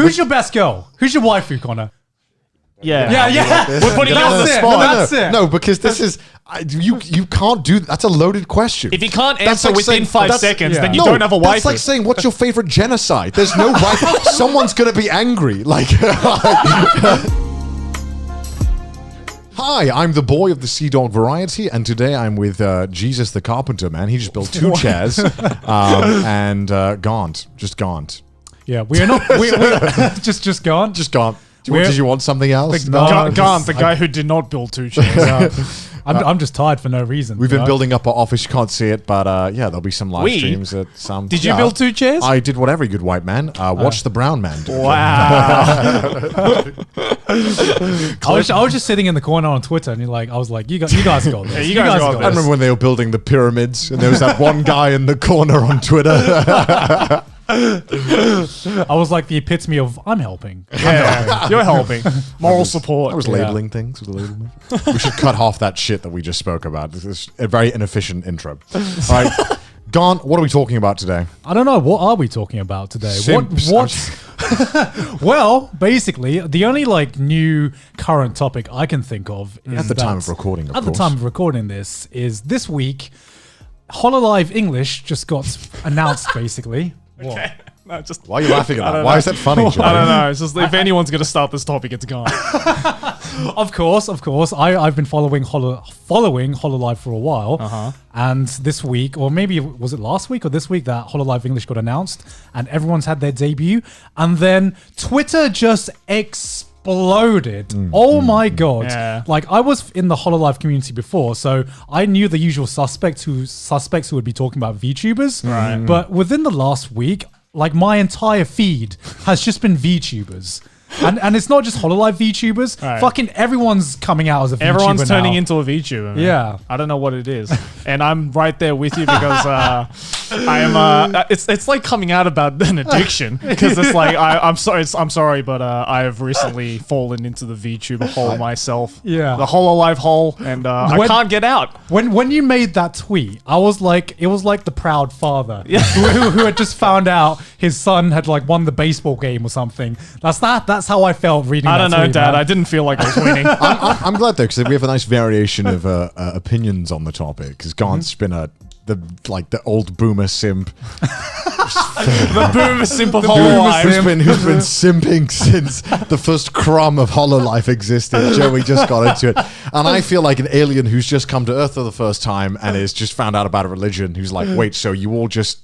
Who's your best girl? Who's your waifu, Connor? Yeah. We're putting you on the spot. That's it. No, because this is you can't do. That's a loaded question. If you can't That's answer like within saying- 5 that's- seconds, yeah. then you No, don't have a wife. That's like saying, what's your favorite genocide? There's no right. Someone's going to be angry. Like, hi, I'm the boy of the Sea Dog variety, and today I'm with Jesus the Carpenter, man. He just built 2 chairs and Gaunt. Just Gaunt. Yeah, we are not. We just gone. Just Gaunt. We're- Did you want something else? No. Gant, the guy who did not build 2 chairs. I'm just tired for no reason. We've you been know? building up our office. You can't see it, but yeah, there'll be some live streams at some. Did you Yeah. build 2 chairs? I did what every good white man. Watch the brown man do. Wow. I was just sitting in the corner on Twitter, and I was like, you guys got this. Yeah, you guys got I remember when they were building the pyramids, and there was that one guy in the corner on Twitter. I was like the epitome of I'm helping. Yeah, you're helping. Moral support. I was labeling things with labeling. We should cut half that shit that we just spoke about. This is a very inefficient intro. All right, Gaunt, what are we talking about today? I don't know. What are we talking about today? Simps. What? Well, basically, the only new current topic I can think of is At the that- time of recording, of At the course. time of recording this is this week. HoloLive English just got announced. Basically, Okay. No, just, Why are you laughing at I that? don't Why know. is that funny, Joe? I don't know. It's just if anyone's going to start this topic, it's gone. Of course. I've been following HoloLive for a while, and this week, or maybe was it last week or this week, that HoloLive English got announced, and everyone's had their debut, and then Twitter just exploded. Oh my god! Yeah. I was in the HoloLive community before, so I knew the usual suspects who would be talking about VTubers. Right. But within the last week, my entire feed has just been VTubers. And it's not just HoloLive VTubers. Right. Fucking everyone's coming out as a VTuber Everyone's turning now. into a VTuber. Man. Yeah. I don't know what it is, and I'm right there with you because I am. It's like coming out about an addiction because it's like I'm sorry, but I have recently fallen into the VTuber hole myself. Yeah. the HoloLive hole, and I can't get out. When you made that tweet, I was like, it was like the proud father who had just found out his son had won the baseball game or something. That's how I felt reading. I that don't know, tweet, Dad. man. I didn't feel like I was winning. I'm glad though, because we have a nice variation of opinions on the topic. Because Gaunt's been the old boomer simp The boomer simp of who's HoloLive. been simping since the first crumb of HoloLife existed. Joey just got into it, and I feel like an alien who's just come to Earth for the first time and has just found out about a religion. Who's like, wait, so you all just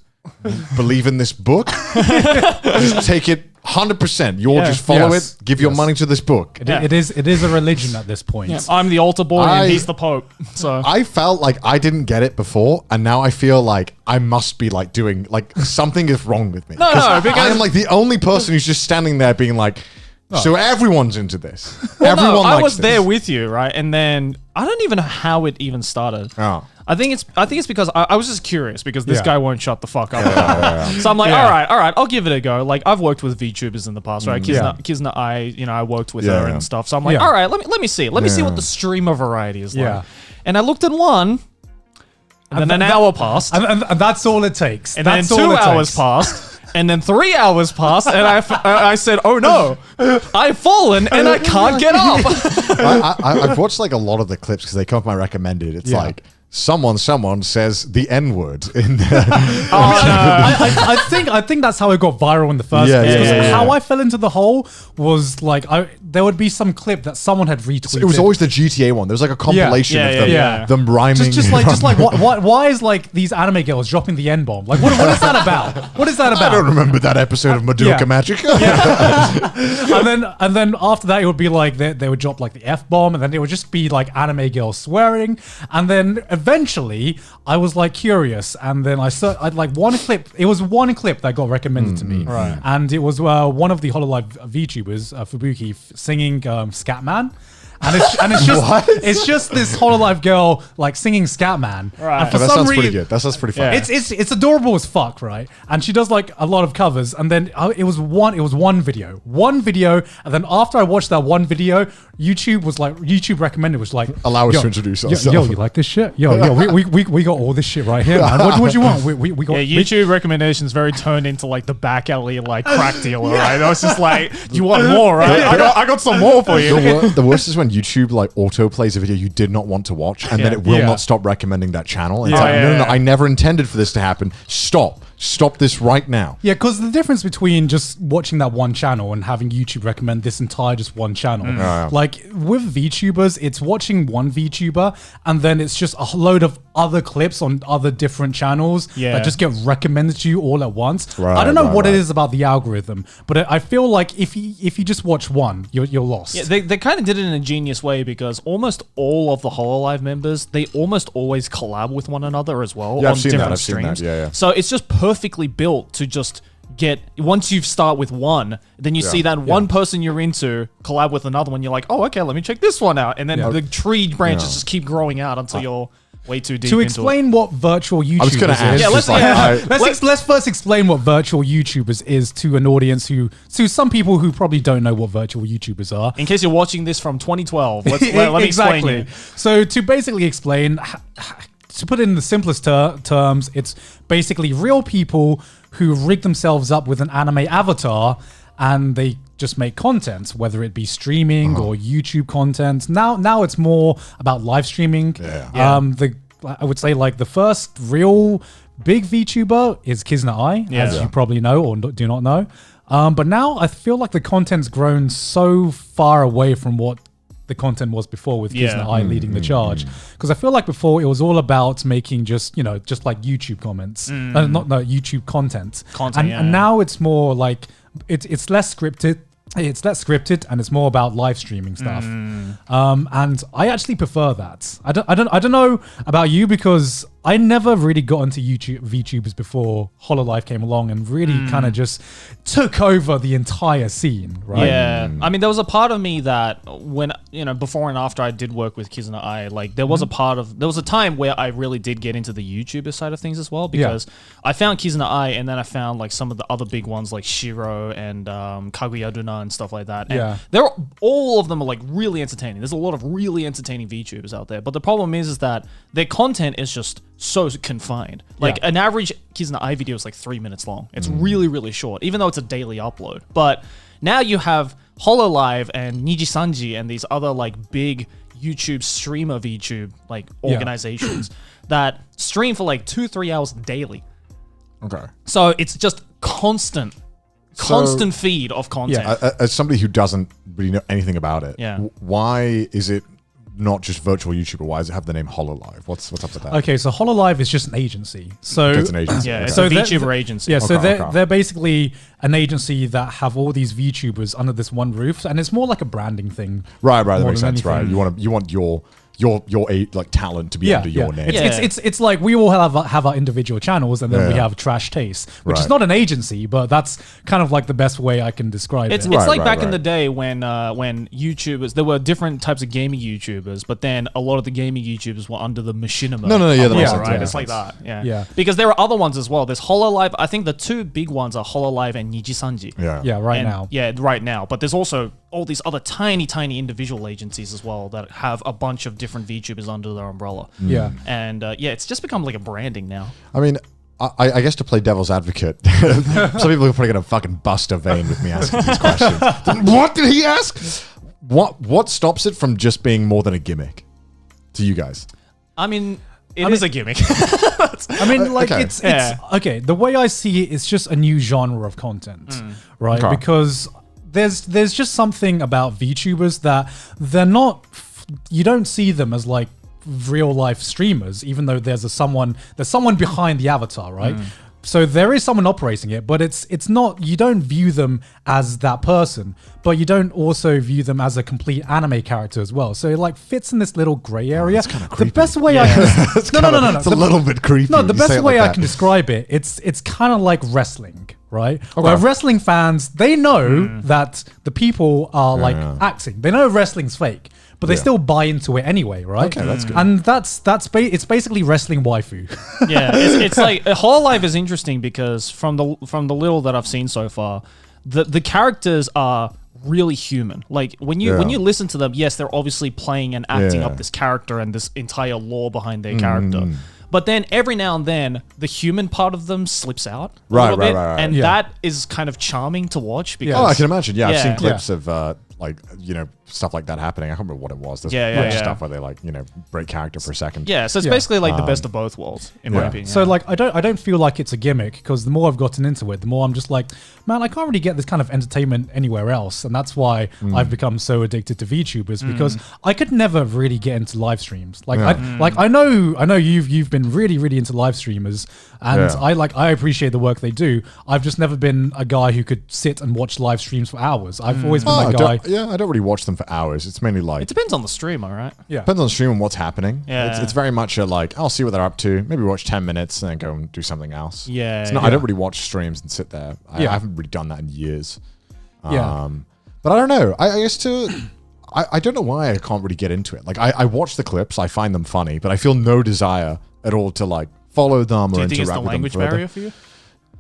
believe in this book? Just take it 100%. You all Yeah. just follow Yes. it. Give your money to this book. It is a religion at this point. Yeah, I'm the altar boy I- and he's the Pope. So I felt like I didn't get it before, and now I feel like I must be doing something is wrong with me. No, 'Cause because- I am the only person who's just standing there being like, so everyone's into this. Well, Everyone no, I likes was this. there with you, right? And then I don't even know how it even started. Oh. I think it's because I was just curious because this Yeah. guy won't shut the fuck up. So I'm like, Yeah. all right, I'll give it a go. I've worked with VTubers in the past, right? Kizna, I worked with her Yeah. and stuff. So I'm like, Yeah. all right, let me see what Yeah. the streamer variety is Yeah. like. And I looked at one, and then an hour passed, And that's all it takes. and then That's all 2 it hours takes. passed. And then 3 hours passed, and I said, "Oh no, I've fallen and I can't get up." I've watched a lot of the clips because they come up my recommended. It's Yeah. someone says the N word in there. I think that's how it got viral in the first Yeah, place. yeah, 'Cause yeah, how yeah. I fell into the hole was there would be some clip that someone had retweeted. It was always the GTA one. There was a compilation Yeah, of yeah, them, yeah. them rhyming. just like why is these anime girls dropping the N bomb? What is that about? What is that I about? don't remember that episode of Madoka Yeah. Magic. and then after that it would be they would drop the F bomb, and then it would just be anime girls swearing, and then eventually I was curious, and then I'd one clip. It was one clip that got recommended to me, Right. And it was one of the HoloLive VTubers, Fubuki, singing Scatman. it's just it's just this Hololive girl like singing Scatman. Right. And for that some sounds reason, pretty good. That sounds pretty fun. Yeah. it's adorable as fuck, right? And she does like a lot of covers, and then it was one video, and then after I watched that one video, YouTube recommended was like, Allow us "Yo, to introduce yo, ourselves." Yo, you like this shit? Yo, we got all this shit right here, man. What do you want? We got YouTube recommendations very turned into like the back alley like crack dealer, right? I was just like, you want more, right? I got some more for you. The worst is when YouTube like auto plays a video you did not want to watch, and then Yeah. it will Yeah. not stop recommending that channel. It's Yeah. like, Yeah, no, yeah. I never intended for this to happen. Stop this right now. Yeah, because the difference between just watching that one channel and having YouTube recommend this entire just one channel, like with VTubers, it's watching one VTuber and then it's just a load of other clips on other different channels Yeah. that just get recommended to you all at once. Right, I don't know right, what right. it is about the algorithm, but I feel like if you just watch one, you're lost. Yeah, they kind of did it in a genius way because almost all of the Hololive members, they almost always collab with one another as well Yeah, on I've seen that, different I've seen that, streams. yeah. So it's just perfectly built to just get, once you start with one, then you see that one person you're into collab with another one, you're like, oh, okay, let me check this one out. And then the tree branches just keep growing out until you're way too deep To into explain what virtual YouTubers I was going to ask. is. Yeah, just let's- Let's first explain what virtual YouTubers is to an audience to some people who probably don't know what virtual YouTubers are. In case you're watching this from 2012, let me explain you. So to basically explain, to put it in the simplest terms, it's basically real people who rig themselves up with an anime avatar and they just make content, whether it be streaming or YouTube content. Now it's more about live streaming. I would say like the first real big VTuber is Kizna Ai, as you probably know or do not know. But now I feel like the content's grown so far away from what the content was before with Kizna Ai leading the charge. Because I feel like before it was all about making just like YouTube comments, not YouTube content. And now it's more like it's less scripted. It's less scripted and it's more about live streaming stuff. And I actually prefer that. I don't know about you because I never really got into VTubers before Hololive came along and really kind of just took over the entire scene, right? Yeah. I mean, there was a part of me that when, before and after I did work with Kizuna Ai, like there was there was a time where I really did get into the YouTuber side of things as well because I found Kizuna Ai and then I found like some of the other big ones like Shiro and Kaguya Duna and stuff like that. And all of them are like really entertaining. There's a lot of really entertaining VTubers out there. But the problem is that their content is just so confined. Like an average Kizuna Ai video is like 3 minutes long. It's really, really short, even though it's a daily upload. But now you have Hololive and Nijisanji and these other like big YouTube streamer VTube like organizations that stream for like 2-3 hours daily. Okay. So it's just constant feed of content. As somebody who doesn't really know anything about it, why is it not just virtual YouTuber? Why does it have the name Hololive? What's up with that? Okay, so Hololive is just an agency. So It's an agency. Yeah, okay. it's So a they're- VTuber agency. Yeah, so Okay. they're basically an agency that have all these VTubers under this one roof, and it's more like a branding thing. Right, that more makes than sense. Right, anything. you want your like talent to be under your name. It's like we all have our individual channels, and then we have Trash Taste, which is Right. not an agency, but that's kind of like the best way I can describe It's it. like Right, back in right. the day when YouTubers, there were different types of gaming YouTubers, but then a lot of the gaming YouTubers were under the Machinima. No, yeah, that umbrella, makes sense, right? yeah. It's like that, Yeah. Because there are other ones as well. There's Hololive. I think the two big ones are Hololive and Nijisanji. Yeah. Right And- now. Yeah, right now. But there's also all these other tiny individual agencies as well that have a bunch of different VTubers under their umbrella. Yeah. And it's just become like a branding now. I mean, I guess to play devil's advocate, some people are probably going to fucking bust a vein with me asking these questions. What did he ask? What stops it from just being more than a gimmick to you guys? I mean, it is a gimmick. I mean, like okay. it's okay. The way I see it, it's just a new genre of content, right? Okay. Because there's just something about VTubers that they're not. You don't see them as like real life streamers, even though there's someone behind the avatar, right? So there is someone operating it, but it's not. You don't view them as that person, but you don't also view them as a complete anime character as well. So it like fits in this little gray area. that's kinda The creepy. best way I can no. It's a little bit creepy. No, the when you say best it way like I that. can describe it, it's kind of like wrestling, right? Where wrestling fans, they know that the people are like acting. They know wrestling's fake. but they still buy into it anyway, right? Okay, that's good. And it's basically wrestling waifu. Yeah, it's like Hololive is interesting because from the little that I've seen so far, the characters are really human. Like when you listen to them, yes, they're obviously playing and acting up this character and this entire lore behind their character. But then every now and then, the human part of them slips out a little bit, and that is kind of charming to watch. Because I can imagine. Yeah, I've seen clips Yeah. of like stuff like that happening. I can't remember what it was. There's Yeah, a bunch of yeah. stuff where they like break character for a second. yeah, so it's Yeah. basically like the best of both worlds, in my yeah. opinion. So like I don't feel like it's a gimmick, because the more I've gotten into it, the more I'm just like, man, I can't really get this kind of entertainment anywhere else, and that's why I've become so addicted to VTubers, because I could never really get into live streams. Like I know you've been really into live streamers, and I appreciate the work they do. I've just never been a guy who could sit and watch live streams for hours. I've always been that guy. I don't really watch them for hours. It's mainly like it depends on the streamer, right? Yeah. depends on the stream and what's happening. Yeah. It's very much a like, I'll see what they're up to. Maybe watch 10 minutes and then go and do something else. Yeah, It's not, yeah. I don't really watch streams and sit there. I Yeah. haven't really done that in years. Yeah. But I don't know. I used to. I don't know why I can't really get into it. Like I watch the clips, I find them funny, but I feel no desire at all to like follow them Do or you think it's interact the with language them further. barrier for you?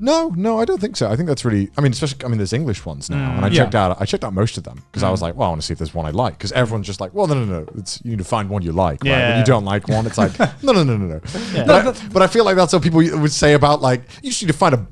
No, I don't think so. I think that's really. Especially there's English ones now, and I checked out most of them because I was like, well, I want to see if there's one I like, because everyone's just like, well, no, it's, you need to find one you like. Right? When Yeah. you don't like one, it's like, no. Yeah. But I feel like that's what people would say about like, you just need to find a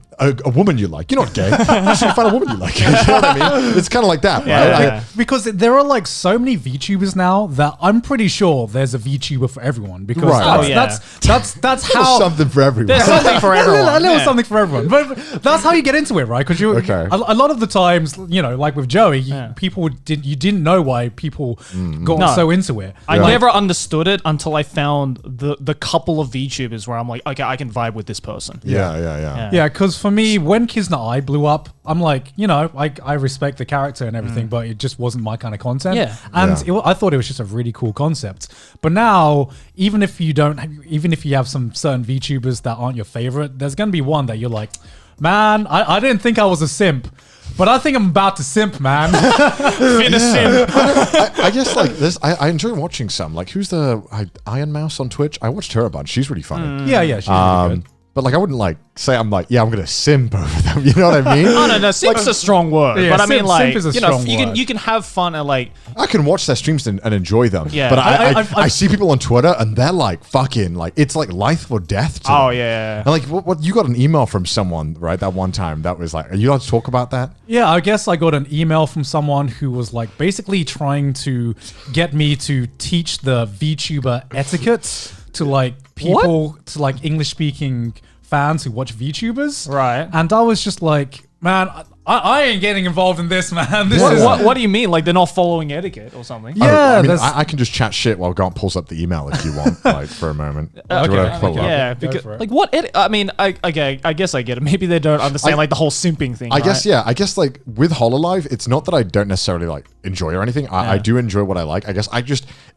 woman you like. You're not gay. You just need to find a woman you like. You know what I mean? It's kind of like that, Yeah. right? Yeah. Because there are like so many VTubers now that I'm pretty sure there's a VTuber for everyone, because Right. that's, Oh, yeah. that's There's how something for everyone. There's something for a everyone. little yeah. something for everyone. But that's how you get into it, right? Because Okay. a lot of the times, like with Joey, Yeah. you didn't know why people got No. so into it. I Yeah. never understood it until I found the couple of VTubers where I'm like, okay, I can vibe with this person. Yeah. Yeah, because for me, when Kizna Eye blew up, I'm like, I respect the character and everything, but it just wasn't my kind of content. Yeah. And Yeah. I thought it was just a really cool concept. But now, even if you have some certain VTubers that aren't your favorite, there's gonna be one that you're like, man, I didn't think I was a simp, but I think I'm about to simp, man. I guess like this, I enjoy watching some. Like, who's the Iron Mouse on Twitch? I watched her a bunch. She's really funny. yeah, she's really good. But like, I wouldn't like say I'm like, yeah, I'm gonna simp over them. You know what I mean? Oh no, simp's a strong word. Yeah, but I mean, simp like, is a you know, strong you word. can have fun and like, I can watch their streams and enjoy them. Yeah. But I I see people on Twitter and they're like fucking like, it's like life or death to oh them. yeah. And like, what you got an email from someone, right? That one time that was like, are you allowed to talk about that? Yeah, I guess I got an email from someone who was like basically trying to get me to teach the VTuber etiquette to like people, to like English speaking fans who watch VTubers. Right. And I was just like, man, I ain't getting involved in this, man. This What- is What do you mean? Like they're not following etiquette or something? Yeah, I mean, there's- I can just chat shit while Grant pulls up the email if you want, like for a moment. Do you wanna pull it up? Yeah, Go because for it. like what? I mean, I guess I get it. Maybe they don't understand like the whole simping thing. I guess, right? yeah. I guess, like, with Hololive, it's not that I don't necessarily, like, enjoy or anything. I do enjoy what I like. I guess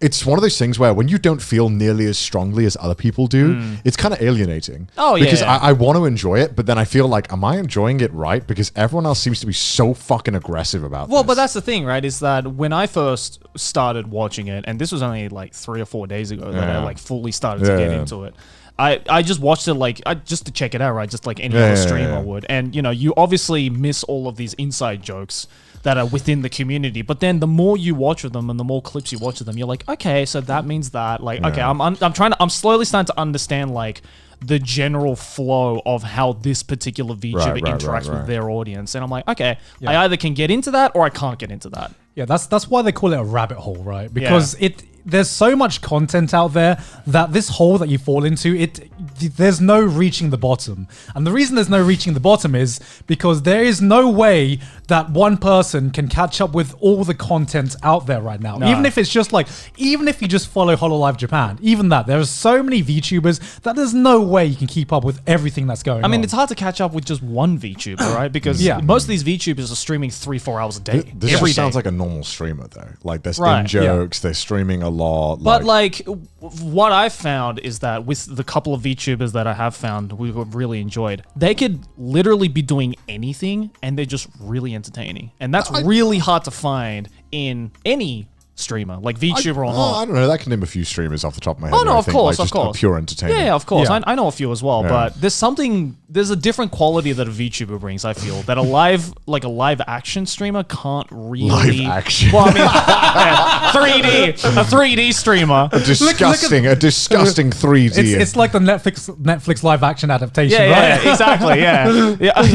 it's one of those things where when you don't feel nearly as strongly as other people do, it's kind of alienating. Oh, yeah, Because yeah. I want to enjoy it, but then I feel like, am I enjoying it right? Because everyone else seems to be so fucking aggressive about Well, this. but that's the thing, right? Is that when I first started watching it, and this was only like 3 or 4 days ago that I Yeah. like fully started to get Yeah. into it. I just watched it like just to check it out, right? Just like any Yeah, other yeah, streamer yeah. would. And you obviously miss all of these inside jokes that are within the community. But then the more you watch of them and the more clips you watch of them, you're like, okay, so that means that. Like, okay, I'm slowly starting to understand like the general flow of how this particular VTuber interacts with their audience. And I'm like, okay, I either can get into that or I can't get into that. Yeah, that's why they call it a rabbit hole, right? Because there's so much content out there that this hole that you fall into, there's no reaching the bottom. And the reason there's no reaching the bottom is because there is no way that one person can catch up with all the content out there right now. No. Even if you just follow Hololive Japan, even that, there are so many VTubers that there's no way you can keep up with everything that's going on. I mean, it's hard to catch up with just one VTuber, right? Because most of these VTubers are streaming 3-4 hours a day. This every just sounds day. like a normal streamer, though. Like, there's Right, in jokes, they're streaming a lot. But like what I've found is that with the couple of VTubers that I have found we've really enjoyed, they could literally be doing anything and they're just really entertaining. And that's really hard to find in any streamer, like VTuber or I not. don't know. I can name a few streamers off the top of my head. Oh no, I of think, course, like, of just course. pure entertainment. Yeah, of course. Yeah. I know a few as well, Yeah. but there's a different quality that a VTuber brings. I feel that a live action streamer can't really Live action. Well, I mean, 3D streamer. A disgusting 3D. It's like the Netflix live action adaptation, Yeah, right? yeah, exactly.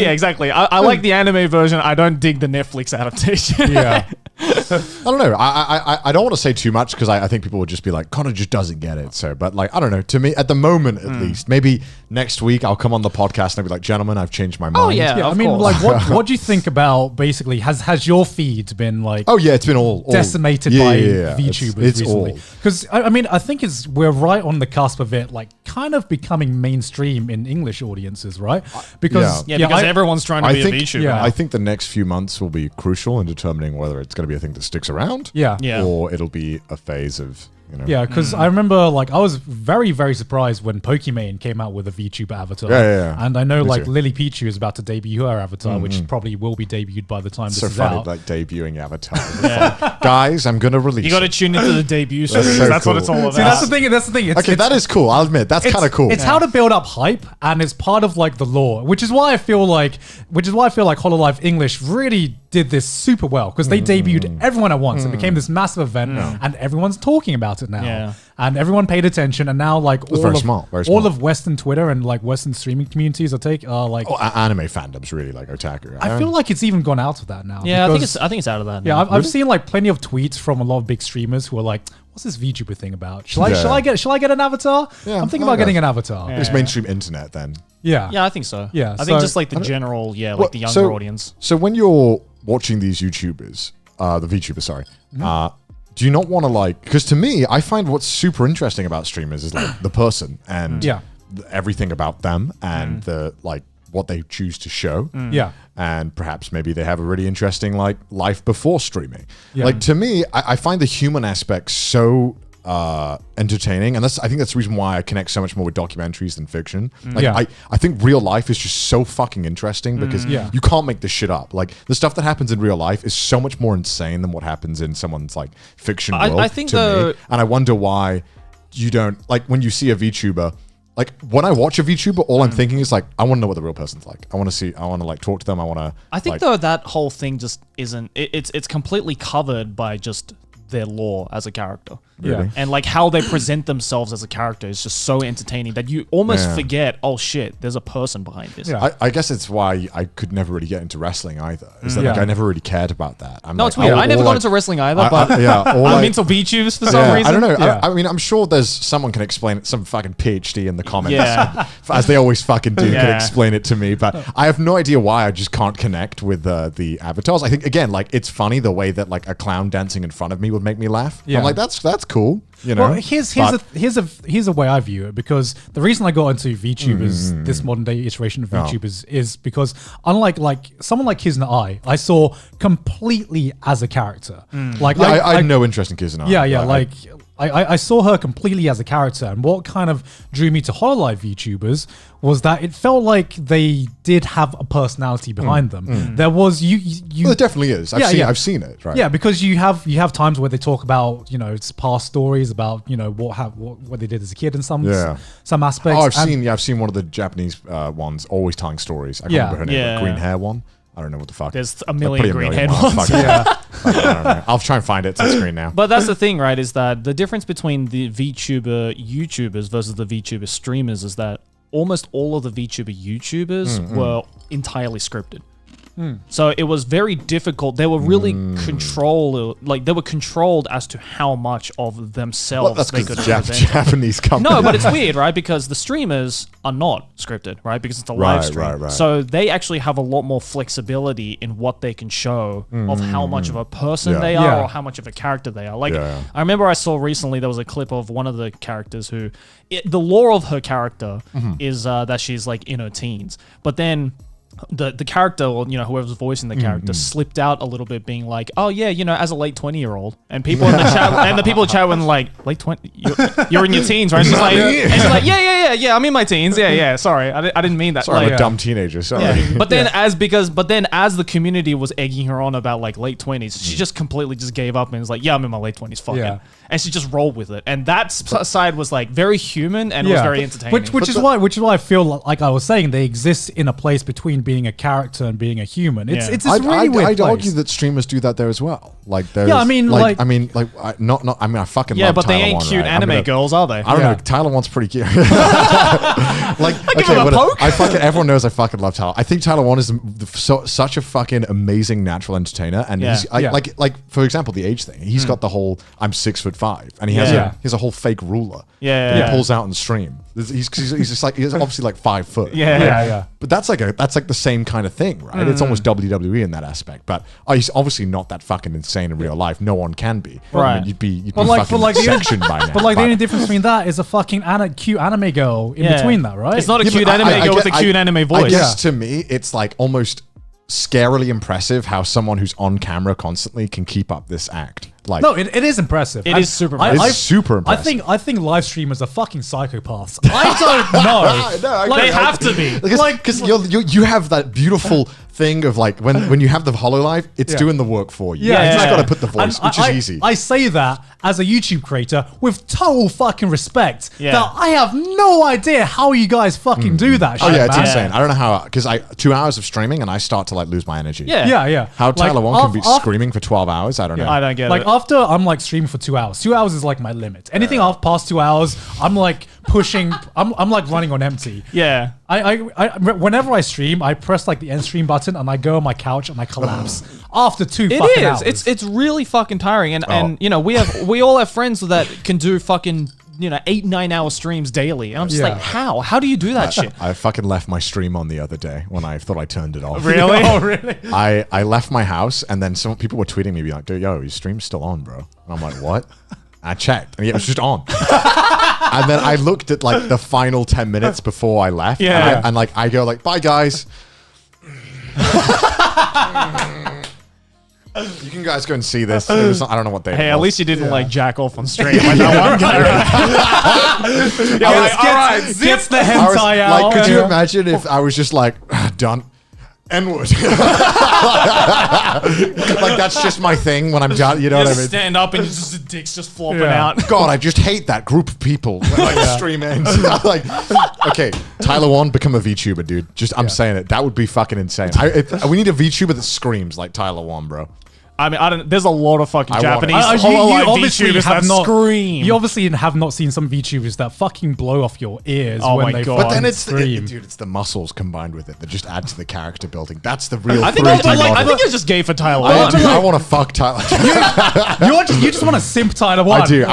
Yeah, exactly. I like the anime version. I don't dig the Netflix adaptation. Yeah. I don't know. I don't want to say too much because I think people would just be like, Connor just doesn't get it. So, but like, I don't know. To me, at the moment, at least, maybe next week I'll come on the podcast and I'll be like, gentlemen, I've changed my mind. Oh yeah, Yeah, I of mean, course. like, what do you think about basically? Has your feed been like? Oh yeah, it's been all decimated yeah, by yeah, yeah. VTubers It's recently. all. Because I mean, I think we're right on the cusp of it, like kind of becoming mainstream in English audiences, right? Because yeah, because I- everyone's trying to I be think, a VTuber. yeah. I think the next few months will be crucial in determining whether it's going to be a thing that sticks around, Yeah. Yeah. or it'll be a phase of, you know, Yeah, because I remember, like, I was very, very surprised when Pokimane came out with a VTuber avatar. Yeah. And I know, Me like, too. Lily Pichu is about to debut her avatar, which probably will be debuted by the time this so is funny, out. like debuting Avatar. Like, guys, I'm going to release. You got to it. tune into the debut That's series. so That's what cool. it's all about. See, that's the thing. That's the thing. It's, Okay, that is cool. I'll admit that's kind of cool. It's how to build up hype, and it's part of like the lore, which is why I feel like Hololive English really did this super well because they debuted everyone at once. It became this massive event, and everyone's talking about it now. Yeah. And everyone paid attention, and now like all very of smart, very all smart. of Western Twitter and like Western streaming communities are like. Oh, anime fandom's really like otaku. I feel like it's even gone out of that now. Yeah, I think because- it's out of that. Yeah, now. I've seen like plenty of tweets from a lot of big streamers who are like, "What's this VTuber thing about? Shall I get an avatar? Yeah, I'm thinking I about getting guess. an avatar." it's mainstream internet then. Yeah, Yeah, I think so. Yeah, I think so- just like the general, like Well, the younger so- audience. So when you're watching these YouTubers, the VTubers, sorry, do you not want to like? Because to me, I find what's super interesting about streamers is like the person and Yeah. everything about them and the like what they choose to show. yeah. And perhaps maybe they have a really interesting like life before streaming. Yeah. Like to me, I find the human aspect so entertaining, and I think that's the reason why I connect so much more with documentaries than fiction. Like Yeah. I think real life is just so fucking interesting because Yeah. you can't make this shit up. Like the stuff that happens in real life is so much more insane than what happens in someone's like fiction world. I think to me. the- And I wonder why you don't like when you see a VTuber. Like when I watch a VTuber, all I'm thinking is like, I want to know what the real person's like. I want to like talk to them. I want to. I think though that whole thing just isn't. It's completely covered by just their lore as a character. Yeah. And like how they present themselves as a character is just so entertaining that you almost Yeah. forget, oh shit, there's a person behind this. Yeah. I guess it's why I could never really get into wrestling either. Is that like Yeah. I never really cared about that. I'm No, like, it's weird. all- I never all got I- into wrestling either, but yeah, all I'm I- into VTubers for some Yeah, reason. I don't know. Yeah. I mean, I'm sure there's someone can explain it. Some fucking PhD in the comments, Yeah. as they always fucking do, can Yeah. explain it to me. But I have no idea why I just can't connect with the avatars. I think again, like it's funny the way that like a clown dancing in front of me would make me laugh. Yeah. I'm like, that's cool. You know. Well, here's But- a way I view it, because the reason I got into VTubers, this modern day iteration of VTubers, is because unlike like someone like Kizna I saw completely as a character. Like yeah, I had no interest in Kizuna. yeah, like I saw her completely as a character, and what kind of drew me to Hololive VTubers was that it felt like they did have a personality behind them. There was you well, it definitely is. I've seen it. Right. yeah, because you have times where they talk about its past stories about what they did as a kid in some aspects. Oh, And- I've seen one of the Japanese ones always telling stories. I can't Yeah. remember her name. Yeah. The green hair one. I don't know what the fuck. There's a Probably million green-haired ones. ones. Fuck it. I don't know. I'll try and find it. It's on screen now. But that's the thing, right? Is that the difference between the VTuber YouTubers versus the VTuber streamers is that almost all of the VTuber YouTubers were entirely scripted. So it was very difficult. They were really they were controlled as to how much of themselves Well, that's they because could it's present. Japanese company. No, but it's weird, right? Because the streamers are not scripted, right? Because it's a live Right, stream. right. So they actually have a lot more flexibility in what they can show of how much of a person Yeah. they are Yeah. or how much of a character they are. Like, Yeah. I remember I saw recently there was a clip of one of the characters who, the lore of her character is that she's like in her teens. But then the character, or whoever's voicing the character, slipped out a little bit, being like, "Oh yeah, as a late 20-year-old," and people in the chat, and the people in chat were like, "Late 20? You're in your teens, right?" And she's like, "Yeah, I'm in my teens. Yeah. Sorry, I didn't mean that. Sorry, like, I'm a dumb teenager. Sorry. yeah. But then as the community was egging her on about like late 20s, she just completely just gave up and was like, "Yeah, I'm in my late 20s. Fuck it," and she just rolled with it. And that side was like very human and was very entertaining. Which is why I feel like I was saying they exist in a place between being a character and being a human. It's this really weird I'd place. argue that streamers do that there as well. Like, there's, I mean, I fucking yeah, love but they Tyler ain't Wan, cute right? anime girls, are they? I don't know. Tyler Wan's pretty cute. give him a poke. Everyone knows I fucking love Tyler. I think Tyler Wan is such a fucking amazing natural entertainer, and he's like for example the age thing. He's got the whole I'm 6'5", and he has he has a whole fake ruler. Yeah. He pulls out in stream. He's just like he's obviously like 5 foot. Yeah. But that's like the same kind of thing, right? It's almost WWE in that aspect. But he's obviously not that fucking insane in real life. No one can be. Right. I mean, you'd be But fucking sectioned by now. But like the only difference between that is a fucking cute anime girl in between that, right? It's not a Yeah, cute but anime girl with a cute anime voice. I guess to me, it's like almost scarily impressive how someone who's on camera constantly can keep up this act. Like, No, it is impressive. It is super It's impressive. super impressive. I think live streamers are fucking psychopaths. I don't know. No, I They get it. have to be. Because you have that beautiful thing of like when you have the HoloLive, it's doing the work for you. Yeah, You just yeah. got to put the voice, which is easy. I say that as a YouTube creator with total fucking respect. Yeah. That I have no idea how you guys fucking do that Oh shit, yeah, it's man. insane. I don't know how, because 2 hours of streaming and I start to like lose my energy. Yeah. Yeah. How Like, Tyler Wan can be af- screaming for 12 hours, I don't know. I don't get Like it. after I'm like streaming for 2 hours. 2 hours is like my limit. Anything past 2 hours, I'm like pushing. I'm like running on empty. Yeah. I whenever I stream, I press like the end stream button and I go on my couch and I collapse after 2 It fucking is. hours. It's really fucking tiring, and we all have friends that can do fucking 8-9 hour streams daily, and I'm just Yeah. like, how do you do that shit? I fucking left my stream on the other day when I thought I turned it off. Really? Oh really? I left my house and then some people were tweeting me like, "Yo, your stream's still on, bro." And I'm like, "What?" I checked and it was just on. And then I looked at like the final 10 minutes before I left. Yeah. And like I go like, "Bye guys." You can guys go and see this. It was, I don't know what they. Hey, at least you didn't like jack off on stream like that one guy. Gets the I was, hentai out. like, could you imagine if I was just like, done? N-word. Like that's just my thing when I'm done. You know what I Just mean? stand up and just the dick's just flopping Yeah. out. God, I just hate that group of people when like stream ends. Like, okay, Tyler Wan, become a VTuber, dude. I'm saying it. That would be fucking insane. We need a VTuber that screams like Tyler Wan, bro. I mean, I don't. There's a lot of fucking I want it. Japanese You HoloLive obviously VTubers have that not scream. You obviously have not seen some VTubers that fucking blow off your ears Oh when my they God. But fucking then stream. dude, it's the muscles combined with it that just add to the character building. That's the real I think 3D I model. think you're just gay for Tyler. I, Wan. do. I want to fuck Tyler. You just want to simp Tyler One. I do.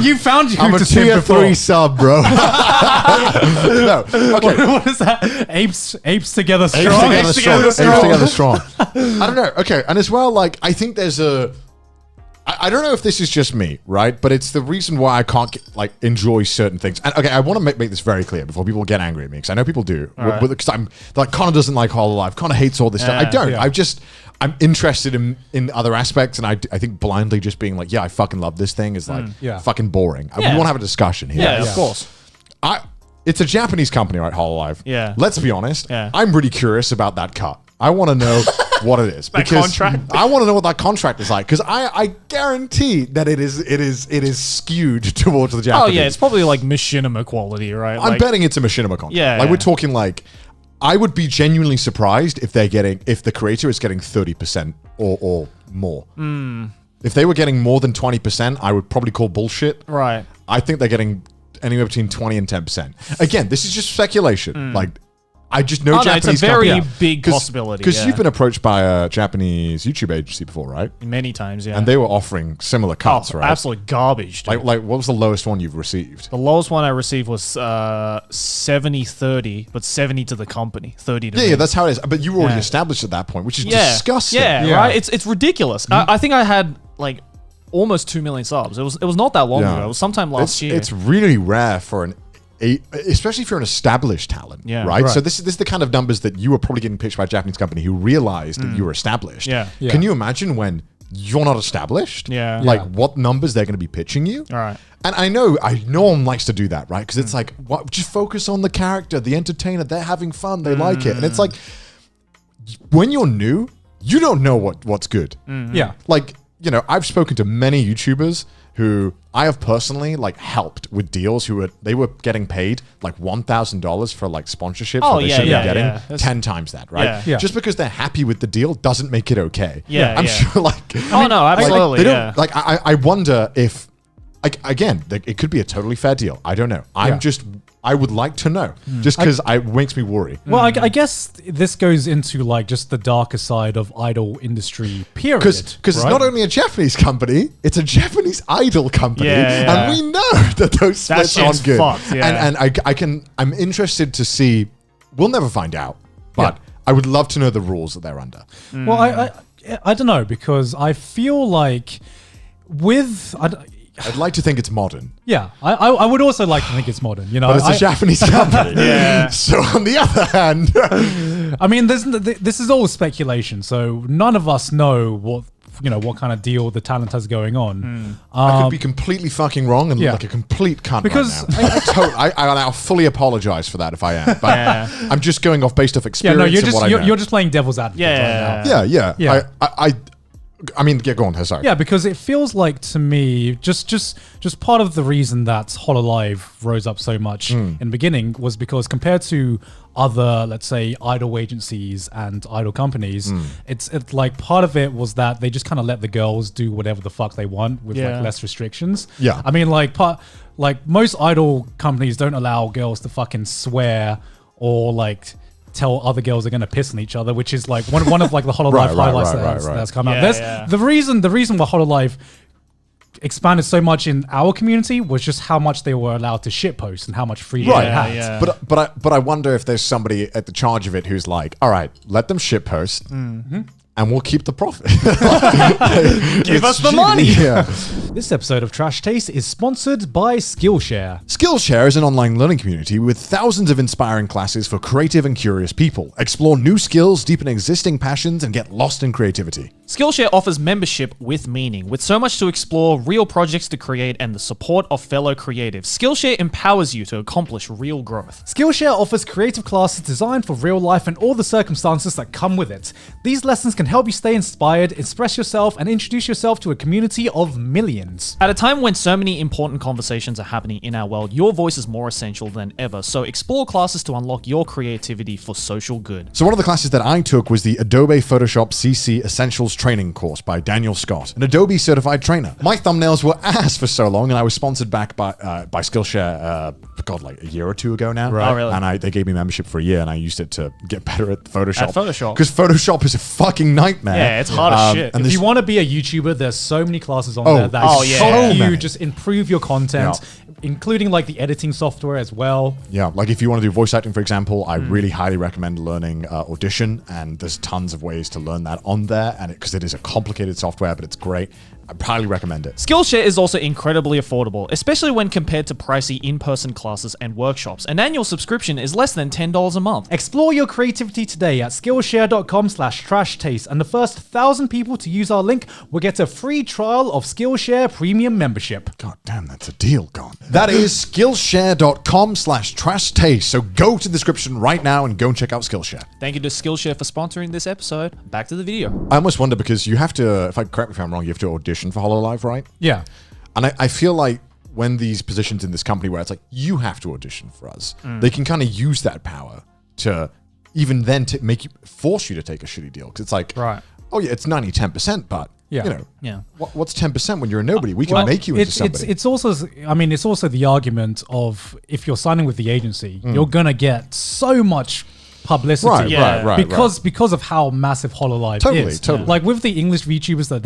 You found I'm a to simp tier before. 3 sub, bro. No, okay. What is that? Apes together strong. Apes together strong. Apes together strong. I don't know. Okay, and as well, like I think there's I don't know if this is just me, right? But it's the reason why I can't enjoy certain things. And okay, I want to make this very clear before people get angry at me because I know people do. Because I'm like Connor doesn't like HoloLive. Connor hates all this stuff. I don't. Yeah. I'm interested in other aspects, and I think blindly just being like, yeah, I fucking love this thing is like fucking boring. We want to have a discussion here. Yeah, of course. It's a Japanese company, right? HoloLive. Yeah. Let's be honest. Yeah. I'm really curious about that cut. I want to know what it is because contract? I want to know what that contract is like because I guarantee that it is skewed towards the Oh Japanese. yeah, it's probably like machinima quality, right? I'm Like, betting it's a machinima contract. Yeah, like yeah. we're talking like. I would be genuinely surprised if the creator is getting 30% or more. If they were getting more than 20%, I would probably call bullshit. Right. I think they're getting anywhere between 20 and 10%. Again, this is just speculation. Like, I just know Oh, no, Japanese it's a very company- big possibility, Because yeah. you've been approached by a Japanese YouTube agency before, right? Many times, yeah. And they were offering similar cuts, right? Absolute garbage, dude. Like, what was the lowest one you've received? The lowest one I received was 70-30, but 70 to the company, 30 to me. Yeah, that's how it is. But you were already Yeah. established at that point, which is yeah. disgusting. Yeah, Yeah. right? It's ridiculous. I think I had like almost 2 million subs. It was not that long Yeah. ago. It was sometime last year. It's really rare for especially if you're an established talent, Yeah. right? Right. So this is the kind of numbers that you were probably getting pitched by a Japanese company who realized that you were established. Yeah. Yeah. Can you imagine when you're not established? Yeah. Like Yeah. what numbers they're going to be pitching you? All right. And I know no one likes to do that, right? Because it's like, what? Just focus on the character, the entertainer. They're having fun. They like it. And it's like, when you're new, you don't know what's good. Yeah. Like, you know, I've spoken to many YouTubers who I have personally like helped with deals they were getting paid like $1,000 for like sponsorships Oh, that they yeah, should yeah, be getting yeah. That's- 10 times that, right? Yeah. Yeah. Just because they're happy with the deal doesn't make it okay. Yeah, I'm yeah. sure like Oh no, absolutely. they Yeah. don't like I wonder if like again, it could be a totally fair deal. I don't know. I would like to know just because it makes me worry. Well, I guess this goes into like just the darker side of idol industry, period. Because it's right? not only a Japanese company, it's a Japanese idol company, Yeah, yeah. and we know that those That splits shit's aren't good. fucked, yeah. And I'm interested to see. We'll never find out, but Yeah. I would love to know the rules that they're under. Well, I don't know, because I feel like I'd like to think it's modern, yeah, I would also like to think it's modern. You know, but it's a Japanese company. Yeah. So on the other hand, I mean, this is all speculation, so none of us know what kind of deal the talent has going on. I could be completely fucking wrong and yeah. look like a complete cunt Because right now. I'll fully apologize for that if I am. But Yeah. I'm just going off based off Yeah, experience. no, you're and just what I know. you're just playing devil's advocate Yeah. right now. Yeah. Yeah. I mean, yeah, go on. Sorry. Yeah, because it feels like to me, just part of the reason that HoloLive rose up so much in the beginning was because compared to other, let's say, idol agencies and idol companies, it's like part of it was that they just kind of let the girls do whatever the fuck they want with Yeah. like less restrictions. Yeah. I mean, like most idol companies don't allow girls to fucking swear or like tell other girls they're gonna piss on each other, which is like one of like the HoloLive Right, highlights right. that's come out. Yeah, There's yeah. the reason why HoloLive expanded so much in our community was just how much they were allowed to shitpost and how much freedom Right. they had. Yeah. But I wonder if there's somebody at the charge of it who's like, all right, let them shitpost. And we'll keep the profit. Give us the It's money. shitty, Yeah. This episode of Trash Taste is sponsored by Skillshare. Skillshare is an online learning community with thousands of inspiring classes for creative and curious people. Explore new skills, deepen existing passions, and get lost in creativity. Skillshare offers membership with meaning, with so much to explore, real projects to create, and the support of fellow creatives. Skillshare empowers you to accomplish real growth. Skillshare offers creative classes designed for real life and all the circumstances that come with it. These lessons can help you stay inspired, express yourself, and introduce yourself to a community of millions. At a time when so many important conversations are happening in our world, your voice is more essential than ever, so explore classes to unlock your creativity for social good. So one of the classes that I took was the Adobe Photoshop CC Essentials Training course by Daniel Scott, an Adobe certified trainer. My thumbnails were ass for so long, and I was sponsored back by Skillshare, like a year or two ago now. Right. Oh, really? And they gave me membership for a year, and I used it to get better at Photoshop. At Photoshop. Because Photoshop is a fucking nightmare. Yeah, it's hard as shit. And If this, you want to be a YouTuber, there's so many classes on Oh, there that oh, help yeah. you many. just improve your content, including like the editing software as well. yeah, like if you want to do voice acting, for example, I really highly recommend learning Audition, and there's tons of ways to learn that on there, and because it is a complicated software, but it's great. I highly recommend it. Skillshare is also incredibly affordable, especially when compared to pricey in-person classes and workshops. An annual subscription is less than $10 a month. Explore your creativity today at Skillshare.com/trashtaste, and the first 1,000 people to use our link will get a free trial of Skillshare Premium membership. God damn, that's a deal gone. That is Skillshare.com/trash taste. So go to the description right now and go and check out Skillshare. Thank you to Skillshare for sponsoring this episode. Back to the video. I almost wonder because you have to, correct me if I'm wrong, you have to audition for HoloLive, right? Yeah. And I feel like when these positions in this company where it's like, you have to audition for us, they can kind of use that power to even then to force you to take a shitty deal. Because it's like, Right. oh yeah, it's 10%, but Yeah. you know, Yeah. what's 10% when you're a nobody? We can Well, make you into somebody. It's also, I mean, it's also the argument of if you're signing with the agency, you're gonna get so much publicity, Right, Yeah. right. because of how massive HoloLive Totally, is. totally. Like with the English VTubers that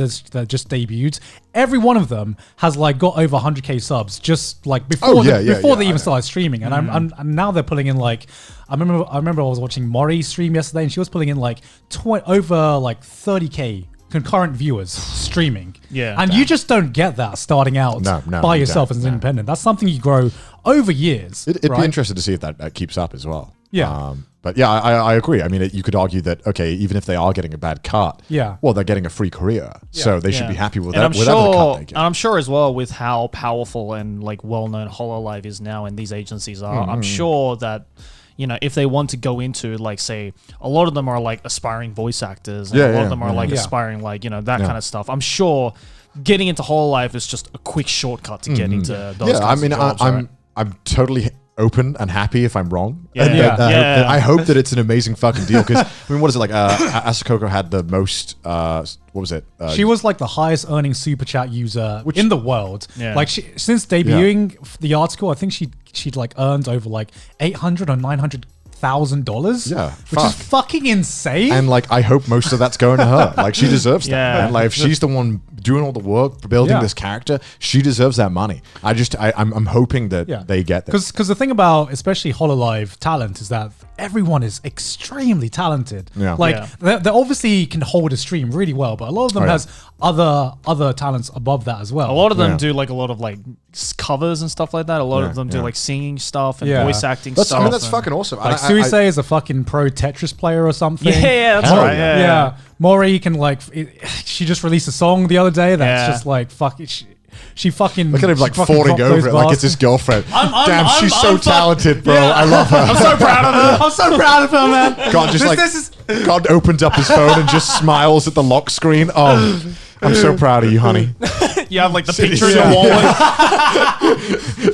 just debuted, every one of them has like got over 100K subs just like before they even started streaming, and and now they're pulling in like. I remember I was watching Mori stream yesterday, and she was pulling in like over like 30K concurrent viewers streaming. Yeah. And you just don't get that starting out No, by you yourself don't, as an independent. That's something you grow over years. It'd right? be interesting to see if that keeps up as well. Yeah. But yeah, I agree. I mean, you could argue that, okay, even if they are getting a bad cut, Yeah. well, they're getting a free career. So they should be happy with and that, whatever the cut they get. And I'm sure as well with how powerful and like well-known Hololive is now and these agencies are, I'm sure that, you know, if they want to go into like, say, a lot of them are like aspiring voice actors and a lot of them are like aspiring like, you know, that kind of stuff. I'm sure getting into Hololive is just a quick shortcut to get into those kinds of jobs, I'm totally open and happy if I'm wrong. Yeah. And Yeah. I hope that it's an amazing fucking deal because I mean, what is it like? Asakoko had the most. What was it? She was like the highest earning super chat user in the world. Yeah. Like since debuting the article, I think she'd like earned over like $800,000 or $900,000. Yeah, which is fucking insane. And like, I hope most of that's going to her. Like, she deserves that. Yeah. And like, if she's the one doing all the work, building this character, she deserves that money. I'm hoping that they get that. Because the thing about especially Hololive talent is that everyone is extremely talented. Yeah. Like they obviously can hold a stream really well, but a lot of them has other talents above that as well. A lot of them do like a lot of like covers and stuff like that. A lot of them do like singing stuff and voice acting stuff. I mean, that's and fucking awesome. Like Suise is a fucking pro Tetris player or something. Yeah, that's Hell right. yeah. Yeah. Mori can like, she just released a song the other day that's Yeah. just like fucking. She fucking Look at him like she fucking falling dropped over those it like bars. it's his girlfriend. I'm She's so fuck- talented, bro. Yeah. I love her. I'm so proud of her. I'm so proud of her, man. God just God opens up his phone and just smiles at the lock screen. Oh, I'm so proud of you, honey. You have like the Sydney, picture in yeah. the wall.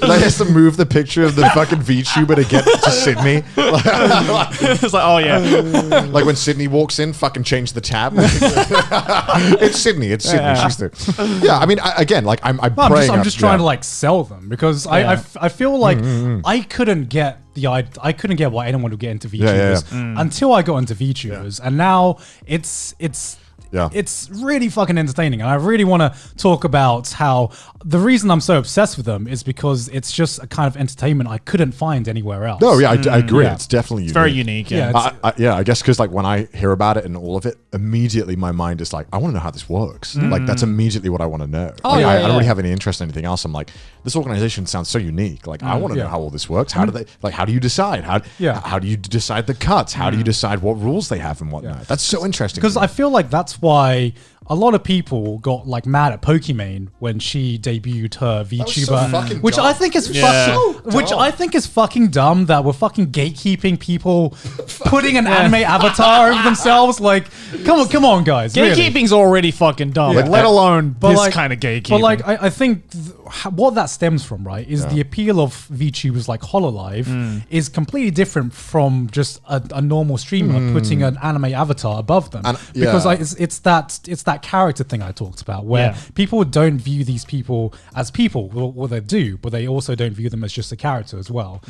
Like, he has to move the picture of the fucking VTuber to get to Sydney. It's like, oh yeah. Like when Sydney walks in, fucking change the tab. It's Sydney. It's Sydney. Yeah. She's there. Yeah, I mean, again, like I'm No, praying. I'm just trying to like sell them because I feel like I couldn't get I couldn't get why anyone would get into VTubers until I got into VTubers, and now it's really fucking entertaining, and I really want to talk about how the reason I'm so obsessed with them is because it's just a kind of entertainment I couldn't find anywhere else. No, yeah, I agree. It's definitely unique. Very unique. Yeah. I guess because like when I hear about it and all of it, immediately my mind is like, I want to know how this works. Like that's immediately what I want to know. Oh, Like, yeah, I don't yeah. really have any interest in anything else. I'm like, this organization sounds so unique. Like I want to know how all this works. How do they like? How do you decide? How do you decide the cuts? How do you decide what rules they have and whatnot? That's so interesting. Because I feel like that's why a lot of people got like mad at Pokimane when she debuted her VTuber, fucking which dumb. I think is Yeah. which I think is fucking dumb that we're fucking gatekeeping people putting an anime avatar over themselves. Like, come on, guys. really. Gatekeeping's already fucking dumb, Yeah. let alone But this like- kind of gatekeeping. But like, I think what that stems from, right, is the appeal of VTubers like Hololive is completely different from just a normal streamer putting an anime avatar above them. And- because yeah. it's that character thing I talked about, where people don't view these people as people. Well, they do, but they also don't view them as just a character as well.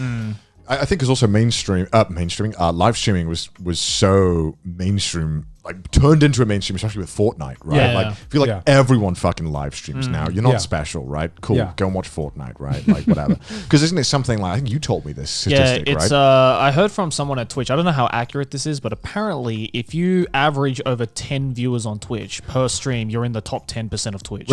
I think it's also live streaming was so mainstream, like turned into a mainstream, especially with Fortnite, right? Yeah. Like I feel like everyone fucking live streams now. You're not Yeah. special, right? Cool, Yeah. go and watch Fortnite, right? Like whatever. Because isn't it something like I think you told me this yeah, statistic, it's right? I heard from someone at Twitch. I don't know how accurate this is, but apparently, if you average over 10 viewers on Twitch per stream, you're in the top 10% of Twitch.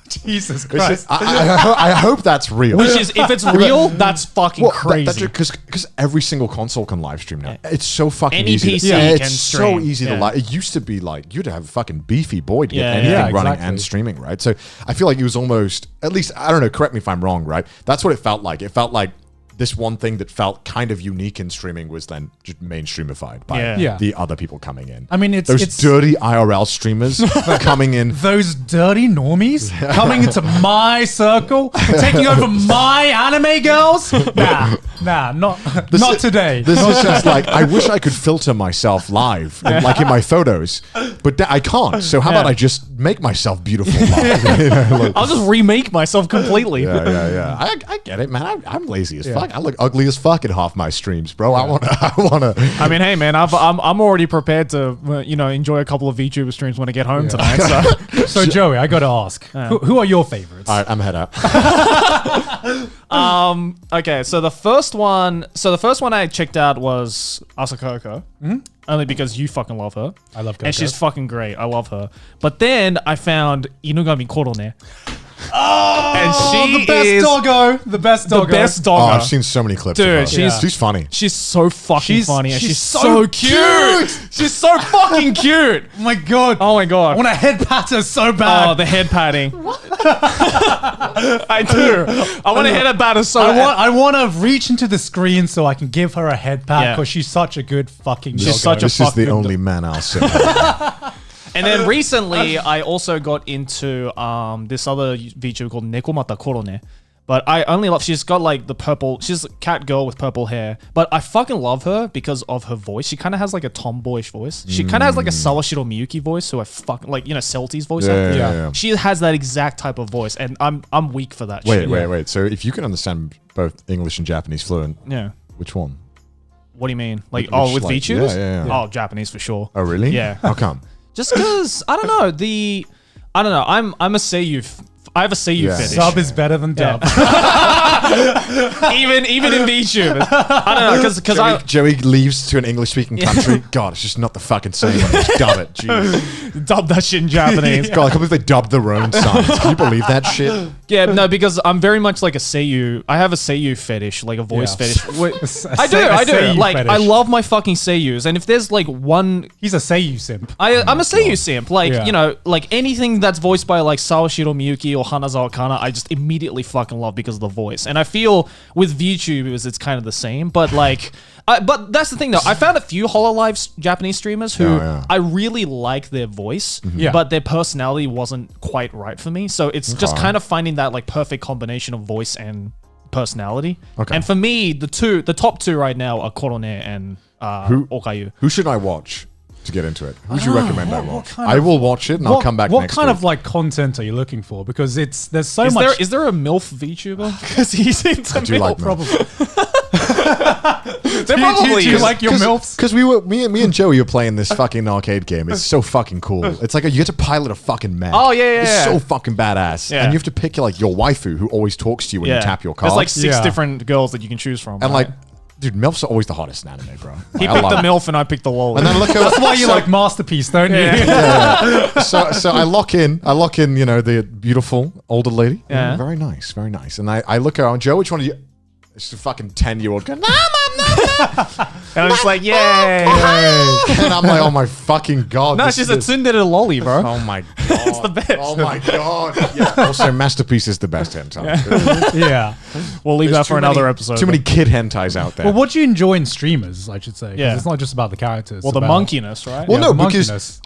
Jesus Which is- I hope that's real. Which is, if it's real, that's fucking crazy. Because every single console can live stream now. It's so fucking Any easy. PC It's can so stream. easy to Yeah. live. It used to be like you'd have a fucking beefy boy to get Yeah, anything yeah, running exactly. and streaming, right? So I feel like it was almost, at least, I don't know, correct me if I'm wrong, right? That's what it felt like. It felt like this one thing that felt kind of unique in streaming was then just mainstreamified by Yeah. the other people coming in. I mean, it's those dirty IRL streamers coming in. those dirty normies coming into my circle, taking over my anime girls. Nah, not today. This is just like, I wish I could filter myself live, like in my photos, but I can't. So how about I just make myself beautiful live? You know, like- I'll just remake myself completely. yeah. I get it, man. I'm lazy as fuck. I look ugly as fuck in half my streams, bro. I wanna. I mean, hey man, I'm already prepared to enjoy a couple of VTuber streams when I get home tonight. So Joey, I got to ask, who are your favorites? All right, I'm head up. Okay, so the first one I checked out was Asakoko. Only because you fucking love her. I love Coco. And she's fucking great. I love her. But then I found Inugami Korone. Oh, and she the best is doggo. The best doggo. the best Oh, doggo. I've seen so many clips. Dude, of her. she's funny. She's so fucking funny and she's so so cute. She's so fucking cute. Oh my god. Oh my god. I want a head patter so bad. Oh, the head patting. I do. I want to hit a batter so I want to reach into the screen so I can give her a head pat Yeah. because she's such a good fucking She's doggo. such a This is the fucking only man I'll say. And then recently, I also got into this other VTuber called Nekomata Korone. But I only love, she's got like the purple, she's a cat girl with purple hair. But I fucking love her because of her voice. She kind of has like a tomboyish voice. She kind of has like a Sawashiro Miyuki voice, who I fucking, like, Celti's voice. Yeah. She has that exact type of voice. And I'm weak for that shit. Wait. So if you can understand both English and Japanese fluent, Yeah. which one? What do you mean? Like, Which, with like, VTubers? yeah. Oh, Japanese for sure. Oh, really? Yeah. How come? Just because, I don't know, I'm a Seiyu, I have a Seiyu Yeah. fetish. Sub is better than dub. even in VTubers. I don't know, because Joey leaves to an English-speaking country. God, it's just not the fucking same. Just dub it. Jeez. dub that shit in Japanese. God, I can't believe they dubbed their own sons. Can you believe that shit? Yeah, no, because I'm very much like a Seiyu. I have a Seiyu fetish, like a voice Yeah. fetish. Wait, A I do. Seiyu Like, fetish. I love my fucking Seiyus, and if there's like one, He's a Seiyu simp. I'm a Seiyu simp. Like, Yeah. like anything that's voiced by like Sawashiro Miyuki or Hanazawa Kana, I just immediately fucking love because of the voice. And I feel with VTubers, it's kind of the same, but like. But that's the thing, though. I found a few HoloLive Japanese streamers who I really like their voice, Yeah. but their personality wasn't quite right for me. So it's just kind of finding that like perfect combination of voice and personality. Okay. And for me, the top two right now are Korone and Okayu. Who should I watch to get into it? Who would you recommend I what watch? kind I of- will watch it and I'll come back What next kind week. of like content are you looking for? Because there's so much. Is there a MILF VTuber? Because he's into I do like MILF. MILF. There probably do you is. like your MILFs? Because me and Joey were playing this fucking arcade game. It's so fucking cool. It's like you get to pilot a fucking mech. Oh, yeah, It's yeah. so fucking badass. Yeah. And you have to pick like your waifu who always talks to you when you tap your card. There's like 6 Yeah. different girls that you can choose from. and right? like, dude, MILFs are always the hottest in anime, bro. Like, he I picked love the it. MILF and I picked the lol. And then look at That's why you like Masterpiece, don't you? so I lock in, the beautiful older lady. Yeah. Very nice, very nice. And I look around, Joe, which one are you? It's a fucking 10-year-old going, no, And I'm just like, yay. and I'm like, oh my fucking god. No, this she's is a tsundere lolly, bro. Oh my god. It's the best. Oh my god. Yeah. Also, Masterpiece is the best hentai. Yeah. We'll leave There's that for another episode. Too many kid hentais out there. Well, what do you enjoy in streamers? I should say. 'Cause Yeah. it's not just about the characters. Well, the it's about- monkiness, right? Well, Yeah, no, the because monkiness.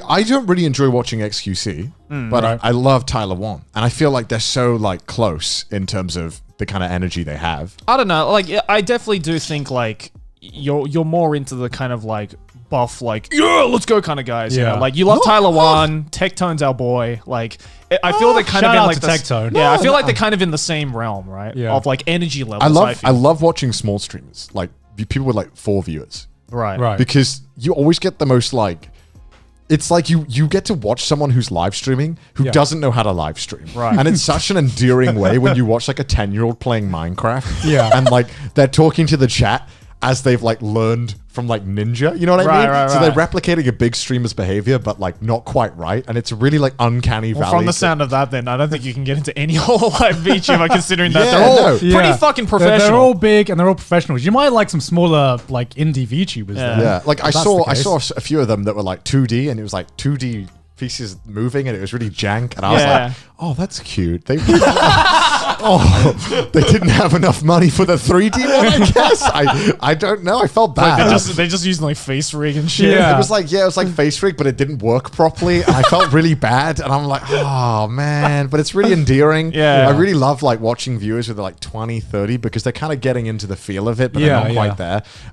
I don't really enjoy watching XQC, but right. I love Tyler Wan, and I feel like they're so like close in terms of the kind of energy they have. I don't know. Like, I definitely do think like you're more into the kind of like buff, like let's go kind of guys. You Yeah. know? Like you love Tyler Wan, Tectone's our boy. Like I feel they're kind shout of in out like to this- Tectone. Yeah, I feel like they're kind of in the same realm, right? Yeah. Of like energy levels. I feel. love watching small streamers, like people with like 4 viewers, Right. Right. because you always get the most like. It's like you get to watch someone who's live streaming who Yeah. doesn't know how to live stream. Right. And it's such an endearing way when you watch like a 10-year-old playing Minecraft. Yeah. And like they're talking to the chat as they've like learned from like Ninja. You know what I Right, mean? right, so right. they're replicating a big streamer's behavior, but like not quite right. And it's really like uncanny Well, valley. from the to- sound of that, then I don't think you can get into any whole live VTuber considering that Yeah, they're all no. pretty Yeah. fucking They're professional. all big and they're all professionals. You might like some smaller like indie VTubers. Yeah. then. Yeah, like I That's saw the I case. saw a few of them that were like 2D, and it was like 2D pieces moving, and it was really jank. And I was Yeah. like, oh, that's cute. They they didn't have enough money for the 3D one, I guess. I don't know. I felt bad. They're just using like face rig and shit. Yeah. It was like face rig, but it didn't work properly, and I felt really bad. And I'm like, oh man, but it's really endearing. Yeah. I really love like watching viewers with like 20, 30 because they're kind of getting into the feel of it, but Yeah, they're not yeah. quite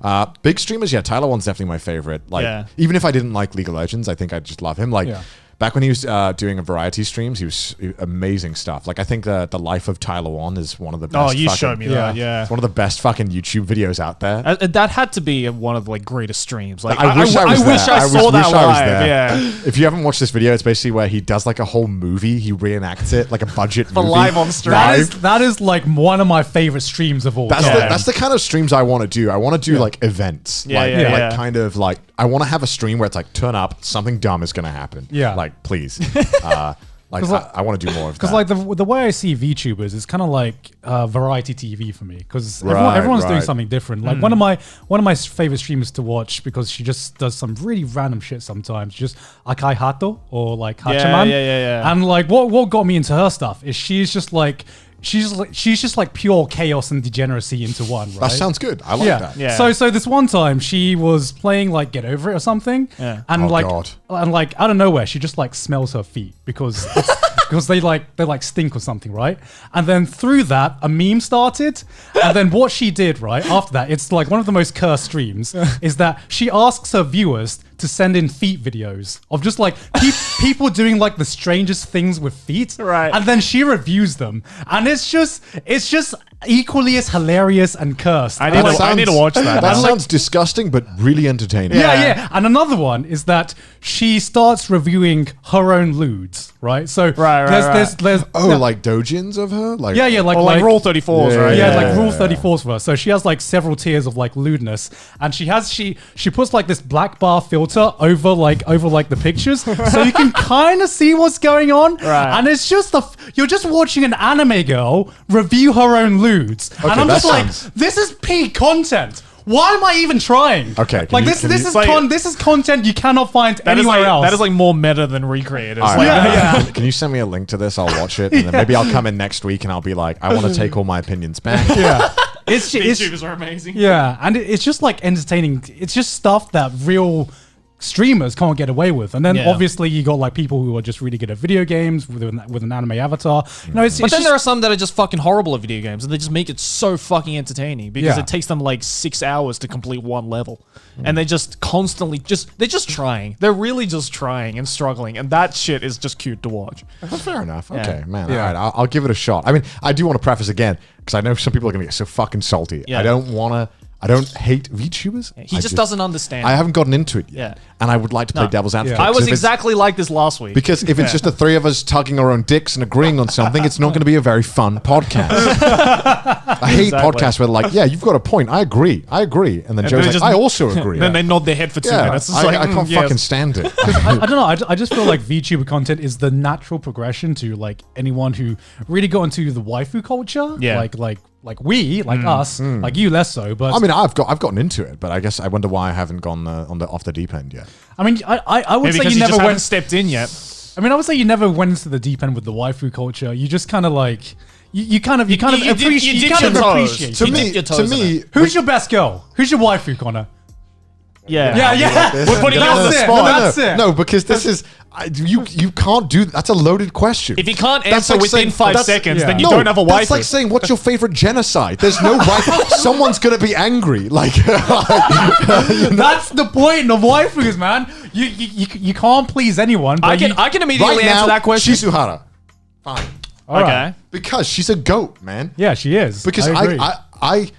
there. Big streamers, yeah. Tyler One's definitely my favorite. Like, Yeah. even if I didn't like League of Legends, I think I just love him. Like. Yeah. Back when he was doing a variety streams, he was amazing stuff. Like I think the Life of Tyler One is one of the best. Oh, you showed me that. Yeah. It's one of the best fucking YouTube videos out there. That had to be one of the greatest streams. Like I wish I was there. I saw that wish I was live. there. Yeah. If you haven't watched this video, it's basically where he does like a whole movie. He reenacts it like a budget movie. live on stream. That is like one of my favorite streams of all time. That's the kind of streams I want to do. I want to do like events. Yeah. Kind of like I want to have a stream where it's like turn up, something dumb is going to happen. Yeah. Like please. I want to do more of that. Because like the way I see VTubers is kind of like variety TV for me. Because Right, everyone's doing right. something different. Like one of my favorite streamers to watch because she just does some really random shit sometimes. Just Akai Hato or like Hachiman. Yeah. And like what got me into her stuff is she's just like pure chaos and degeneracy into one. Right? That sounds good. I like that. Yeah. So this one time she was playing like Get Over It or something, Yeah. and Oh, like God. out of nowhere she just like smells her feet because they like stink or something, right? And then through that a meme started, and then what she did right after that, it's like one of the most cursed streams, is that she asks her viewers to send in feet videos of just like people doing like the strangest things with feet, Right. And then she reviews them, and it's just equally as hilarious and cursed. I And, like, need to watch that. That now. sounds disgusting, but really entertaining. yeah. And another one is that she starts reviewing her own lewds, right? So Right. there's Like dojins of her? Like yeah, like Rule 34s, right? Yeah, like Rule 34s for her. So she has like several tiers of like lewdness, and she puts like this black bar filter over the pictures, so you can kind of see what's going on. Right. And it's just you're just watching an anime girl review her own lewds, and I'm that just like, sounds- this is peak content. Why am I even trying? Okay, like can this you- is like- this is content you cannot find That is anywhere else. That is like more meta than Recreators. All Like, right. Can you send me a link to this? I'll watch it, and then maybe I'll come in next week and I'll be like, I want to take all my opinions back. yeah. It's VTubers are amazing. yeah, and it's just like entertaining. It's just stuff that real streamers can't get away with. And then Yeah. obviously you got like people who are just really good at video games with an anime avatar. You know, it's But then just, there are some that are just fucking horrible at video games, and they just make it so fucking entertaining because Yeah. it takes them like 6 hours to complete one level, and they just constantly they're just trying. They're really just trying and struggling, and that shit is just cute to watch. Fair enough. Okay, man. Yeah. All right, I'll give it a shot. I mean, I do want to preface again because I know some people are going to get so fucking salty. Yeah. I don't hate VTubers. He just doesn't understand. I haven't gotten into it yet. Yeah. And I would like to play devil's advocate. I was 'cause if it's- exactly like this last week. Because if it's just the three of us tugging our own dicks and agreeing on something, it's not going to be a very fun podcast. I hate Exactly. podcasts where they're like, yeah, you've got a point. I agree. And then Joe's they like, just- I also agree. then they nod their head for 2 yeah, minutes. It's I, like, I can't yes. fucking stand it. I don't know. I just feel like VTuber content is the natural progression to like anyone who really got into the waifu culture. Yeah. Like us, like you less so. But I mean, I've gotten into it, but I guess I wonder why I haven't gone off the deep end yet. I mean, I would Maybe say because you you never just haven't went. stepped in yet. I mean, I would say you never went into the deep end with the waifu culture. You just kind of like you kind of you dip appreciate. your toes. Appreciate. To You me, dip your toes in Who's your best girl? Who's your waifu, Connor? Yeah. Yeah. We're putting you on the That's it. spot. That's it. No, because this is you can't do. That's a loaded question. If you can't That's answer like within saying- 5 that's- seconds, yeah. then you No, don't have a That's wife. like saying, "What's your favorite genocide?" There's no right. Someone's gonna be angry. Like, That's the point of waifus, man. You can't please anyone. But I can immediately right answer now, that question. Shizuhara. Fine. Okay. Because she's a goat, man. Yeah, she is. Because I agree. I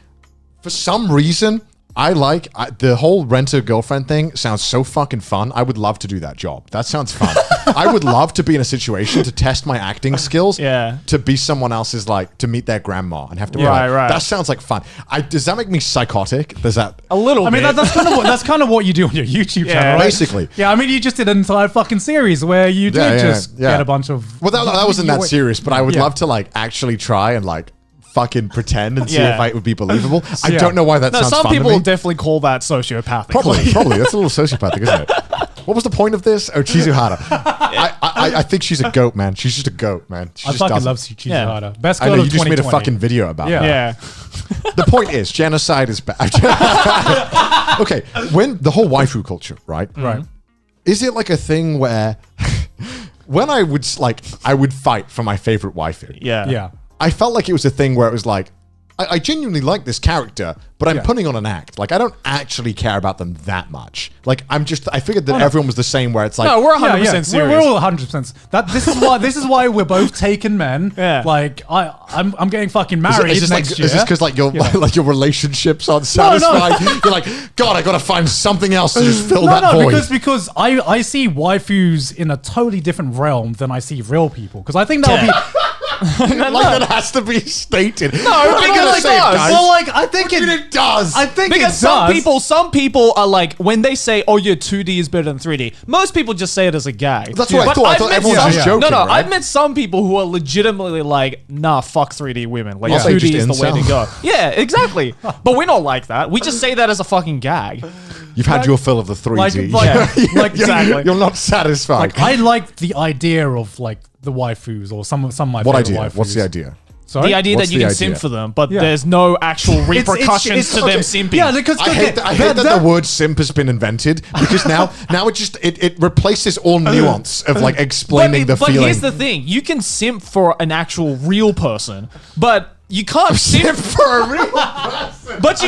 for some reason, the whole rent-a-girlfriend thing sounds so fucking fun. I would love to do that job. That sounds fun. I would love to be in a situation to test my acting skills. Yeah. To be someone else's, like, to meet their grandma and have to be Right, like, right. that sounds like fun. Does that make me psychotic? Does that... A little I mean, bit. that's kind of what you do on your YouTube channel, right? Basically. Yeah, I mean, you just did an entire fucking series where you did just get a bunch of. Well, that wasn't that serious, but I would Yeah. love to, like, actually try and, like, fucking pretend and see Yeah. if it would be believable. I Yeah. don't know why that No, sounds some fun people to me. will definitely call that sociopathic. Probably. That's a little sociopathic, isn't it? What was the point of this? Oh, Chizuhara. I think she's a goat, man. She's just a goat, man. She I just fucking doesn't- love Chizuhara. Yeah. Best I girl know of you just made a 2020. fucking video about Yeah. that. Yeah. The point is, genocide is bad. Okay, when the whole waifu culture, right? Right. Is it like a thing where when I would fight for my favorite waifu? Yeah. Yeah. I felt like it was a thing where it was like, I genuinely like this character, but I'm putting on an act. Like, I don't actually care about them that much. Like, I figured that everyone was the same, where it's like, No, we're 100% serious. We're all 100%. This is why we're both taken men. Yeah. Like, I'm getting fucking married next year. Is this because like your relationships aren't satisfied? You're like, God, I gotta find something else to just fill that void. because I see waifus in a totally different realm than I see real people. Because I think that would be. That has to be stated. No, because it does. Well, like I think it does. I think Because it does. some people are like, when they say, "Oh, yeah, 2D is better than 3D," most people just say it as a gag. That's what I But thought. I I've thought met everyone was some- just joking. No, right? I've met some people who are legitimately like, "Nah, fuck 3D women. Like, Yeah. 2D Just is the way to incel. go." Yeah, exactly. But we're not like that. We just say that as a fucking gag. You've had your fill of the 3D. like exactly. You're not satisfied. Like I like the idea of like the waifus or some of my What favorite idea? waifus. What's the idea? Sorry? The idea What's that you the can idea? simp for them, but Yeah. there's no actual repercussions it's to them okay. simping. Yeah, because I hate that the word simp has been invented, because now it replaces all nuance of like explaining the but feeling. here's the thing: you can simp for an actual real person, but you can't simp for a real person. But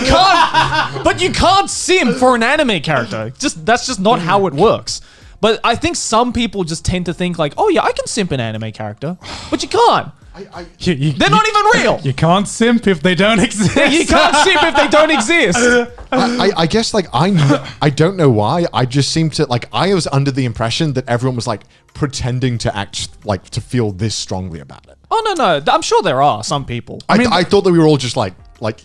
you can't simp for an anime character. That's just not how it works. But I think some people just tend to think like, oh yeah, I can simp an anime character, but you can't. They're not even real. You can't simp if they don't exist. You can't simp if they don't exist. I guess like I don't know why. I just seem to like I was under the impression that everyone was like pretending to act like to feel this strongly about it. Oh no, I'm sure there are some people. I thought that we were all just like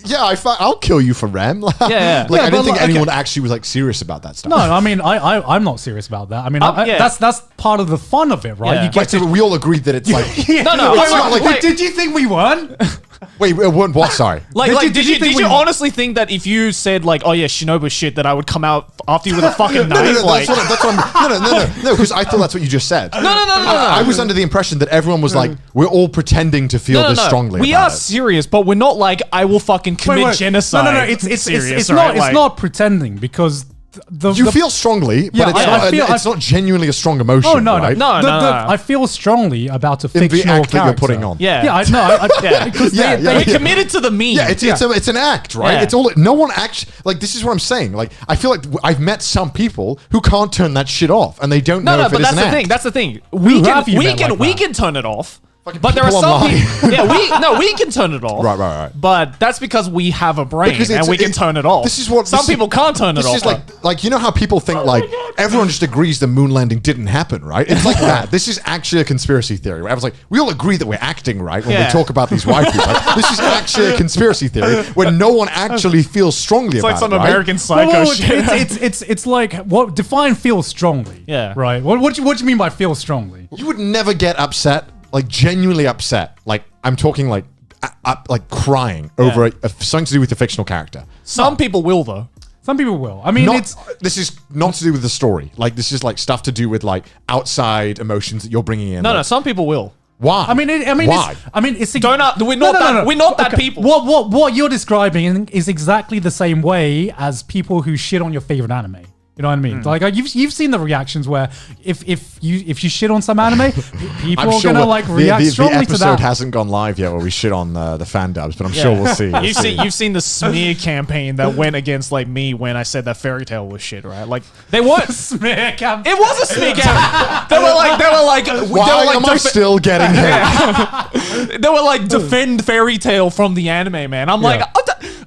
yeah, I'll kill you for Rem. Yeah. Like I didn't but think like, anyone actually was like serious about that stuff. No, I mean I'm not serious about that. I mean Yeah. that's part of the fun of it, right? Yeah. You get Right, so we all agreed that it's like No, It's not like- did you think we weren't? wait, what? Sorry. Did you honestly think that if you said like, oh yeah, Shinobu shit, that I would come out after you with a fucking knife? No, Like, that's what I'm, no, because I thought that's what you just said. no. I was under the impression that everyone was like, we're all pretending to feel this strongly. We about are it. serious, but we're not like I will fucking commit genocide. No, it's serious, not right? it's Like- not pretending because You feel strongly, but it's not genuinely a strong emotion. Oh no, right? No. I feel strongly about a In the fictional act that you're character. putting on. Yeah. Yeah, Yeah. because Yeah, yeah. We're committed to the meme. Yeah, it's an act, right? Yeah. It's all no one actually like. This is what I'm saying. Like, I feel like I've met some people who can't turn that shit off, and they don't know if but it is that's an the act. thing. That's the thing. Who have you met like We that? can turn it off. Fucking But there are people some online. people. Yeah, we can turn it off. Right. But that's because we have a brain Because and we can turn it off. This is what some people can't turn it This off. is like you know how people think like everyone just agrees the moon landing didn't happen, right? It's like that. This is actually a conspiracy theory. I was like, we all agree that we're acting right when we Yeah. talk about these white people. Like, this is actually a conspiracy theory where no one actually feels strongly It's about like some it. Right? American Psycho Well, shit. it's like what define feel strongly. Yeah. Right. What do you mean by feel strongly? You would never get upset, like genuinely upset. Like I'm talking like crying over something to do with a fictional character. Some people will though. Some people will. I mean, This is not to do with the story. Like this is like stuff to do with like outside emotions that you're bringing in. No, like, some people will. Why? I mean, why? it's We're not that people. What you're describing is exactly the same way as people who shit on your favorite anime. You know what I mean? Like you've seen the reactions where if you shit on some anime, people are gonna like react strongly the to episode that. hasn't gone live yet where we shit on the fan dubs, but I'm sure we'll see. You've seen the smear campaign that went against like me when I said that Fairy Tail was shit, right? Like they weren't. Smear camp. It was a smear campaign. They were like. Why am I still getting hit? They were like defend Fairy Tail from the anime, man. I'm like,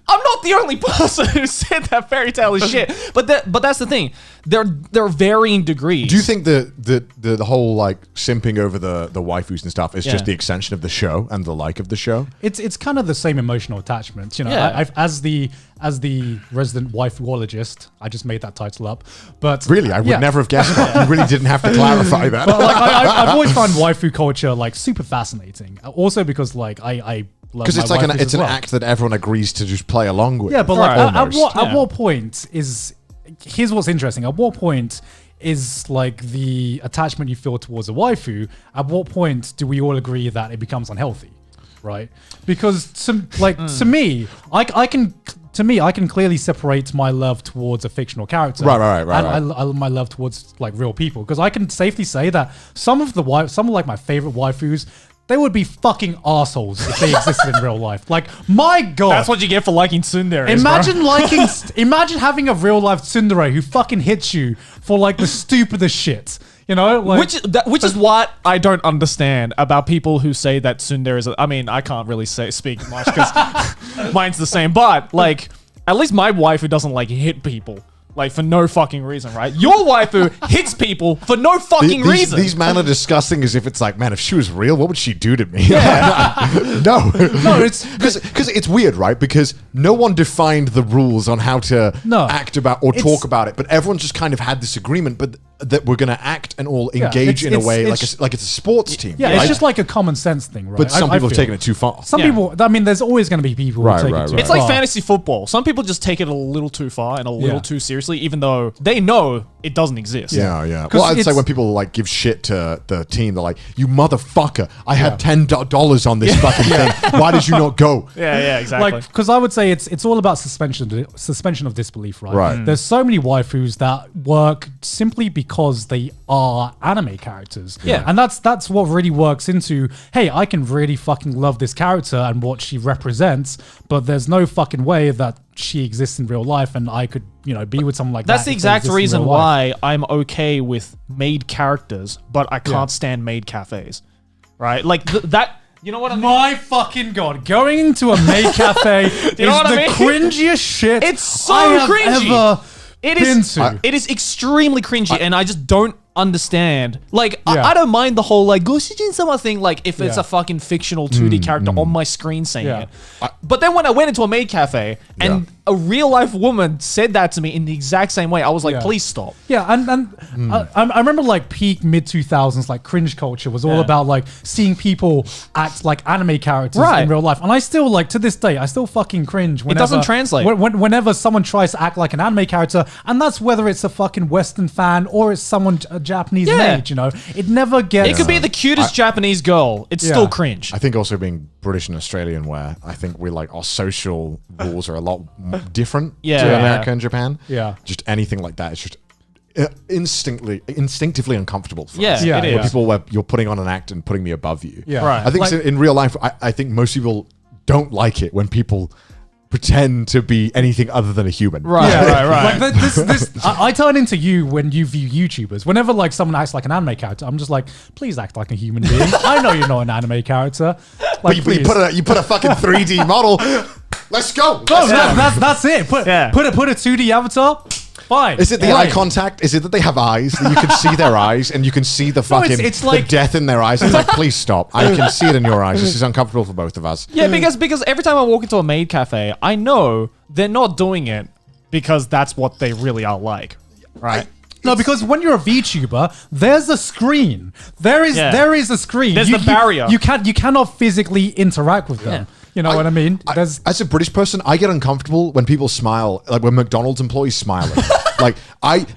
I'm not the only person who said that Fairy Tail is shit. But that's the thing. They're varying degrees. Do you think the whole like simping over the waifus and stuff is just Yeah. the extension of the show and the like of the show? It's kind of the same emotional attachment, you know. Yeah. As the resident waifuologist, I just made that title up, but Really, I would never have guessed that. You really didn't have to clarify that. But like I've always found waifu culture like super fascinating. Also because like I love Because it's my like waifus it's as an well. act that everyone agrees to just play along with. Yeah, but like Right. Almost. at what point is here's what's interesting. At what point is like the attachment you feel towards a waifu? At what point do we all agree that it becomes unhealthy? Right? Because to me, I can clearly separate my love towards a fictional character, Right, and my love towards like real people. Because I can safely say that some of like my favorite waifus, they would be fucking assholes if they existed in real life. Like, my God. That's what you get for liking tsundere. Imagine having a real life tsundere who fucking hits you for like the stupidest shit. You know, like, which is what I don't understand about people who say that tsundere is. I mean, I can't really speak much because mine's the same. But like, at least my wife who doesn't like hit people. Like, for no fucking reason, right? Your wife who hits people for no fucking reason. These men are disgusting as if it's like, man, if she was real, what would she do to me? No, it's because it's weird, right? Because no one defined the rules on how to act about or talk about it, but everyone just kind of had this agreement, but that we're going to act and all engage in a way like it's a sports team. Yeah, right? it's just like a common sense thing, right? But some people have taken it too far. Some people, I mean, there's always going to be people who take it too far. It's like fantasy football. Some people just take it a little too far and a little too seriously, even though they know it doesn't exist. Yeah. Well, I'd say when people like give shit to the team, they're like, "You motherfucker! I had $10 on this fucking thing. Why did you not go?" Yeah, exactly. Like, because I would say it's all about suspension of disbelief, right? Right. There's so many waifus that work simply because they are anime characters. Yeah. And that's what really works into, hey, I can really fucking love this character and what she represents, but there's no fucking way that she exists in real life and I could, be with someone like that. That's the exact reason why I'm okay with maid characters, but I can't stand maid cafes. Right? Like that. You know what I mean? My fucking God. Going into a maid cafe is the cringiest shit It's so I have cringy. ever It been is. to. It is extremely cringy, and I just don't understand. Like, I don't mind the whole like Goshijin sama thing. Like, if it's a fucking fictional 2D character on my screen saying it. But then when I went into a maid cafe and a real life woman said that to me in the exact same way, I was like, please stop. Yeah, and I remember like peak mid 2000s, like cringe culture was all about like seeing people act like anime characters in real life, and I still like to this day I still fucking cringe. Whenever, it doesn't translate. Whenever someone tries to act like an anime character, and that's whether it's a fucking Western fan or it's someone a Japanese maid. It never gets. It could be the cutest Japanese girl. It's still cringe. I think also being British and Australian, where I think we like our social rules are a lot different to America and Japan. Yeah, just anything like that is just instinctively uncomfortable for us. it is. People where you're putting on an act and putting me above you. Yeah, right. I think in real life, I think most people don't like it when people pretend to be anything other than a human. Right. Like I turn into you when you view YouTubers. Whenever like someone acts like an anime character, I'm just like, please act like a human being. I know you're not an anime character. Like, but you put a fucking 3D model. Let's go. That's it. Put a 2D avatar. Fine. Is it the eye contact? Is it that they have eyes that you can see their eyes and you can see the fucking it's like, the death in their eyes? It's like, please stop. I can see it in your eyes. This is uncomfortable for both of us. Yeah, because every time I walk into a maid cafe, I know they're not doing it because that's what they really are like, right? No, because when you're a VTuber, there's a screen. There is a screen. There's the barrier. You cannot physically interact with them. Yeah. You know what I mean? As a British person, I get uncomfortable when people smile, like when McDonald's employees smile at me.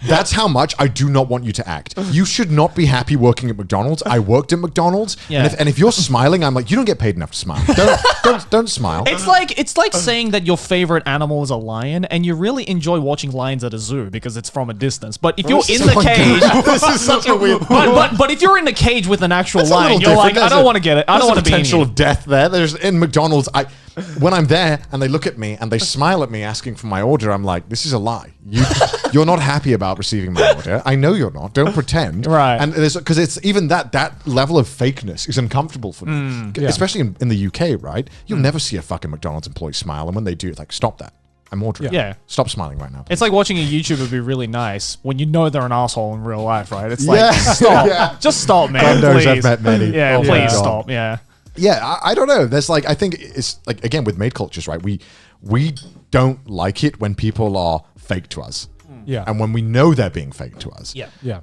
That's how much I do not want you to act. You should not be happy working at McDonald's. I worked at McDonald's, and if you're smiling, I'm like, you don't get paid enough to smile. Don't smile. It's like saying that your favorite animal is a lion, and you really enjoy watching lions at a zoo because it's from a distance. But if you're in the cage, this is such a weird. But if you're in the cage with an actual lion, you're like, I don't want to get it. I don't want to be potential of death there. There's in McDonald's. When I'm there and they look at me and they smile at me asking for my order, I'm like, this is a lie. You're not happy about receiving my order. I know you're not. Don't pretend. Right. And because it's even that level of fakeness is uncomfortable for me, especially in the UK. Right? You'll never see a fucking McDonald's employee smile, and when they do, it's like, stop that. I'm ordering. Yeah. Stop smiling right now. It's like watching a YouTuber be really nice when you know they're an asshole in real life, right? It's like, stop. Just stop, man. God knows please. I've met many. Yeah, Oh my please God. stop. Yeah. Yeah, I don't know. There's like, I think it's like, again, with maid cultures, right? We don't like it when people are fake to us. Yeah. And when we know they're being fake to us. Yeah.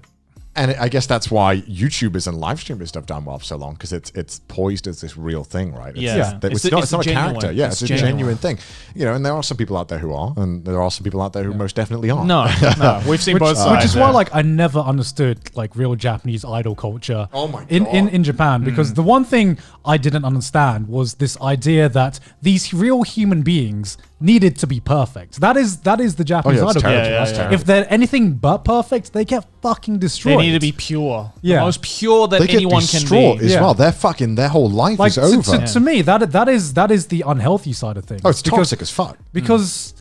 And I guess that's why YouTubers and live streamers have done well for so long, because it's poised as this real thing, right? It's not a character. Yeah, it's a genuine thing. And there are some people out there who are, and there are some people out there who most definitely aren't. No. We've seen both sides. Which is why, like, I never understood like real Japanese idol culture. Oh my God. In Japan, because the one thing I didn't understand was this idea that these real human beings needed to be perfect. That is the Japanese it's idol terrible. culture. Yeah, yeah, yeah. If they're anything but perfect, they get fucking They destroyed. need to be pure. Yeah. The most pure that They get anyone can distraught be. as Yeah. well. Their whole life like is over. to me that is the unhealthy side of things. Oh, it's toxic as fuck. because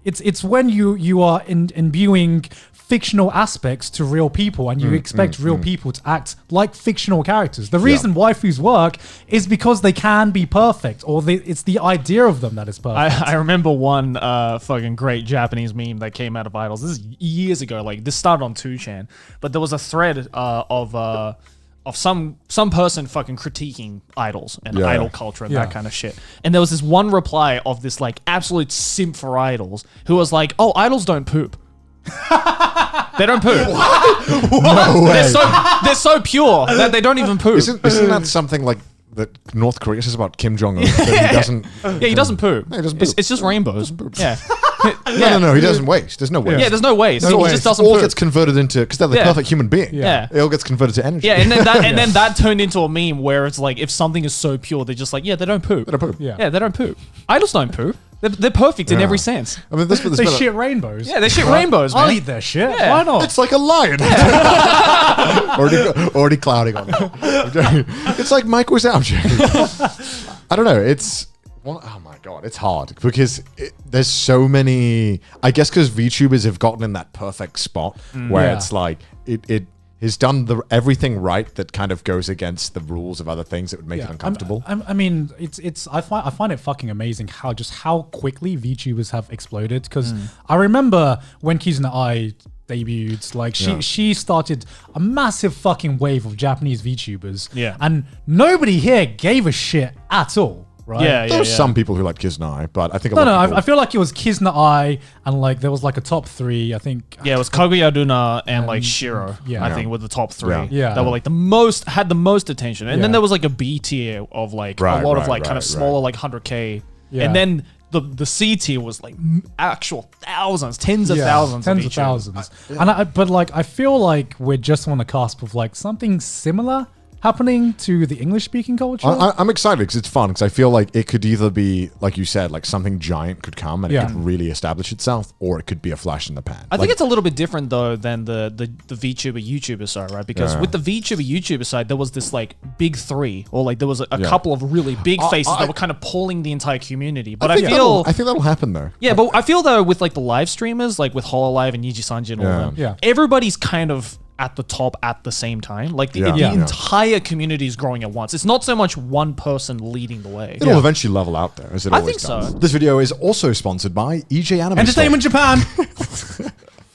it's when you are imbuing fictional aspects to real people and you expect real people to act like fictional characters. The reason waifus work is because they can be perfect, or it's the idea of them that is perfect. I remember one fucking great Japanese meme that came out of Idols. This is years ago. Like this started on 2chan, but there was a thread of some person fucking critiquing idols and Yeah. idol culture and Yeah. that kind of shit. And there was this one reply of this like absolute simp for idols who was like, "Oh, idols don't poop." They don't poop. No way. They're so pure that they don't even poop. Isn't that something like that North Korea says about Kim Jong Un? That he doesn't. Yeah, he doesn't poop. No, he doesn't It's, poop. it's just rainbows. Yeah. No. He doesn't waste. There's no waste. Yeah, there's no waste. No He waste. just doesn't all poop. gets converted into because they're the Yeah. perfect human being. Yeah. It all gets converted to energy. Yeah, and then that turned into a meme where it's like if something is so pure, they're just like, yeah, they don't poop. They don't poop. Yeah. Yeah, they don't poop. Idols don't poop. They're perfect in Yeah. every sense. I mean, this they shit rainbows. Yeah, they shit rainbows, man. I'll eat their shit. Yeah. Why not? It's like a lion. already clouding on it. It's like Mike Wazowski. I don't know. Oh my god, it's hard because there's so many. I guess because VTubers have gotten in that perfect spot where Yeah. it's like it has done everything right that kind of goes against the rules of other things that would make it uncomfortable. I mean, I find it fucking amazing how quickly VTubers have exploded. Because I remember when Kizuna Ai debuted, like she started a massive fucking wave of Japanese VTubers. Yeah. and nobody here gave a shit at all. Right? Yeah, There were some people who liked Kizuna Ai, but I think a No, lot no, of people, I feel like it was Kizuna Ai, and like there was like a top three. I think. Yeah, it was Kaguya Runa and like Shiro. yeah. I think were the top three. Yeah. Yeah. That were like had the most attention. And then Yeah. there was like a B tier of like Right, a lot of right, like kind of right, smaller like 100K. Yeah. And then the C tier was like actual thousands, tens of thousands, tens of each other. thousands. And but like I feel like we're just on the cusp of like something similar happening to the English speaking culture. I'm excited because it's fun because I feel like it could either be like you said, like something giant could come and Yeah. it could really establish itself, or it could be a flash in the pan. I Like, think it's a little bit different though than the VTuber YouTuber side, right? Because Yeah. with the VTuber YouTuber side, there was this like big three, or like there was a Yeah. couple of really big faces I- that were kind of pulling the entire community. But I, think feel that'll happen though. yeah, but I feel though with like the live streamers, like with HoloLive and Niji Sanji and all Yeah. of them, Yeah. everybody's kind of at the top at the same time. Like the, Yeah. the Yeah. entire community is growing at once. It's not so much one person leading the way. It'll eventually level out there, as it I always think so. does. This video is also sponsored by EJ Anime Entertainment Japan.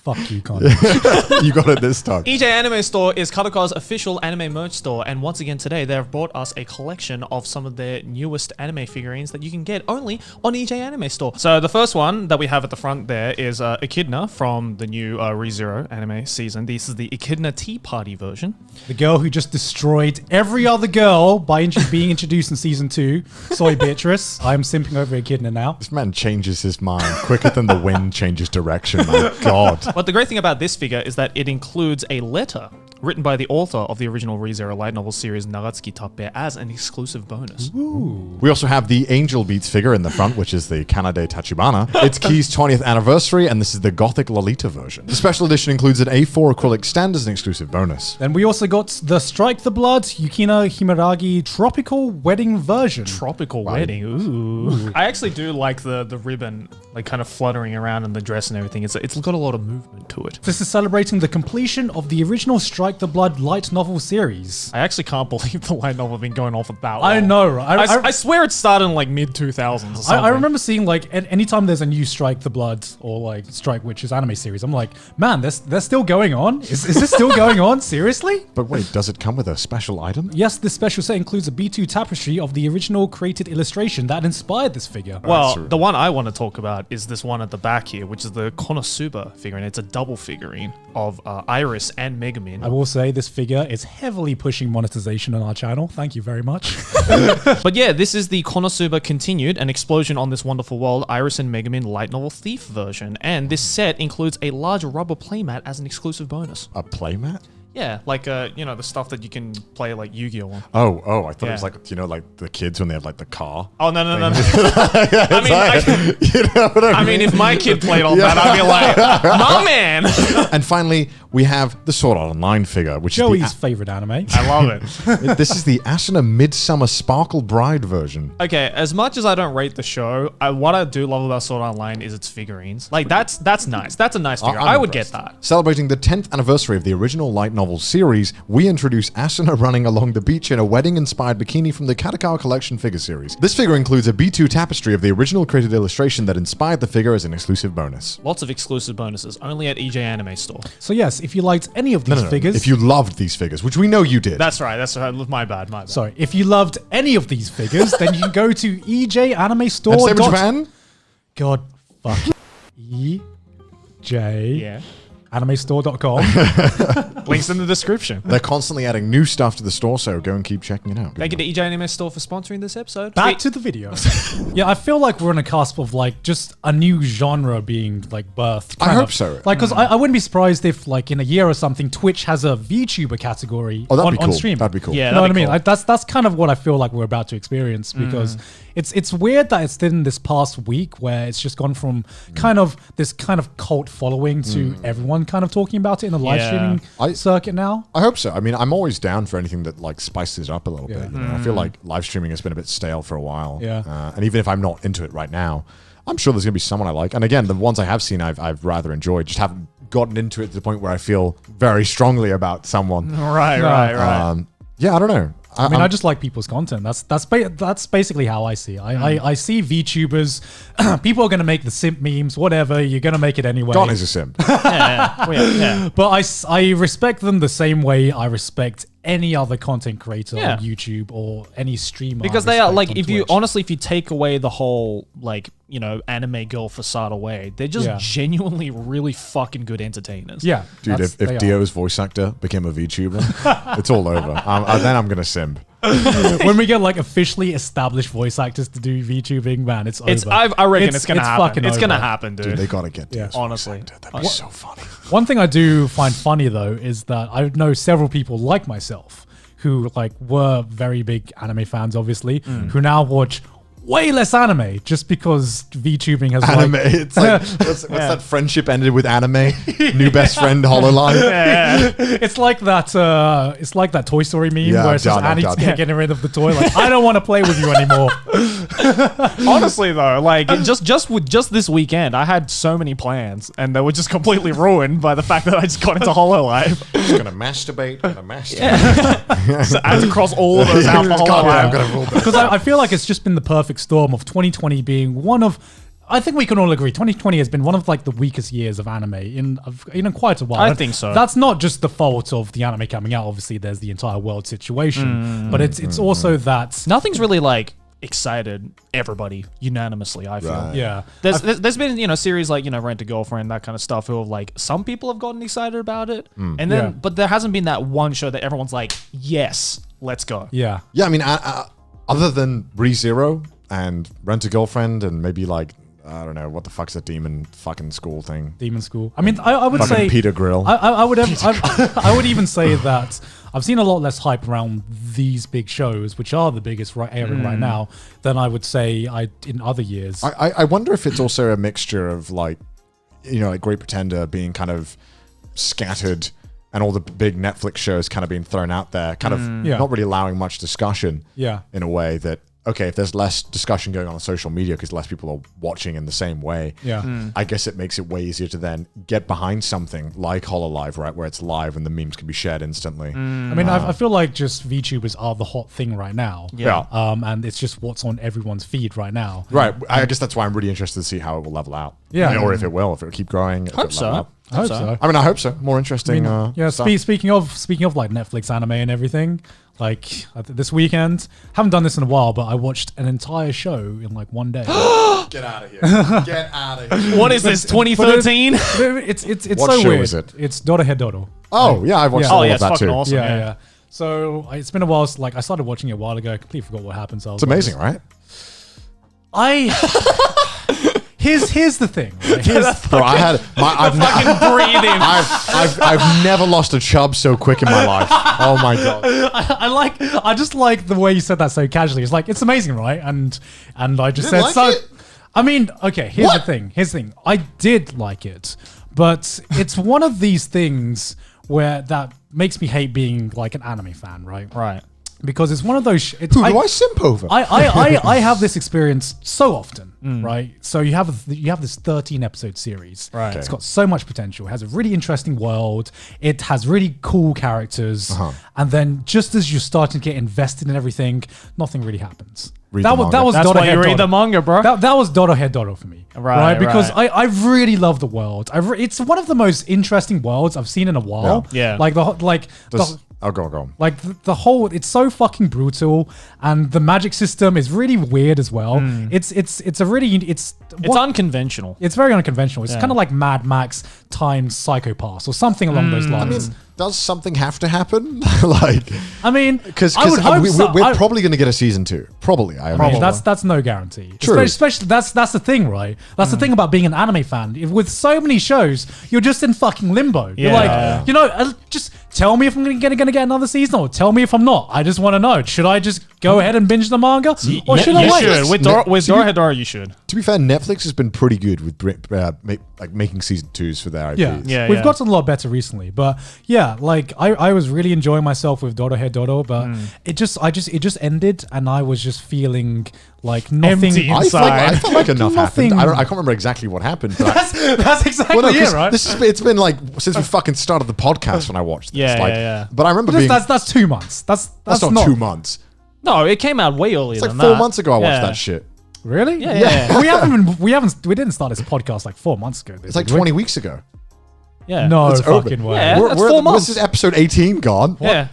Fuck you, Con. Store. You got it this time. EJ Anime Store is Kadokawa's official anime merch store, and once again today they have brought us a collection of some of their newest anime figurines that you can get only on EJ Anime Store. So the first one that we have at the front there is Echidna from the new ReZero anime season. This is the Echidna Tea Party version. The girl who just destroyed every other girl by being introduced in season 2, Soy Beatrice. I am simping over Echidna now. This man changes his mind quicker than the wind changes direction. My God. But the great thing about this figure is that it includes a letter written by the author of the original ReZero light novel series Nagatsuki Tappe as an exclusive bonus. We also have the Angel Beats figure in the front, which is the Kanade Tachibana. It's Key's 20th anniversary, and this is the Gothic Lolita version. The special edition includes an A4 acrylic stand as an exclusive bonus. Then we also got the Strike the Blood Yukina Himeragi Tropical Wedding version. Tropical wedding. Ooh. I actually do like the ribbon like kind of fluttering around in the dress and everything. It's got a lot of movement to it. This is celebrating the completion of the original Strike the Blood light novel series. I actually can't believe the light novel has been going on for that long. I know, right? I swear it started in like mid 2000s or something. I remember seeing like anytime there's a new Strike the Blood or like Strike Witches anime series, I'm like, man, they're still going on? Is this still going on? Seriously? But wait, does it come with a special item? Yes, this special set includes a B2 tapestry of the original created illustration that inspired this figure. Well, true. the one I want to talk about is this one at the back here, which is the Konosuba figurine. It's a double figurine of Iris and Megumin. I will say this figure is heavily pushing monetization on our channel. Thank you very much. But yeah, this is the Konosuba Continued, an explosion on this wonderful world, Iris and Megumin light novel Thief version. And this set includes a large rubber playmat as an exclusive bonus. A playmat? Yeah, like the stuff that you can play like Yu-Gi-Oh on. Oh, I thought it was Yeah. like, like the kids when they had like the car. Oh no. I mean, if my kid played on that, I'd be like, my man. And finally, we have the Sword Art Online figure, which Joey's is favorite anime. I love it. this is the Asuna Midsummer Sparkle Bride version. Okay, as much as I don't rate the show, what I do love about Sword Art Online is its figurines. Like that's nice. That's a nice figure. I'm I would impressed. get that. Celebrating the 10th anniversary of the original light novel series, we introduce Asuna running along the beach in a wedding-inspired bikini from the Kadokawa Collection figure series. This figure includes a B2 tapestry of the original created illustration that inspired the figure as an exclusive bonus. Lots of exclusive bonuses only at EJ Anime Store. So yes, if you liked any of these figures, If you loved these figures, which we know you did. That's right. My bad. sorry, if you loved any of these figures, then you can go to EJ Anime Store. And same in Japan? God, fuck. EJ Yeah. AnimeStore.com. Links in the description. They're constantly adding new stuff to the store, so go and keep checking it out. Thank you to EJ Anime Store for sponsoring this episode. Back to the video. Yeah, I feel like we're on a cusp of like just a new genre being like birthed. I kind hope of. so. Like, because I wouldn't be surprised if like in a year or something, Twitch has a VTuber category Oh, that'd on, be on cool. stream. That'd be cool. Yeah. You know what I that'd be mean? cool. Like, that's kind of what I feel like we're about to experience because it's weird that it's in this past week where it's just gone from kind of this kind of cult following to everyone kind of talking about it in the live streaming circuit now. I hope so. I mean, I'm always down for anything that like spices it up a little bit. You know? I feel like live streaming has been a bit stale for a while. Yeah. And even if I'm not into it right now, I'm sure there's gonna be someone I like. And again, the ones I have seen, I've rather enjoyed. Just haven't gotten into it to the point where I feel very strongly about someone. Right. Yeah, I don't know. I mean, I just like people's content. That's basically how I see it. I see VTubers. People are going to make the simp memes, whatever. You're going to make it anyway. Don is a simp. Yeah. But I respect them the same way I respect any other content creator Yeah. on YouTube or any streamer. Because I they are respect like, on if you Twitch. honestly, if you take away the whole like anime girl facade away, they're just Yeah. genuinely really fucking good entertainers. Yeah, Dude, that's- if they are. Dio's voice actor became a VTuber, it's all over. Then I'm gonna simp. When we get like officially established voice actors to do VTubing, man, it's It's over. I reckon it's gonna happen. fucking It's gonna over. happen, dude. Dude, they gotta get Dio's voice honestly. actor. That'd be so funny. One thing I do find funny though is that I know several people like myself who like were very big anime fans, obviously, who now watch way less anime just because VTubing has Anime. like It's like what's that friendship ended with anime? New best friend HoloLive. it's like that Toy Story meme Yeah, where it's just I'm Annie done. getting rid of the toy. Like, I don't want to play with you anymore. Honestly though, like just this weekend, I had so many plans and they were just completely ruined by the fact that I just got into HoloLive. Just gonna masturbate. So I had to cross all of those out for God, I'm HoloLive. gonna rule that. Because I feel like it's just been the perfect storm of 2020 being one of, I think we can all agree, 2020 has been one of like the weakest years of anime in quite a while. I And think so. That's not just the fault of the anime coming out. Obviously, there's the entire world situation, but it's also that. Nothing's really like excited everybody unanimously, I feel. Right. Yeah, There's been series like Rent a Girlfriend, that kind of stuff, who have like some people have gotten excited about it, and then Yeah. but there hasn't been that one show that everyone's like, yes, let's go. yeah. Yeah, I mean, other than ReZero and Rent a Girlfriend and maybe like I don't know what the fuck's that demon fucking school thing. Demon School. I mean, I would Fucking say Peter Grill. I would even say that I've seen a lot less hype around these big shows, which are the biggest airing right now, than I would say in other years. I wonder if it's also a mixture of like Great Pretender being kind of scattered and all the big Netflix shows kind of being thrown out there, kind of Yeah. not really allowing much discussion. Yeah. In a way that, okay, if there's less discussion going on social media because less people are watching in the same way, Yeah. I guess it makes it way easier to then get behind something like HoloLive, right, where it's live and the memes can be shared instantly. I mean, I feel like just VTubers are the hot thing right now. Yeah. And it's just what's on everyone's feed right now. Right. I guess that's why I'm really interested to see how it will level out. Yeah. Or if it will keep growing. if Hope it'll level so. up. I hope so. I mean, I hope so. More interesting. Yeah. stuff. Speaking of like Netflix anime and everything, like this weekend, haven't done this in a while, but I watched an entire show in like one day. Get out of here. Get out of here. What is this, 2013? It's What so show weird. is it? It's Dorohedoro. Oh, yeah, I've watched Yeah. all Oh, yeah, of it's that fucking too. awesome. Yeah. So it's been a while. Like I started watching it a while ago. I completely forgot what happened. So I was It's amazing, right? here's the thing. Right? Bro, Breathing. I've never lost a chub so quick in my life. Oh my god. I just like the way you said that so casually. It's like, it's amazing, right? And I just said like so. it? I mean, okay, here's What? the thing. Here's the thing. I did like it, but it's one of these things where that makes me hate being like an anime fan, right? Right. Because it's one of those. Who do I simp over? I have this experience so often, Mm. right? So you have this 13 episode series. Right. It's got so much potential. It has a really interesting world. It has really cool characters. Uh-huh. And then just as you're starting to get invested in everything, nothing really happens. Read that the was manga. that was That's Doro why you Head read Doro. the manga, bro. That was Doro Head Doro for me. Right, Because right. I really love the world. It's one of the most interesting worlds I've seen in a while. Yeah. Like Go on. like the whole, it's so fucking brutal, and the magic system is really weird as well. It's a really It's unconventional. it's very unconventional. It's Yeah. kind of like Mad Max times Psychopaths or something along those I lines. mean, does something have to happen? Like, I mean, because I would hope so. we're probably going to get a season 2. Probably. I I mean, mean, that's no guarantee. True. Especially that's the thing, right? That's the thing about being an anime fan. With so many shows, you're just in fucking limbo. You're Yeah. like, just tell me if I'm gonna get another season, or tell me if I'm not. I just want to know. Should I just go ahead and binge the manga, or should I You wait? should. With Doro Head Doro, you should. to be fair, Netflix has been pretty good with making season 2s for their IPs. Yeah, Yeah, we've yeah. gotten a lot better recently, but yeah, like I was really enjoying myself with Doro Head Doro, but it just ended, and I was just feeling like nothing. Empty I felt like enough Nothing- happened. I can't remember exactly what happened, but That's exactly well, no, 'cause it, right? it's been like since we fucking started the podcast when I watched this. Yeah, like, yeah. But I remember But being that's 2 months. That's not 2 months. No, it came out way earlier It's like than 4 that. months ago I watched Yeah. that shit. Really? Yeah. We didn't start this podcast like 4 months ago. It's like 20 weeks ago. Yeah. No It's over. fucking way. Yeah. That's 4 This months. is episode 18 gone. Yeah.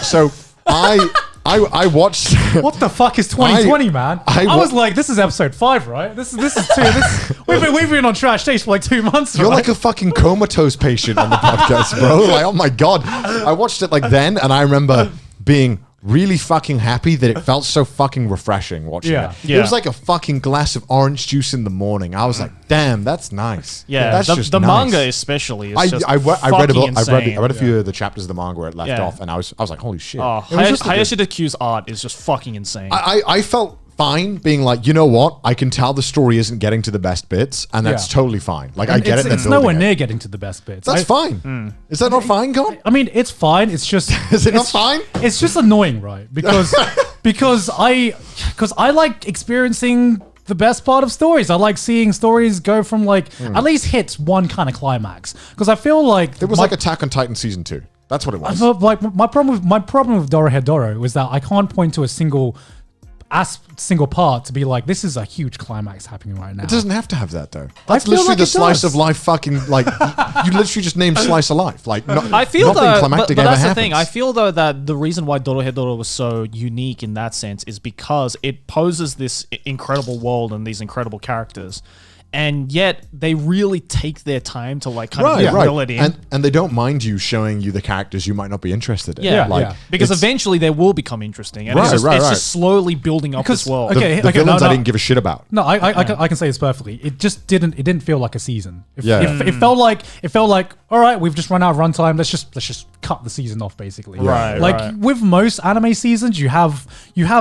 So I watched. What the fuck is 2020, man? I I was wa- like, this is episode 5, right? This is two. We've been on Trash Taste for like 2 months. You're right? like a fucking comatose patient on the podcast, bro. Like, oh my god, I watched it like then, and I remember being really fucking happy that it felt so fucking refreshing watching Yeah. it. Yeah. It was like a fucking glass of orange juice in the morning. I was like, damn, that's nice. Yeah. that's the just the nice. manga especially is I just read a insane. I read a few of the chapters of the manga where it left Yeah. off, and I was like, holy shit. Oh, It was just a Hayashida Q's art is just fucking insane. I felt fine being like, you know what? I can tell the story isn't getting to the best bits, and that's Yeah. totally fine. Like, I get it. It's they're nowhere building it. near getting to the best bits. That's fine. Is that not fine, God? I mean, it's fine. It's just Is it not it's- fine? It's just annoying, right? Because I like experiencing the best part of stories. I like seeing stories go from like at least hit one kind of climax. Because I feel like It was like Attack on Titan season 2. That's what it was. like my problem with Doro Head Doro is that I can't point to a single part to be like, this is a huge climax happening right now. It doesn't have to have that though. That's feel literally like the it slice does. of life. Fucking like you literally just named slice of life. Like I feel nothing though, but climactic that's ever the happens. thing. I feel though that the reason why Doro Head Doro was so unique in that sense is because it poses this incredible world and these incredible characters, and yet they really take their time to like kind of reel it in. And they don't mind you showing you the characters you might not be interested in. Yeah, like, yeah. because it's- eventually they will become interesting, and Right, it's, just, right, it's right. just slowly building up Because- this world. the, Okay, the okay, villains no, I no. didn't give a shit about. No, I can say this perfectly. It just didn't feel like a season. Yeah. It felt like all right, we've just run out of runtime. Let's just cut the season off basically. Right, Like right. with most anime seasons, you have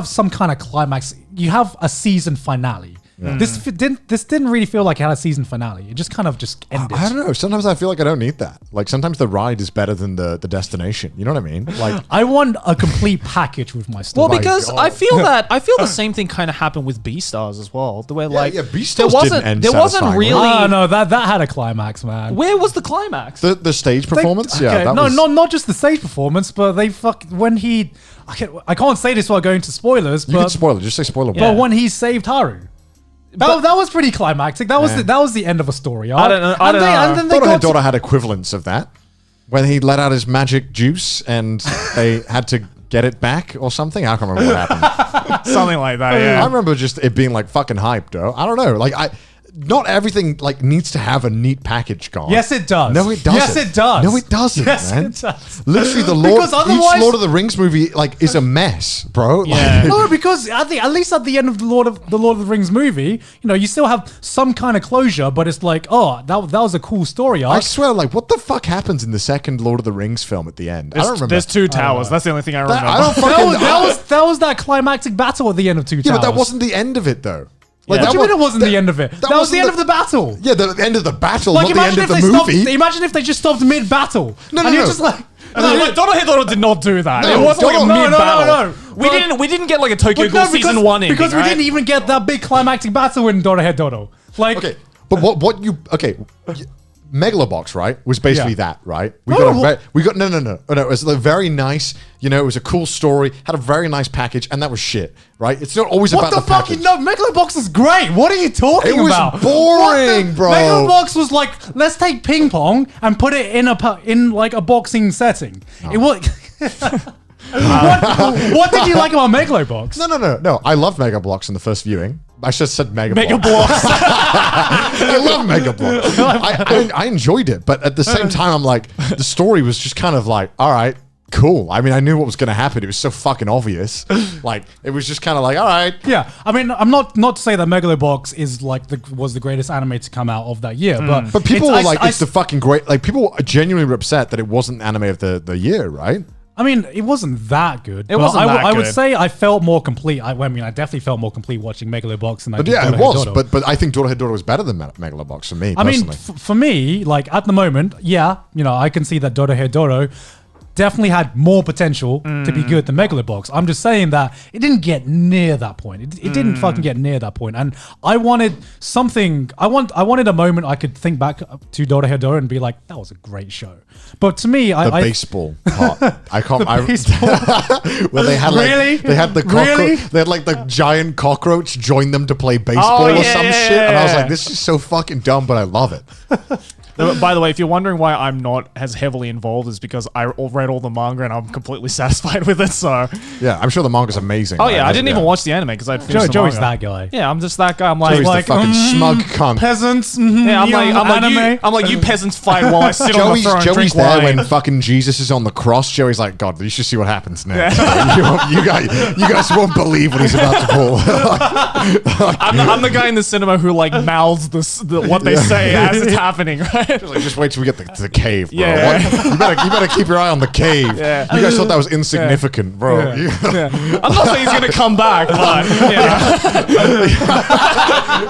some kind of climax. You have a season finale. This didn't really feel like it had a season finale. It just kind of just ended. I don't know. Sometimes I feel like I don't need that. Like sometimes the ride is better than the destination. You know what I mean? Like I want a complete package with my story. Well, because God. I feel the same thing kind of happened with Beastars as well. The way like yeah, Beastars there wasn't didn't end there wasn't satisfyingly. really Ah, no, that had a climax, man. where was the climax? the stage performance. Okay, Yeah, that no, was, not just the stage performance, but they when he. I can't say this while going to spoilers, You can but spoil it. Just say spoiler. Yeah. but when he saved Haru. That was pretty climactic. That was Yeah. that was the end of a story. I don't know- I don't know. And then they Doro got Head Doro had equivalents of that when he let out his magic juice and they had to get it back or something. I can't remember what happened. Something like that. I Yeah. remember just it being like fucking hype, though. I don't know. Like not everything like needs to have a neat package, guys. Yes, it does. No, it doesn't. Yes, it does. No, it doesn't. Yes, man. it does. Literally, Because otherwise- each Lord of the Rings movie like is a mess, bro. Yeah. No, because at least at the end of the Lord of the Rings movie, you still have some kind of closure, but it's like, oh, that was a cool story I arc. swear, like, what the fuck happens in the second Lord of the Rings film at the end? I don't remember. There's two towers. That's the only thing I remember. I don't That fucking. that was that climactic battle at the end of Two yeah, Towers. but that wasn't the end of it, though. Like, Yeah. What do you mean it wasn't the end of it? That was the end of the battle. Yeah, the end of the battle, Like, not the end imagine of if the they movie. stopped. Imagine if they just stopped mid-battle. No, and you're no. just like. Dorohedoro did not do that. No, It wasn't like a no, mid-battle. no. We didn't get like a Tokyo But Ghoul no, season 1 ending, because we right? didn't even get that big climactic battle in Dorohedoro. Like, Okay, but Megalobox, right, was basically Yeah. that, right? No, No. It was a very nice, it was a cool story, had a very nice package, and that was shit, right? It's not always what about the the fuck? package. No, Megalobox is great. What are you talking It was about? boring, bro. Megalobox was like, let's take ping pong and put it in like a boxing setting. It was. what did you like about Megalobox? No. I loved Mega Bloks in the first viewing. I should have said Mega Mega Bloks. Bloks. I love Mega Bloks. I enjoyed it, but at the same time, I'm like, the story was just kind of like, all right, cool. I mean, I knew what was going to happen. It was so fucking obvious. Like, it was just kind of like, all right. Yeah, I mean, I'm not to say that Megalobox is like was the greatest anime to come out of that year, But people were like, it's the fucking great. Like, people genuinely were upset that it wasn't anime of the year, right? I mean, it wasn't that good. It wasn't that I would good. say I felt more complete. I definitely felt more complete watching Megalobox than I But did yeah, it was. Dorohedoro. But I think Dorohedoro was better than Megalobox for me, I mean, personally. for me, like at the moment, yeah, I can see that Dorohedoro definitely had more potential to be good than Megalobox. I'm just saying that it didn't get near that point. It didn't fucking get near that point. And I wanted something. I wanted a moment I could think back to Dorohedoro and be like, that was a great show. But to me, The baseball part. I can't. baseball. Where they had like Really? they had the cockroach. Really? They had like the giant cockroach join them to play baseball or yeah, some yeah, shit, and I was yeah. like, this is so fucking dumb, but I love it. By the way, if you're wondering why I'm not as heavily involved, is because I read all the manga and I'm completely satisfied with it. So, Yeah, I'm sure the manga's amazing. oh yeah, I didn't even Yeah. watch the anime because I'd finished the Joey's manga. that guy. Yeah, I'm just that guy. I'm Joey's like, the fucking smug cunt. Peasants. yeah, I'm like, anime. I'm like, you peasants fight while I sit on the throne and Joey's drink there wine. when fucking Jesus is on the cross. Joey's like, God, you should see what happens next. you guys won't believe what he's about to pull. I'm the guy in the cinema who like mouths what they say as it's happening, right? Like, just wait till we get to the cave, bro. Yeah. What? You better keep your eye on the cave. Yeah. You guys thought that was insignificant, bro. Yeah. I'm not saying he's gonna come back, but yeah.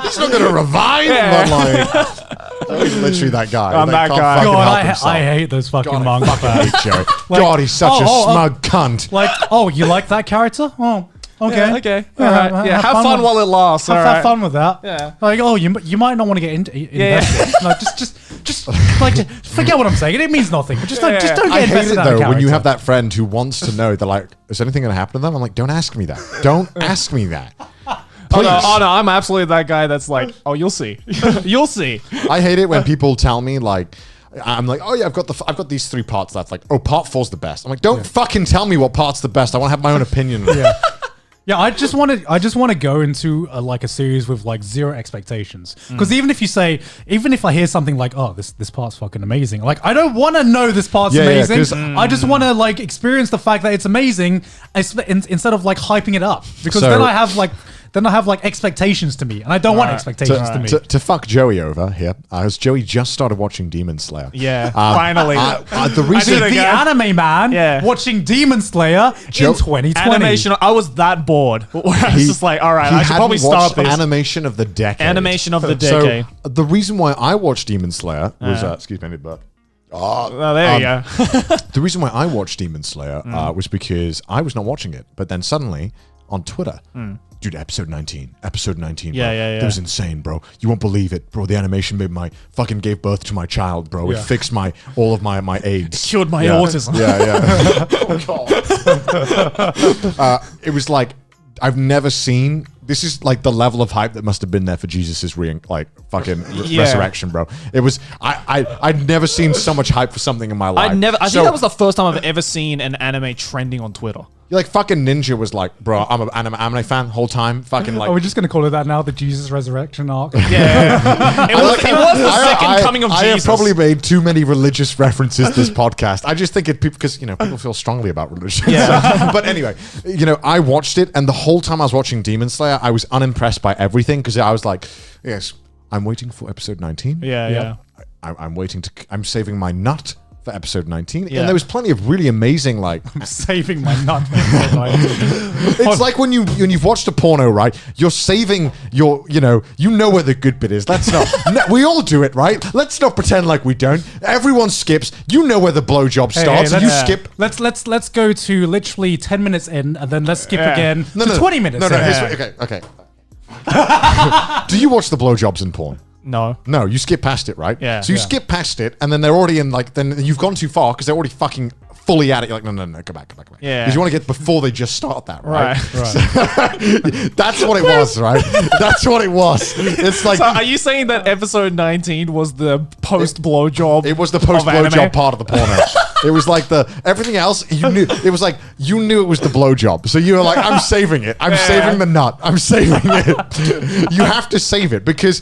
He's not gonna revive, Yeah. but like, he's literally that guy. I'm that can't guy. fucking God, help himself. I hate those fucking God, I manga fucking fans. hate Joey. God, he's such a smug cunt. Like, oh, you like that character? Oh, okay. Yeah, okay. All right. Yeah, have fun while it lasts. Have all right. fun with that. Yeah. Like, oh, you might not want to get invested. No, just like forget what I'm saying. It means nothing. But just Yeah. just don't I get hate invested it in that though character. when you have that friend who wants to know. They're like, is anything gonna happen to them? I'm like, don't ask me that. Don't ask me that. Oh Please. no, I'm absolutely that guy that's like, oh, you'll see. You'll see. I hate it when people tell me like, I'm like, oh yeah, I've got these 3 parts left. Like, oh, part 4's the best. I'm like, don't fucking tell me what part's the best. I want to have my own opinion. Yeah, I just want to go into a series with like zero expectations. Because even if I hear something like, oh, this part's fucking amazing, like I don't want to know this part's Yeah, yeah, amazing. 'cause- I just want to like experience the fact that it's amazing instead of like hyping it up. Because So- then I have like expectations to me, and I don't want expectations to me. To fuck Joey over here, as Joey just started watching Demon Slayer. Yeah, finally. The I reason did the again. anime man Yeah. watching Demon Slayer in 2020. Animation. I was that bored. I was just like, all right, he I should probably hadn't watched start this. Animation of the decade. Animation of the decade. So the reason why I watched Demon Slayer was excuse me, I need burp. Oh, there you go. The reason why I watched Demon Slayer was because I was not watching it, but then suddenly on Twitter, dude, episode 19, Yeah, bro. yeah, yeah. That was insane, bro. You won't believe it, bro. The animation gave birth to my child, bro. It Yeah. fixed all of my AIDS. Cured my Yeah. autism. It was like I've never seen. This is like the level of hype that must have been there for Jesus's Yeah. resurrection, bro. It was I'd never seen so much hype for something in my life. I think So- that was the first time I've ever seen an anime trending on Twitter. You're like fucking Ninja was like, bro, I'm an anime fan whole time. Fucking like. Are we just gonna call it that now? The Jesus resurrection arc. Yeah, it was the second coming of I Jesus. have probably made too many religious references this podcast. I just think it because people feel strongly about religion. Yeah. But anyway, I watched it, and the whole time I was watching Demon Slayer, I was unimpressed by everything because I was like, yes, I'm waiting for episode 19. Yeah. I'm saving my nut for episode 19. Yeah. And there was plenty of really amazing like. Saving my nut. It's like when you've watched a porno, right? You're saving your, you know where the good bit is. Let's not. We all do it, right? Let's not pretend like we don't. Everyone skips. You know where the blowjob starts. Hey, You skip. Let's go to literally 10 minutes in, and then let's skip again to 20 minutes. No. in. Okay. Do you watch the blowjobs in porn? No. No, you skip past it, right? Yeah. So you skip past it, and then they're already in then you've gone too far because they're already fucking fully at it. You're like, no, go back. Yeah. Because you want to get before they just start that, right? Right. That's what it was, right? That's what it was. It's like So are you saying that episode 19 was the post blowjob? it was the post blowjob part of the porno. It was like everything else you knew. It was like you knew it was the blowjob, so you were like, "I'm saving it. I'm saving the nut. I'm saving it." You have to save it because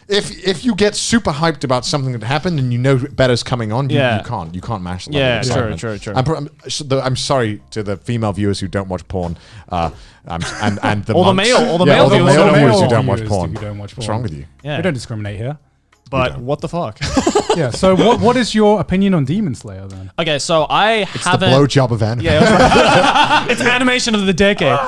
if you get super hyped about something that happened and you know better's coming on, you can't match that. Yeah, excitement. true. I'm sorry to the female viewers who don't watch porn, and the All the monks. male- all the Yeah, male all the viewers male who don't viewers who watch don't porn. watch porn. Who don't watch What's porn. wrong with you? Yeah. We don't discriminate here. But what the fuck? Yeah. So what is your opinion on Demon Slayer then? Okay, so I It's the haven't. blowjob of anime. Yeah, it's animation of the decade.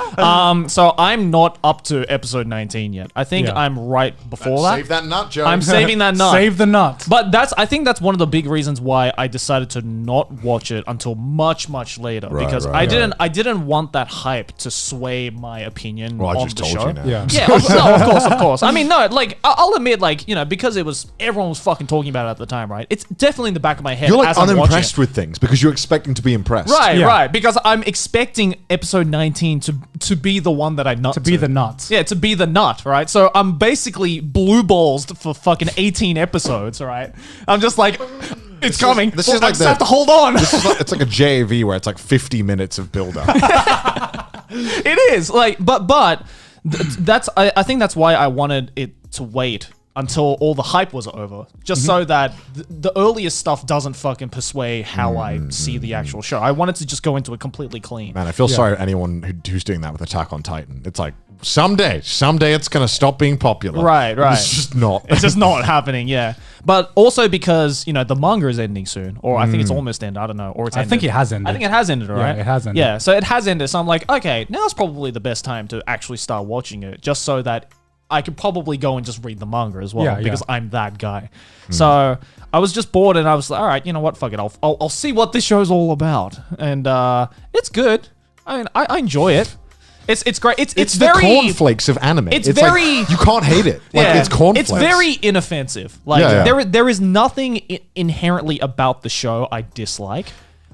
So I'm not up to episode 19 yet. I think Yeah. I'm right before that. Save that nut, Joe. I'm saving that nut. Save the nut. But I think that's one of the big reasons why I decided to not watch it until much later because right, I didn't want that hype to sway my opinion Well, I on just the told show. you now. Yeah. Yeah, of course. I mean, no, like I'll admit, like because everyone was fucking talking about it at the time, right? It's definitely in the back of my head. You're like as I'm watching unimpressed it. with things because you're expecting to be impressed. Right, Yeah. right. Because I'm expecting episode 19 to be the one that I nut To be the nut. Yeah, to be the nut, right? So I'm basically blue balls for fucking 18 episodes, right? I'm just like, it's coming. this is I like just have to hold on. It's like a JAV where it's like 50 minutes of build up. It is like, but that's I think that's why I wanted it to wait until all the hype was over, just so that the earliest stuff doesn't fucking persuade how I see the actual show. I wanted to just go into it completely clean. Man, I feel sorry for anyone who's doing that with Attack on Titan. It's like someday it's gonna stop being popular. Right. It's just not. It's just not happening, yeah. But also because, the manga is ending soon. Or I think it's almost ended. I don't know. Or it's I ended. think it has ended. I think it has ended, right? it has ended. Yeah, so it has ended. So I'm like, okay, now's probably the best time to actually start watching it. Just so that I could probably go and just read the manga as well. Yeah, yeah. Because I'm that guy. So I was just bored and I was like, all right, you know what? Fuck it. I'll see what this show's all about. And it's good. I mean, I enjoy it. It's great. It's the very cornflakes of anime. it's like, very- you can't hate it. Like yeah, it's cornflakes. It's very inoffensive. Like Yeah, yeah. there is nothing inherently about the show I dislike,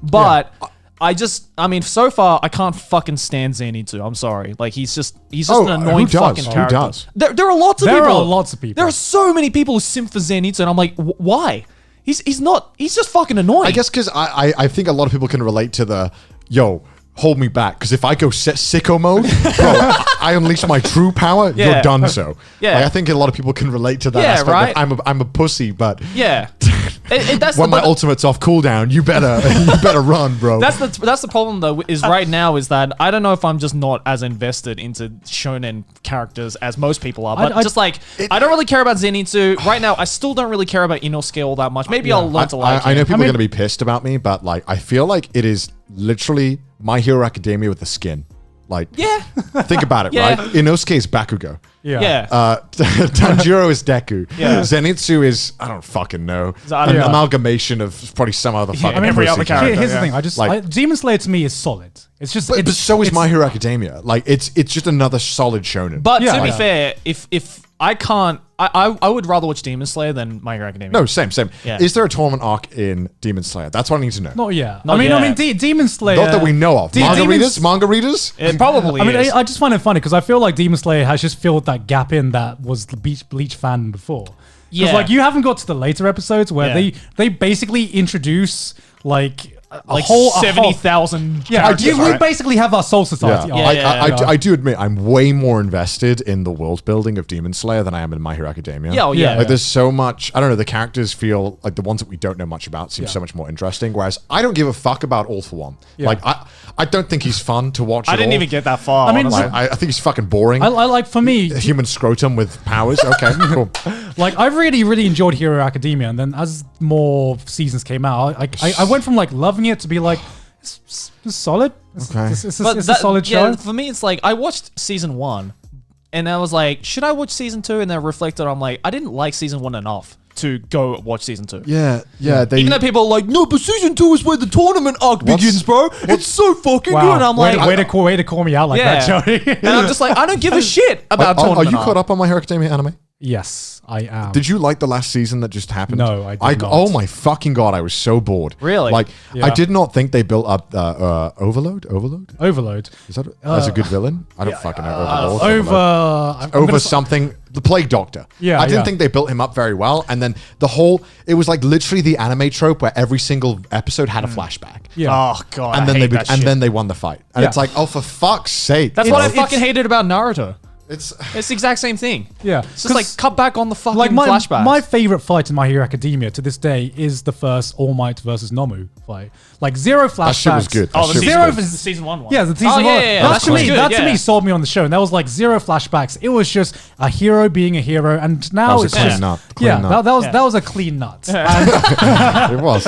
but I mean, so far I can't fucking stand Zenitsu. I'm sorry. Like he's just an annoying who does? fucking Who character. does? There are lots of There people. are lots of people. There are so many people who simp for Zenitsu, and I'm like, why? He's just fucking annoying. I guess because I think a lot of people can relate to the hold me back, because if I go sicko mode, bro, I unleash my true power. Yeah. You're done. So Yeah. Like, I think a lot of people can relate to that Yeah, aspect. right? Of, I'm a pussy, but Yeah. That's when the, my ultimate's off cooldown, you better run, bro. That's the problem though. Is right now is that I don't know if I'm just not as invested into shonen characters as most people are. But I don't really care about Zenitsu right now. I still don't really care about Inosuke all that much. Maybe I'll learn to like. I know him. people are going to be pissed about me, but like I feel like it is literally My Hero Academia with the skin. Like, Yeah. think about it, Yeah. right? Inosuke is Bakugo. Yeah. Tanjiro is Deku. Yeah. Zenitsu is, I don't fucking know, I an don't know. amalgamation of probably some other fucking every pussy. other character. Here's the yeah. thing. I just Like- Demon Slayer to me is solid. It's just. But so is it's- My Hero Academia. Like, it's just another solid shonen. But Yeah, to be yeah. fair, if I can't, I would rather watch Demon Slayer than My Hero Academia. no, same. Yeah. Is there a tournament arc in Demon Slayer? That's what I need to know. Not yet. Not I mean, yet. Demon Slayer. Not that we know of. Manga readers? It probably I mean, is. I just find it funny because I feel like Demon Slayer has just filled that gap in that was the Bleach fan before. Because Yeah. like you haven't got to the later episodes where Yeah. they basically introduce like like whole- 70,000. Yeah, characters, we right? basically have our Soul Society. Yeah, yeah. I do admit I'm way more invested in the world building of Demon Slayer than I am in My Hero Academia. Yeah, oh, yeah. Like there's so much. I don't know. The characters feel like the ones that we don't know much about seem Yeah. so much more interesting. Whereas I don't give a fuck about All for One. Yeah. Like I don't think he's fun to watch. I at didn't all. even get that far. I mean, honestly. Like, I think he's fucking boring. I like, for me, A human scrotum with powers. Okay, cool. like I really enjoyed Hero Academia, and then as more seasons came out, I went from like loving it to be like, it's solid. Okay. It's a solid show. For me, it's like I watched season 1, and I was like, should I watch season 2? And then I reflected, I'm like, I didn't like season 1 enough to go watch season 2. Yeah. They, Even though people are like, no, but season 2 is where the tournament arc begins, bro. It's so fucking good. And I'm like, way to call me out like yeah. that, Joey. And I'm just like, I don't give a shit about are tournament you arc. caught up on My Hero Academia anime? Yes, I am. Did you like the last season that just happened? No, I did not. Oh my fucking god, I was so bored. Really? Like, Yeah. I did not think they built up Overload? Overload? Is that as a good villain? I don't fucking know. Overlord, Over. I'm Over gonna- something. The Plague Doctor. Yeah, I didn't yeah. think they built him up very well. And then it was like literally the anime trope where every single episode had a flashback. Yeah. Oh, God. And I then hate they that and shit. then they won the fight. And Yeah. it's like, oh, for fuck's sake. That's what I It's- fucking hated about Naruto. It's It's the exact same thing. Yeah. It's just like, cut back on the fucking Like flashbacks. my favorite fight in My Hero Academia to this day is the first All Might versus Nomu fight. Like zero flashbacks. That shit was good. Oh, the That shit was season, good. the season 1 one. Yeah, the season oh, one. yeah, yeah. That to me, good, that to yeah. me sold me on the show. And that was like zero flashbacks. It was just a hero being a hero, and now was a it's clean just nut. Clean yeah, nut. that was a clean nut. It was.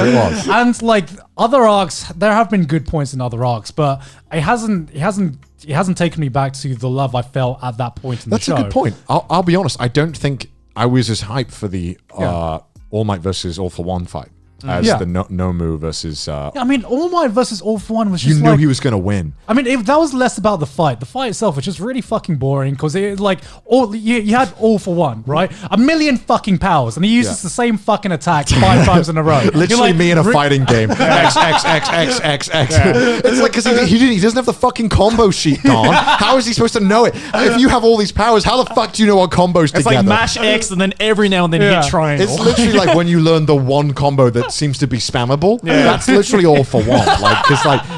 And like other arcs, there have been good points in other arcs, but it hasn't taken me back to the love I felt at that point in That's the show. a good point. I'll be honest. I don't think I was as hyped for the All Might versus All for One fight as Yeah. the Nomu versus. I mean, All Might versus All for One was You just knew like, he was going to win. I mean, if that was less about the fight. The fight itself was just really fucking boring because it like you had All for One, right? A million fucking powers, and he uses Yeah. the same fucking attack 5 times in a row. You're Literally like, me in a fighting game. X, X, X, X, X, X. It's like, because he doesn't have the fucking combo sheet, Don. How is he supposed to know it? If you have all these powers, how the fuck do you know what combos It's together? like mash X and then every now and then Yeah. hit triangle. It's literally like when you learn the one combo that seems to be spammable. That's literally All for One. Like,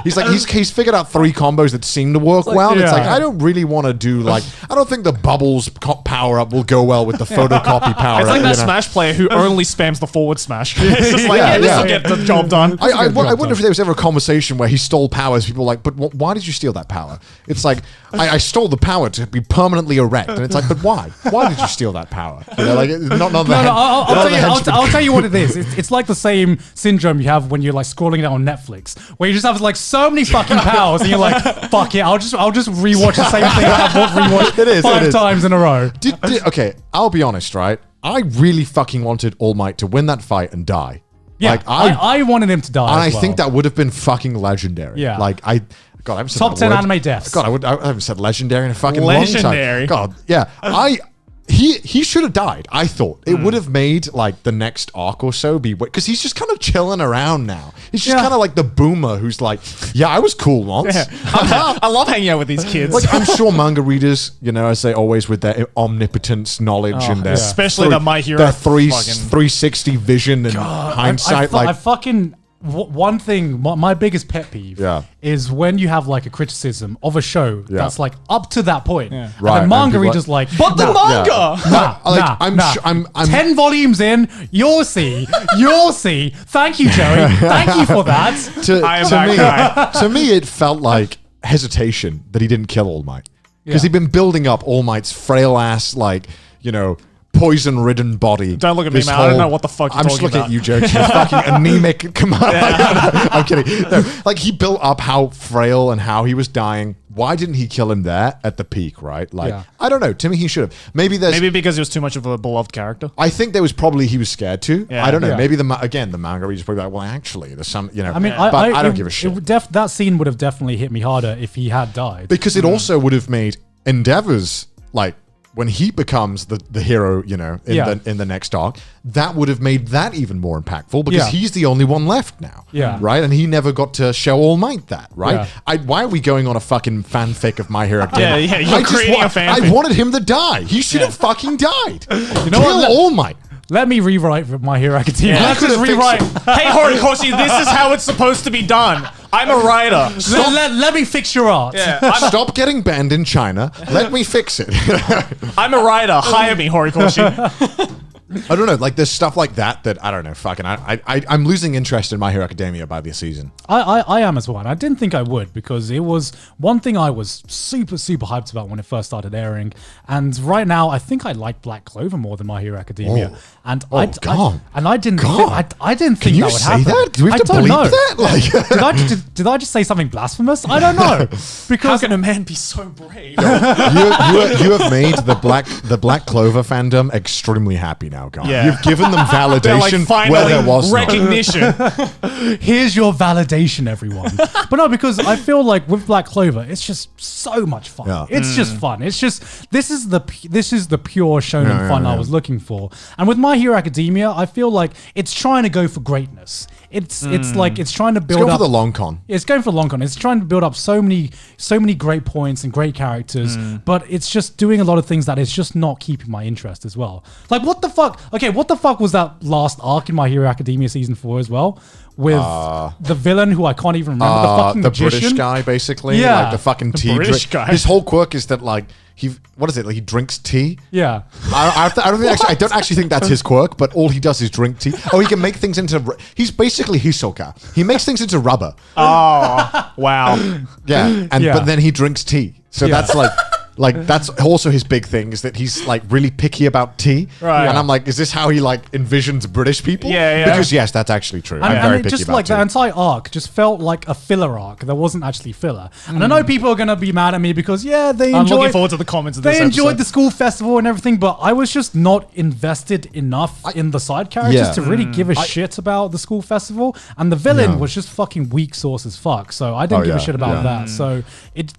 because he's figured out 3 combos that seem to work well. It's yeah. like I don't really want to do like I don't think the bubbles power up will go well with the photocopy power It's up. like that you know? Smash player who only spams the forward smash. It's just like, Yeah, yeah, this will yeah. get the job done. I wonder if there was ever a conversation where he stole powers. People were like, but why did you steal that power? It's like, I stole the power to be permanently erect. And it's like, but why? Why did you steal that power? You know, like, not the No, head- I'll tell you what it is. It's like the same syndrome you have when you're like scrolling down on Netflix, where you just have like so many fucking powers, and you're like, fuck it, I'll just rewatch the same thing I've rewatched It is, 5 it is. times in a row. Okay, I'll be honest, right? I really fucking wanted All Might to win that fight and die. Yeah, Like, I wanted him to die. and I as well. think that would have been fucking legendary. Yeah. Like, God, I haven't said Top that 10 word. anime deaths. God, I haven't said legendary in a fucking Legendary. long time. God, yeah. He should have died. I thought it would have made like the next arc or so be because he's just kind of chilling around now. He's just Yeah. kind of like the boomer who's like, yeah, I was cool once. I love hanging out with these kids. Like I'm sure manga readers, you know, as they always with their omnipotence, knowledge, and their Especially the My Hero their fucking- 360 vision and hindsight. I fucking one thing. My biggest pet peeve Yeah. is when you have like a criticism of a show Yeah. that's like up to that point, and Right, the and manga people readers like, but the nah, manga! I'm 10 volumes in, you'll see. Thank you, Joey. Thank you for that. I am that guy. to me, it felt like hesitation that he didn't kill All Might because Yeah. he'd been building up All Might's frail ass, like, you know, poison-ridden body. Don't look at me, This man. I don't know what the fuck you're I'm just talking looking about. at you, Joe. You're fucking anemic. Come on. I'm kidding. No, like, he built up how frail and how he was dying. Why didn't he kill him there at the peak, right? Like, Yeah. I don't know. To me, he should have. Maybe there's... Maybe because he was too much of a beloved character. I think there was probably he was scared to. Yeah. I don't know. Yeah. Maybe the manga readers probably like, well, actually, there's some, you know. I mean, but I don't it- give a shit that scene would have definitely hit me harder if he had died. because it also would have made Endeavor's like when he becomes the hero, you know, in the next arc. That would have made that even more impactful because Yeah. he's the only one left now. Yeah. right, and he never got to show All Might that. Right. Yeah. Why are we going on a fucking fanfic of My Hero Academia? Yeah, you're creating a fanfic. I wanted him to die. He should have fucking died. You know Kill what? All Might. Let me rewrite My Hero Academia. Yeah. Let's just rewrite. Hey, Horikoshi, this is how it's supposed to be done. I'm a writer. Let me fix your art. Yeah, Stop getting banned in China. Let me fix it. I'm a writer. Hire me, Horikoshi. I don't know. Like there's stuff like that I don't know. Fucking, I'm losing interest in My Hero Academia by this season. I am as well. And I didn't think I would because it was one thing I was super, super hyped about when it first started airing. And right now, I think I like Black Clover more than My Hero Academia. Oh. And Oh, God. I didn't God. I didn't Can think you that would say happen. that? Do we have I to don't bleep know. that? Like, Did I just say something blasphemous? I don't know. How Because can a man be so brave? you have made the Black Clover fandom extremely happy now, guys. Yeah. You've given them They're like validation finally where there was none. recognition. here's your validation, everyone. But no, because I feel like with Black Clover, it's just so much fun. Yeah. It's just fun. It's just this is the pure shonen Yeah, fun yeah. I was looking for. And with My Hero Academia, I feel like it's trying to go for greatness. It's like it's trying to Let's build go up for the long con. It's going for long con. It's trying to build up so many great points and great characters, but it's just doing a lot of things that is just not keeping my interest as well. Like what the fuck? Okay, what the fuck was that last arc in My Hero Academia season 4 as well? With the villain who I can't even remember, the fucking The magician. British guy, basically. Yeah. Like the fucking tea British drink. guy. His whole quirk is that like what is it? Like he drinks tea. Yeah. I don't actually think that's his quirk, but all he does is drink tea. Oh, he can make things into. He's basically Hisoka. He makes things into rubber. Oh, wow. Yeah, and Yeah. but then he drinks tea. So Yeah. that's like that's also his big thing is that he's like really picky about tea. Right. And I'm like, is this how he like envisions British people? Yeah, yeah. Because yes, that's actually true. I'm And very it picky just about like tea. the entire arc just felt like a filler arc. There wasn't actually filler. And I know people are gonna be mad at me because they I'm enjoyed. looking forward to the comments of this They enjoyed episode. the school festival and everything, but I was just not invested enough in the side characters Yeah. to really give a shit about the school festival. And the villain Yeah. was just fucking weak sauce as fuck. So I didn't Oh, give a yeah, shit about yeah. that. So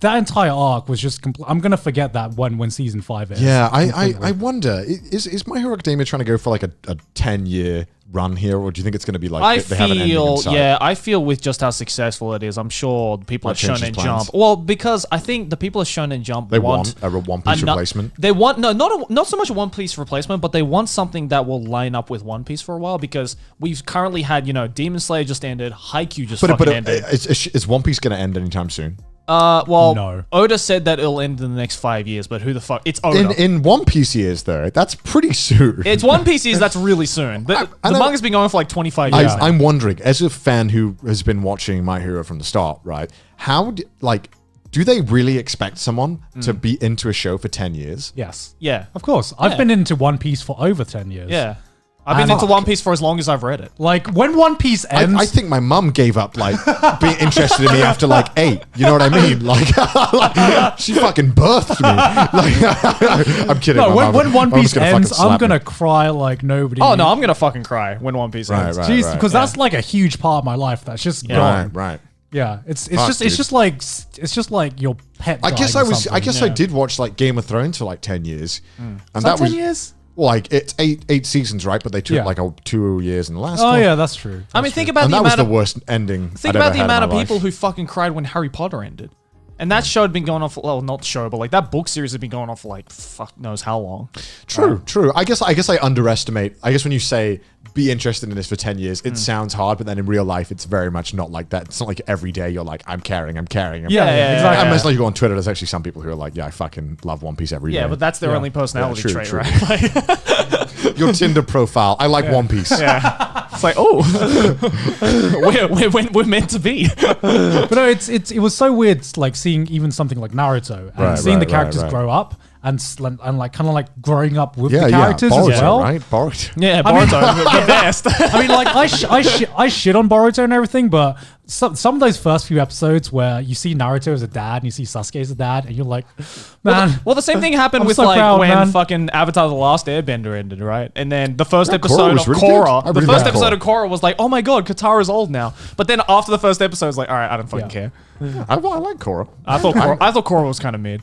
that entire arc was just. I'm gonna forget that when season 5 ends. Yeah, I completely. wonder, is My Hero Academia trying to go for like a 10-year run here, or do you think it's going to be like I they have an ending in feel, sight? I feel with just how successful it is, I'm sure the people Might at change his Shonen plans. Jump. Well, because I think the people at Shonen Jump They want want a One Piece ano- replacement. They want not so much a One Piece replacement, but they want something that will line up with One Piece for a while because we've currently had Demon Slayer just ended, Haikyuu just But ended. is One Piece going to end anytime soon? Well, No. Oda said that it'll end in the next 5 years, but who the fuck? It's Oda. In One Piece years, though, that's pretty soon. It's One Piece years, that's really soon. But I the know- manga's been going for like 25 years. now. I'm wondering, as a fan who has been watching My Hero from the start, right? Do they really expect someone to be into a show for 10 years? Yes. Yeah. Of course. I've Yeah. been into One Piece for over 10 years. Yeah. I've been And- into One Piece for as long as I've read it. Like when One Piece ends. I think my mum gave up like being interested in me after like 8. You know what I mean? Like, she fucking birthed me. Like, I'm kidding. No, my when mum- One my mum's Piece gonna fucking ends, I'm slap me. gonna cry like nobody. Oh no, I'm gonna fucking cry when One Piece ends. Right. Jeez, because that's like a huge part of my life that's just gone. Right. Yeah, it's Fuck, just dude. it's just like your pet. I guess dying I or was. I something. guess I did watch like Game of Thrones for like 10 years, and Is that that was 10 years. well, like it's eight seasons, right? But they took Yeah. like 2 years in the last. Oh one. yeah, that's true. I mean, think about and the that was amount the of worst ending. think I'd about ever the had in amount of my life. people who fucking cried when Harry Potter ended. And that show had been going on for, well, not show, but like that book series had been going on for like fuck knows how long. True. I guess I underestimate. I guess when you say be interested in this for 10 years, it sounds hard, but then in real life, it's very much not like that. It's not like every day you're like, I'm caring. Yeah, yeah, exactly. Unless like you go on Twitter, there's actually some people who are like, yeah, I fucking love One Piece every day. Yeah, but that's their Yeah. only personality Yeah, true, trait, true. right? Like, Your Tinder profile, I like One Piece. yeah. It's like, oh, we're meant to be. But no, it was so weird, like seeing even something like Naruto and Right, seeing the right, characters right. grow up and like kind of like growing up with Yeah, the characters Boruto, as well. right? Boruto. Yeah, Boruto, the best. I mean, like I shit on Boruto and everything, but some of those first few episodes where you see Naruto as a dad and you see Sasuke as a dad, and you're like, man. Well, the same thing happened I'm with so like proud, when man. fucking Avatar: The Last Airbender ended, right? And then the first Yeah, Korra episode was of really good. Korra, I the really first liked episode Korra. of Korra was like, oh my god, Katara's old now. But then after the first episode, it's like, all right, I don't fucking Yeah. care. I like Korra. I thought Korra was kind of mid.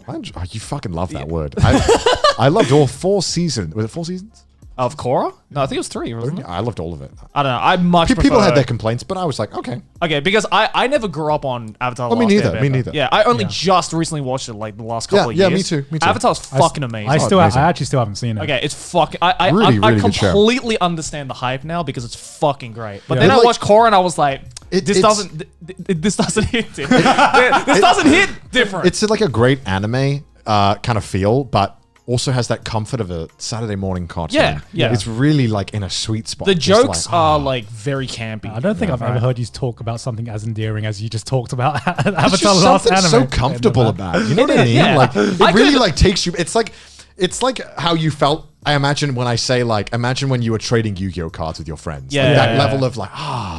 You fucking love that word. I loved all 4 seasons. Was it 4 seasons? Of Korra? No, I think it was 3, wasn't it? I loved all of it. I don't know. I much People prefer- had their complaints, but I was like, okay. Okay, because I never grew up on Avatar. The me Last neither, Airbender. me neither. Yeah, I only just recently watched it like the last couple of Yeah, years. me too. Avatar's fucking amazing. I amazing. actually still haven't seen it. Okay, it's fucking. I Really good show. completely understand the hype now because it's fucking great. But Yeah. then It I like- watched Korra and I was like, this it's- doesn't hit different. This doesn't hit different. It's like a great anime kind of feel, but also has that comfort of a Saturday morning cartoon. Yeah, yeah. It's really like in a sweet spot. the Just jokes like, are like very campy. I don't think I've ever heard you talk about something as endearing as you just talked about It's Avatar: just The Last something Anime. so comfortable about it. You know what I mean? Yeah. Like it I really could- like takes you. It's like how you felt. I imagine when I say like, imagine when you were trading Yu-Gi-Oh cards with your friends. Yeah, Like, that yeah, level of like,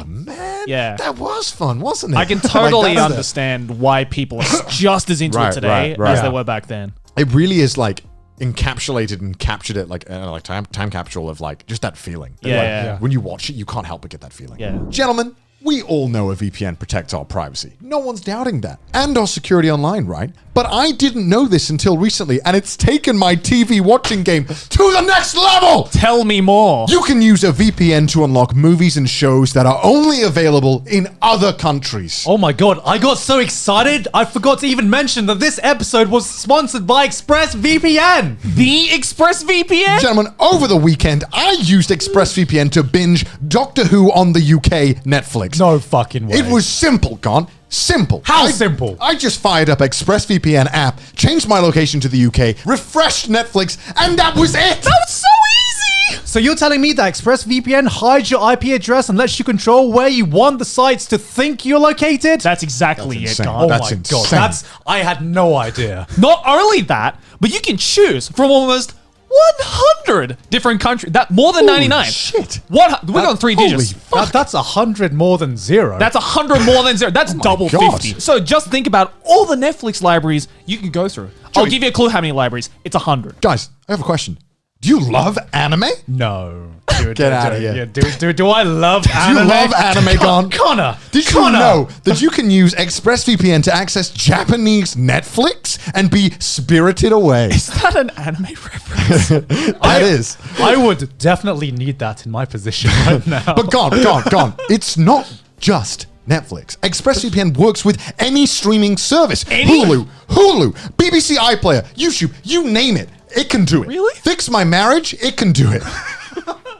man, Yeah. that was fun, wasn't it? I can Like, totally that's understand why people are just as into Right, it today right. as they Yeah. were back then. It really is like encapsulated and captured it like time capsule of like just that feeling. Yeah, Like, yeah. When you watch it, you can't help but get that feeling. Yeah. Gentlemen, we all know a VPN protects our privacy. No one's doubting that. And our security online, right? But I didn't know this until recently, and it's taken my TV watching game to the next level! Tell me more. You can use a VPN to unlock movies and shows that are only available in other countries. Oh my god, I got so excited, I forgot to even mention that this episode was sponsored by ExpressVPN. The ExpressVPN? Gentlemen, over the weekend, I used ExpressVPN to binge Doctor Who on the UK Netflix. No fucking way. It was simple, Gone. Simple. How simple? I just fired up ExpressVPN app, changed my location to the UK, refreshed Netflix, and that was it! That's so easy! So you're telling me that ExpressVPN hides your IP address and lets you control where you want the sites to think you're located? That's exactly That's it, insane. Don. oh That's my insane. god, I had no idea. Not only that, but you can choose from almost 100 different countries. That more than 99. shit. We're on 3 holy digits. That's 100 more than 0. That's 100 more than 0. That's double God. 50. So just think about all the Netflix libraries you can go through. I'll give you a clue how many libraries. It's 100. Guys, I have a question. Do you love anime? no. Dude, Get outta here. Yeah, do I love anime? You love anime, Gone? Connor. Did you Connor. know that you can use ExpressVPN to access Japanese Netflix and be spirited away? Is that an anime reference? That is. I would definitely need that in my position right now. But gone. It's not just Netflix. ExpressVPN works with any streaming service. Hulu, BBC iPlayer, YouTube, you name it. It can do it. Really? Fix My Marriage, it can do it.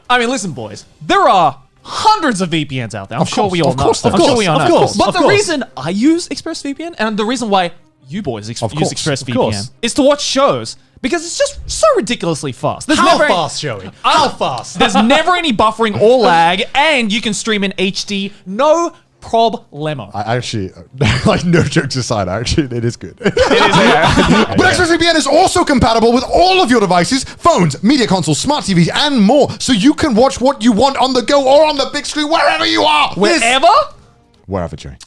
I mean, listen, boys. There are hundreds of VPNs out there. I'm sure we all know. course, I'm sure we all of know. course, But of the course. reason I use ExpressVPN and the reason why you boys use course, of ExpressVPN course. is to watch shows because it's just so ridiculously fast. There's How never fast, Joey? How fast? There's never any buffering or lag, and you can stream in HD. No problemo. I actually, like, no jokes aside, actually, it is good. It is, yeah. But ExpressVPN is also compatible with all of your devices, phones, media consoles, smart TVs, and more, so you can watch what you want on the go or on the big screen, wherever you are. Wherever? Wherever, Joey.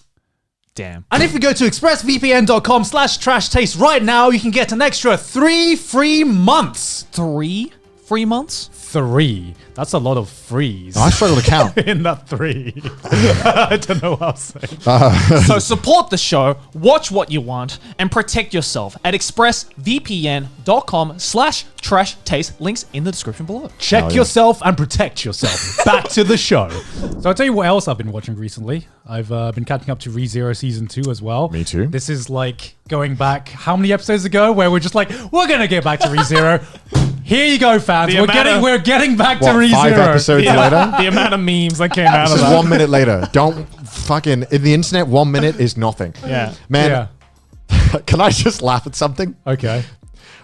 Damn. And if you go to expressvpn.com/trashtaste right now, you can get an extra 3 free months. 3 free months? 3. That's a lot of threes I struggle to count. in that 3. I don't know what I'll say. So support the show, watch what you want, and protect yourself at expressvpn.com/trash taste. Links in the description below. Check yeah. yourself and protect yourself. Back to the show. So I'll tell you what else I've been watching recently. I've been catching up to ReZero Season 2 as well. Me too. This is like going back how many episodes ago where we're just like, we're going to get back to ReZero. Here you go, fans. The amount of- We're getting back to What, ReZero. 5 episodes later? The amount of memes that came out This of is that. 1 minute later. Don't fucking, in the internet, 1 minute is nothing. Yeah. Man, Yeah. can I just laugh at something? Okay.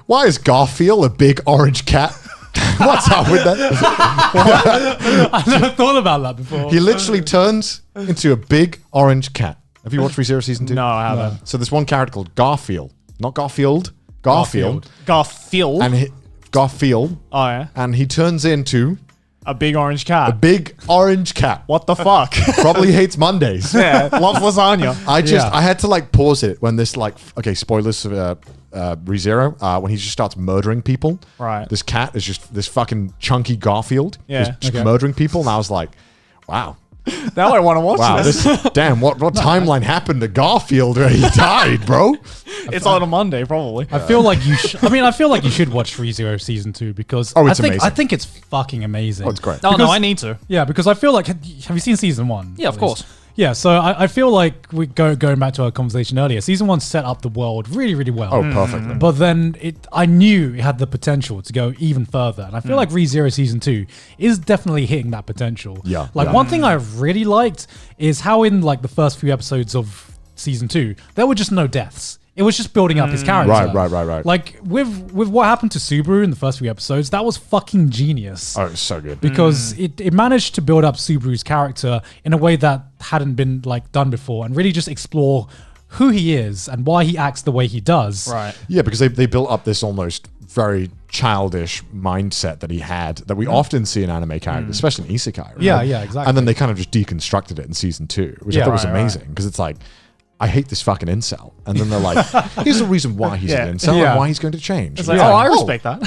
Why is Garfield a big orange cat? What's up with that? I never thought about that before. He literally turns into a big orange cat. Have you watched ReZero Season 2? No, I haven't. So there's one character called Garfield. Not Garfield. Garfield. Garfield. Garfield. Oh, yeah. And he turns into A big orange cat. a big orange cat. What the fuck? Probably hates Mondays. Yeah, loves lasagna. I had to like pause it when this like, okay, spoilers for ReZero, when he just starts murdering people. Right. This cat is just this fucking chunky Garfield. Yeah. Just Okay. murdering people. And I was like, wow. Now I want to watch Wow, this. damn, what timeline happened to Garfield where he died, bro? It's on a Monday, probably. I feel like you should. I mean, I feel like you should watch ReZero season 2 because Oh, it's I think amazing. I think it's fucking amazing. Oh, it's great. No, Because- I need to. Yeah, because I feel like have you seen season 1? Yeah, of at least? course. Yeah, so I feel like going back to our conversation earlier. Season 1 set up the world really, really well. Oh, perfectly. But then I knew it had the potential to go even further. And I feel like ReZero Season 2 is definitely hitting that potential. Yeah, Like yeah. one thing I really liked is how in like the first few episodes of Season 2, there were just no deaths. It was just building up his character. Right. Like with what happened to Subaru in the first few episodes, that was fucking genius. Oh, it's so good. Because it managed to build up Subaru's character in a way that hadn't been like done before and really just explore who he is and why he acts the way he does. Right. Yeah, because they built up this almost very childish mindset that he had that we often see in anime characters, especially in isekai. Right? Yeah, exactly. And then they kind of just deconstructed it in season 2, which I Yeah, thought was right, amazing because it's like, I hate this fucking incel. And then they're like, here's the reason why he's Yeah. an incel Yeah. and why he's going to change. It's like, Yeah. oh, I respect that.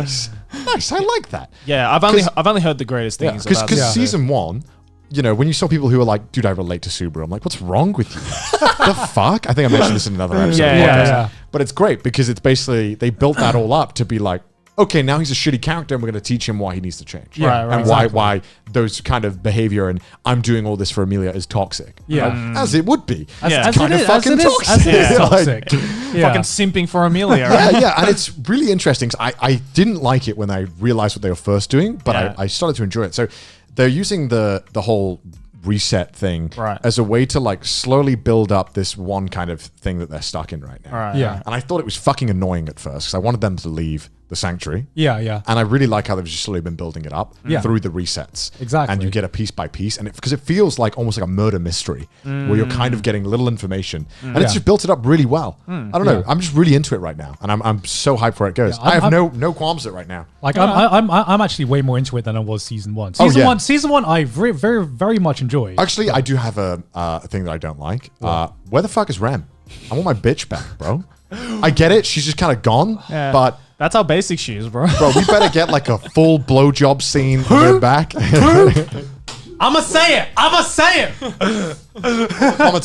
Nice. I like that. Yeah, I've only heard the greatest things Because about it. season 1, you know, when you saw people who were like, dude, I relate to Subaru, I'm like, what's wrong with you? The fuck? I think I mentioned this in another episode. Yeah, of the yeah, podcast. yeah. But it's great because it's basically, they built that all up to be like, okay, now he's a shitty character and we're going to teach him why he needs to change. Yeah, right, And why those kind of behavior and I'm doing all this for Amelia is toxic. Yeah. Right? As it would be. As, Yeah. as Kind it of is, fucking as it is, toxic. as it is Yeah. toxic. Yeah. Fucking simping for Amelia. Yeah, and it's really interesting. 'Cause I didn't like it when I realized what they were first doing, but Yeah. I started to enjoy it. So they're using the whole reset thing Right. as a way to like slowly build up this one kind of thing that they're stuck in right now. Right. Yeah. And I thought it was fucking annoying at first because I wanted them to leave the sanctuary. Yeah. And I really like how they've just slowly been building it up Yeah. through the resets. Exactly. And you get a piece by piece. And because it feels like almost like a murder mystery where you're kind of getting little information. And it's Yeah. just built it up really well. I don't know. Yeah. I'm just really into it right now. And I'm so hyped for where it goes. Yeah, I have I'm- no qualms with it right now. Like I'm actually way more into it than I was season 1. Oh, yeah. Season one, I very very much enjoyed. Actually, I do have a thing that I don't like. Where the fuck is Rem? I want my bitch back, bro. I get it. She's just kind of gone. Yeah. But That's how basic she is, bro. bro, we better get like a full blowjob scene in her back. I'ma say it. Comment's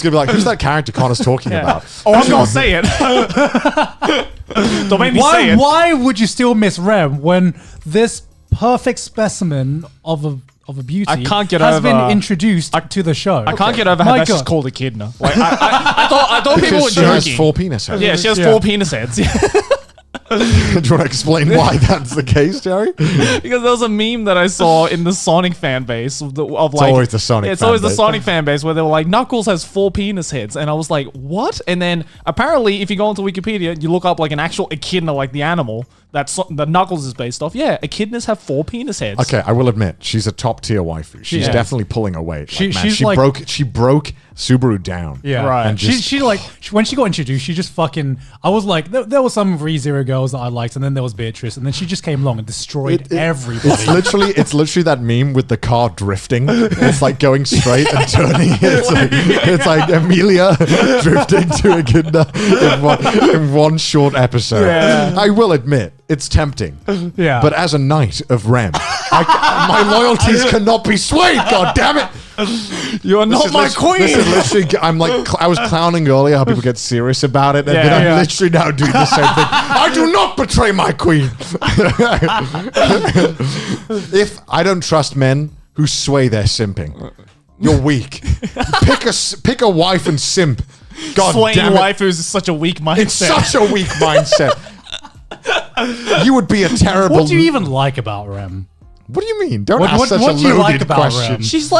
gonna be like, who's that character Connor's talking about? Oh, I'm gonna say it. Don't make me say it. Why would you still miss Rem when this perfect specimen of a beauty I can't get has over- been introduced to the show? I can't get over how My that's just God. called echidna. Like, I thought people were Because she has joking. 4 penis heads. Yeah, she has Yeah. 4 penis heads. Do you want to explain why that's the case, Jerry? Because there was a meme that I saw in the Sonic fan base of like always the Sonic It's fan always the base. Sonic fan base where they were like Knuckles has 4 penis heads, and I was like, what? And then apparently, if you go onto Wikipedia, you look up like an actual echidna, like the animal that Knuckles is based off. Yeah, echidnas have 4 penis heads. Okay, I will admit she's a top tier waifu. She's Yeah. definitely pulling her weight. She- Like, man, she's she like- broke Subaru down. Yeah, Right. And She just- when she got introduced, she just fucking. I was like, there were some ReZero girls that I liked, and then there was Beatrice, and then she just came along and destroyed everybody. It's literally that meme with the car drifting. It's like going straight and turning. It's like Amelia drifting to Echidna in one short episode. Yeah. I will admit, it's tempting. Yeah. But as a knight of Rem, my loyalties cannot be swayed. God damn it! You are This not is my lit- queen. This is literally. I'm like. I was clowning earlier how people get serious about it, and then I'm Yeah. literally now doing the same thing. I do not betray my queen. If I don't trust men who sway their simping, you're weak. Pick a wife and simp. God Swaying damn it! waifus is such a weak mindset. It's such a weak mindset. You would be a terrible. what do you even like about Rem? What do you mean? Don't What- ask what- such what a do you loaded like about question. Rem? She's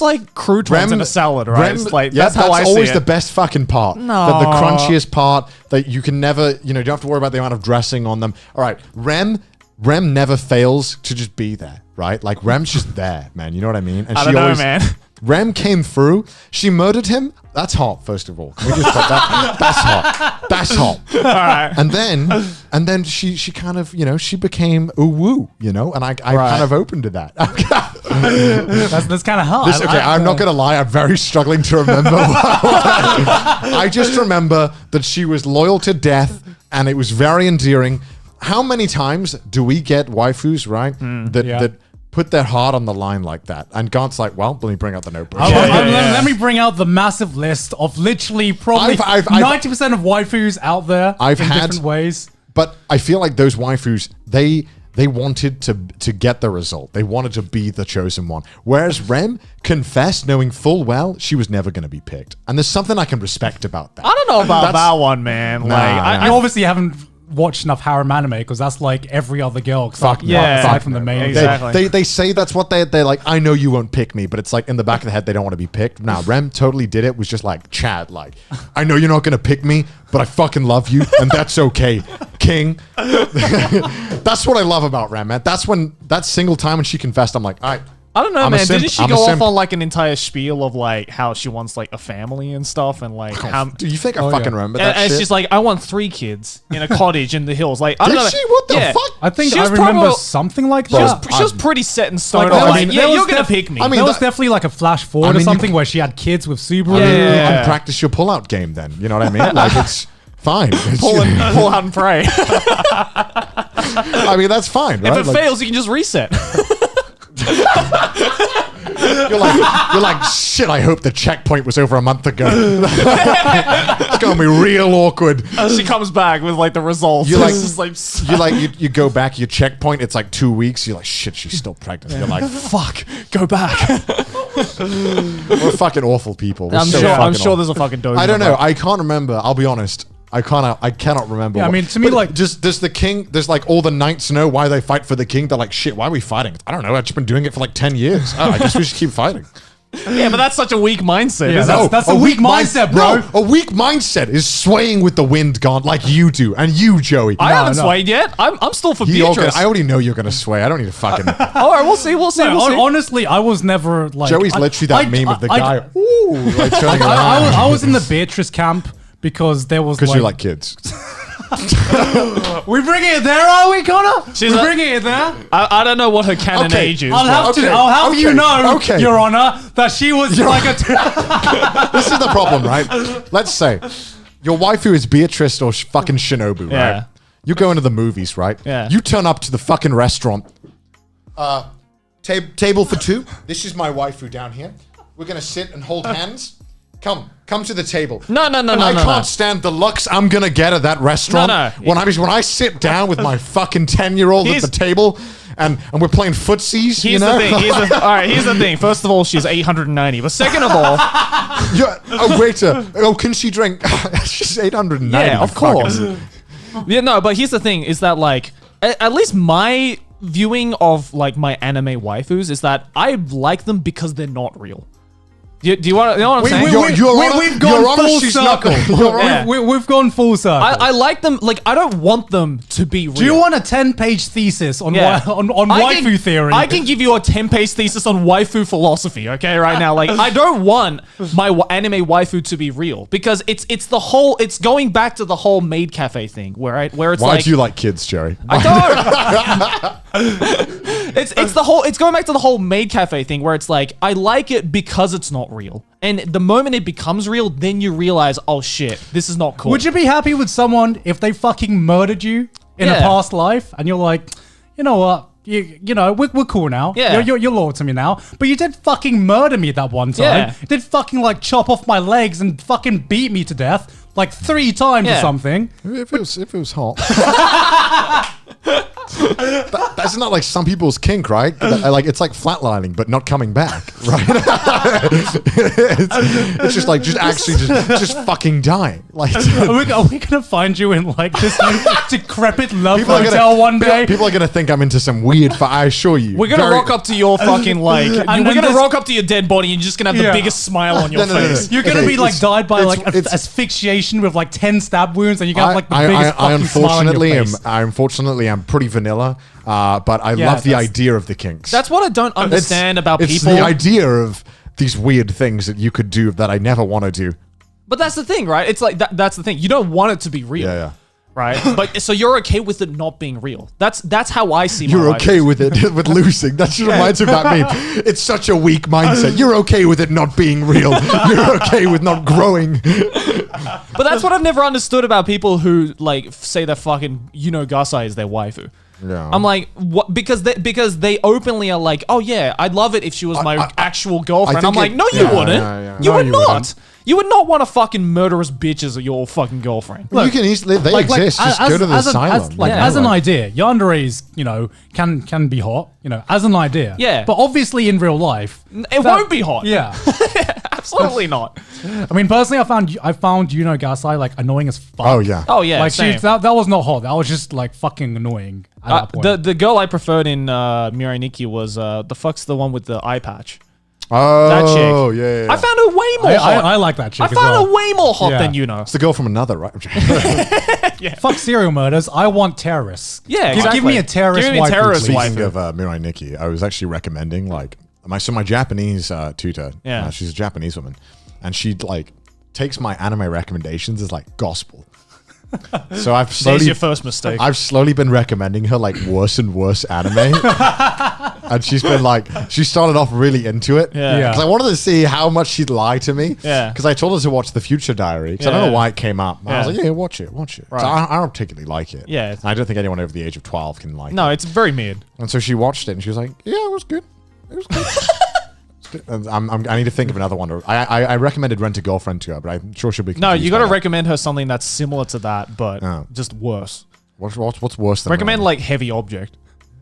like croutons in a salad, right? Rem- It's like yeah, that's how I see always it. the best fucking part. No. The crunchiest part that you can never, you know, you don't have to worry about the amount of dressing on them. All right, Rem never fails to just be there, right? Like Rem's just there, man. You know what I mean? And I don't know, man. Rem came through. She murdered him. That's hot, first of all. Can we just put that? That's hot. That's hot. All right. And then she kind of, you know, she became woo, you know, and I kind of opened to that. That's kind of hard. Okay, I'm not gonna lie. I'm very struggling to remember. I just remember that she was loyal to death, and it was very endearing. How many times do we get waifus, right? Yeah. That put their heart on the line like that. And Gaunt's like, well, let me bring out the notebook. Let me bring out the massive list of literally probably I've- 90% of waifus out there I've in had- different ways. But I feel like those waifus, they wanted to get the result. They wanted to be the chosen one. Whereas Rem confessed, knowing full well she was never going to be picked. And there's something I can respect about that. I don't know about That's- that one, man. Nah, Like, nah. You obviously haven't watched enough harem anime because that's like every other girl. Fuck no. Yeah. aside from the main. Exactly. They say that's what they're like, I know you won't pick me, but it's like in the back of the head, they don't want to be picked. Now, Rem totally did it, was just like, Chad, like, I know you're not going to pick me, but I fucking love you, and that's okay, King. That's what I love about Rem, man. That's when, that single time when she confessed, I'm like, all right. I don't know, I'm a man. simp. Didn't she I'm a go off simp. on like an entire spiel of like how she wants like a family and stuff and like how. Do you think I fucking remember And, that and shit? she's like, I want 3 kids in a cottage in the hills. Like, I don't Did know. she? What the fuck? I think She I was remember probably- something like She was, that. she was pretty set in stone. Like, on, there was- like, there yeah, was you're gonna def- pick me. I mean, there was that- definitely like a flash forward I mean, or you something c- where she had kids with Subaru. Yeah, You yeah. can practice your pull-out game then. You know what I mean? Like, it's fine. It's- pull out and pray. I mean, that's fine, right? If it Like, fails, you can just reset. you're like, shit, I hope the checkpoint was over a month ago. It's going to be real awkward. She comes back with like the results. You like- It's just You go back, your checkpoint, it's like 2 weeks. You're like, shit, she's still pregnant. You're like, fuck, go back. we're fucking awful people. We're I'm so sure. I'm fucking sure awful. there's a fucking dojo. I don't know. I can't remember. I'll be honest. I cannot remember. Yeah, I what- mean, to me, but like- does the king? Does like all the knights know why they fight for the king? They're like, shit, why are we fighting? I don't know. I've just been doing it for like 10 years. Oh, I guess we should keep fighting. Yeah, but that's such a weak mindset. Yeah, isn't it? that's a weak mindset, bro. No, a weak mindset is swaying with the wind, Gaunt, like you do, and you, Joey. I haven't no. swayed yet. I'm still for You're gonna- Beatrice. I already know you're gonna sway. I don't need to fucking. All right, we'll see. We'll see. No, We'll see. honestly, I was never like. Joey's literally that meme of the guy. Ooh, like turning around. I was in the Beatrice camp because there was Because like, you like kids. we bringing it there, are we, Connor? She's We're a- bringing it there. I don't know what her canon Okay, age is. I'll have Okay, I'll have you okay, know, okay. Your Honor, that she was like a. This is the problem, right? Let's say your waifu is Beatrice or fucking Shinobu, Yeah. right? You go into the movies, right? Yeah. You turn up to the fucking restaurant. Table for 2. This is my waifu down here. We're gonna sit and hold hands. Come to the table. No, no, no, And no, I no, can't no. stand the looks I'm gonna get at that restaurant. No, no. When I sit down with my fucking 10-year-old at Here's- the table and we're playing footsies, Here's you know? the thing. All right, here's the thing. First of all, she's 890. But second of all, Yeah, oh, waiter. Oh, can she drink? She's 890. yeah, of fucking- course. Yeah, no, but here's the thing: is that like at least my viewing of like my anime waifus is that I like them because they're not real. Do you want? You know what I'm saying? We've gone full she's not circle. gonna- Your Honor. We've gone full circle. I like them. Like I don't want them to be real. Do you want a 10-page thesis on Yeah. on I waifu can- theory? I can give you a 10-page thesis on waifu philosophy, okay, right now. Like, I don't want my anime waifu to be real because it's the whole, it's going back to the whole maid cafe thing where it's Why like, do you like kids, Jerry? I don't. It's going back to the whole maid cafe thing where it's like, I like it because it's not real. And the moment it becomes real, then you realize, oh shit, this is not cool. Would you be happy with someone if they fucking murdered you in a Yeah. past life and you're like, you know what? You know, we're cool now. Yeah. You're loyal to me now. But you did fucking murder me that one time. Yeah. You did fucking like chop off my legs and fucking beat me to death like 3 times or Yeah. something. If it was hot. That's not like some people's kink, right? Like it's like flatlining, but not coming back, right? it's just like just fucking dying. Like Are we gonna find you in like this decrepit love people are hotel gonna, one day? People are gonna think I'm into some weird. I assure you, We're gonna Very- rock up to your fucking like. We're then gonna this- rock up to your dead body, and you're just gonna have Yeah. the biggest smile on your No, no, no, no. face. You're gonna Okay, be like it's- died by it's- like it's- asphyxiation with like 10 stab wounds, and you got like the biggest I fucking smile on your face. unfortunately am pretty vanilla, but I Yeah, love the that's- idea of the kinks. That's what I don't understand about it's people. the idea of these weird things that you could do that I never want to do. But that's the thing, right? It's like that's the thing. You don't want it to be real, Yeah. right? But so you're okay with it not being real. That's how I see. You're my okay waifus. with it, with losing. That just reminds me of that meme. It's such a weak mindset. You're okay with it not being real. You're okay with not growing. But that's what I've never understood about people who like say that fucking Gasai is their waifu. Yeah. I'm like, what? Because they openly are like, oh yeah, I'd love it if she was my actual girlfriend. I'm think like, it- no, you yeah, wouldn't. yeah. You No, would you not. wouldn't. You would not want a fucking murderous bitch as your fucking girlfriend. You can easily, they exist. Just go to the asylum. As an idea, yandere's, can be hot, as an idea. Yeah. But obviously in real life, It won't be hot. yeah. Absolutely not. I mean, personally, I found Gasai like annoying as fuck. Oh, yeah. Oh yeah, Like same. that was not hot. That was just like fucking annoying at that point. the girl I preferred in Mirai Nikki was the fuck's the one with the eye patch. Oh, That chick. yeah. I found her way more hot. I like that chick I as found well. her way more hot Yeah. than It's the girl from Another, right? Fuck serial murders. I want terrorists. Yeah, Give exactly. me a terrorist Give me a waifu, terrorist please. wife. Speaking of Mirai Nikki, I was actually recommending like my Japanese tutor. Yeah. She's a Japanese woman, and she like takes my anime recommendations as like gospel. So I've There's slowly, your first mistake. I've slowly been recommending her like worse and worse anime, and she's been like, she started off really into it. Yeah. Yeah. Because I wanted to see how much she'd lie to me. Yeah. Because I told her to watch The Future Diary. Because I don't Yeah. know why it came up. I was Yeah. like, yeah, watch it. Right. So I don't particularly like it. Yeah. And I don't think anyone over the age of 12 can like it. no, it's very mid. And so she watched it and she was like, yeah, it was good. It was good. It was good. And I need to think of another one. I recommended Rent a Girlfriend to her, but I'm sure she'll be No, confused you by got to that. recommend her something that's similar to that, but Oh. just worse. What's worse than Recommend that? like Heavy Object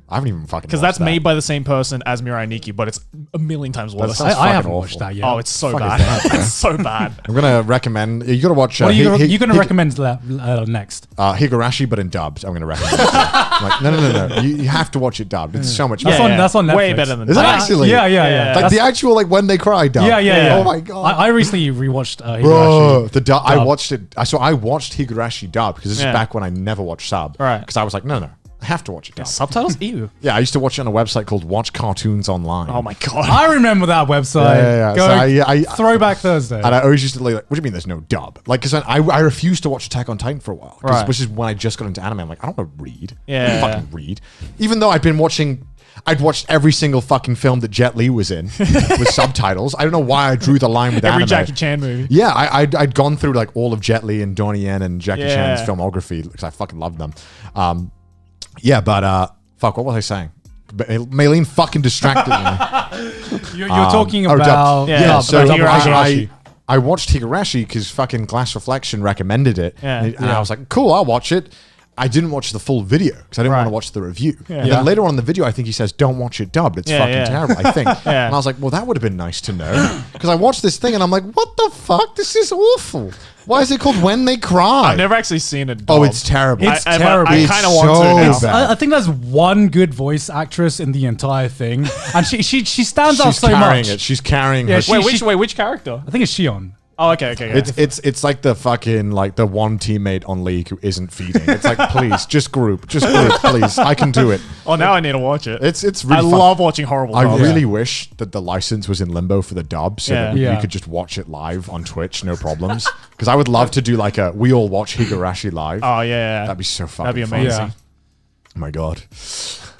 I haven't even fucking because watched that's that. made by the same person as Mirai Nikki, but it's a million times worse. sounds I fucking haven't awful. watched that yet. Oh, it's so Fuck is bad. that, It's so bad. I'm gonna recommend. You gotta watch. What are you going to recommend next? Higurashi, but in dubbed. I'm gonna recommend. It. Like, no. You have to watch it dubbed. It's so much. That's better. that's on Netflix. Way better than Is it that. actually? Yeah. Yeah. Like the actual like when they cry dub. Yeah. Oh my god. I recently rewatched Bro, Higurashi. the dub. I dub. watched it. So I watched Higurashi dub because this Yeah. is back when I never watched sub. Right. Because I was like, no, I have to watch it dub. Subtitles? Ew. Yeah, I used to watch it on a website called Watch Cartoons Online. Oh my god. I remember that website. Yeah. Go So I Throwback Thursday. And I always used to like, what do you mean there's no dub? Like, because I refused to watch Attack on Titan for a while, Right. which is when I just got into anime. I'm like, I don't want to read. Yeah. I don't fucking read. Even though I'd watched every single fucking film that Jet Li was in with subtitles. I don't know why I drew the line with Every anime. Jackie Chan movie. Yeah, I'd gone through like all of Jet Li and Donnie Yen and Jackie Yeah. Chan's filmography because I fucking loved them. Yeah, but fuck, what was I saying? Maylene fucking distracted me. You're talking Oh, about Yeah, Yeah, about so Higurashi. I watched Higurashi because fucking Glass Reflection recommended it. Yeah. And I was like, cool, I'll watch it. I didn't watch the full video because I didn't Right. want to watch the review. Yeah. And then later on in the video, I think he says, don't watch it dubbed. It's Yeah, fucking yeah. terrible, I think. Yeah. And I was like, well, that would have been nice to know. Because I watched this thing and I'm like, what the fuck? This is awful. Why is it called When They Cry? I've never actually seen it. Oh, it's terrible. It's I terrible. kind It's of want to so now. bad. I think there's one good voice actress in the entire thing, and she stands out She's so carrying much. it. She's carrying Yeah, her. she- Which character? I think it's Shion. Oh, okay. It's like the fucking like the one teammate on League who isn't feeding. It's like, please, just group, please. I can do it. Oh, now I need to watch it. It's really I fun. love watching horrible. I dubs. really wish that the license was in limbo for the dub, so that Yeah. we could just watch it live on Twitch, no problems. Because I would love to do like we all watch Higurashi live. Oh yeah. That'd be so fucking. That'd be fun. amazing. Yeah. Oh my god.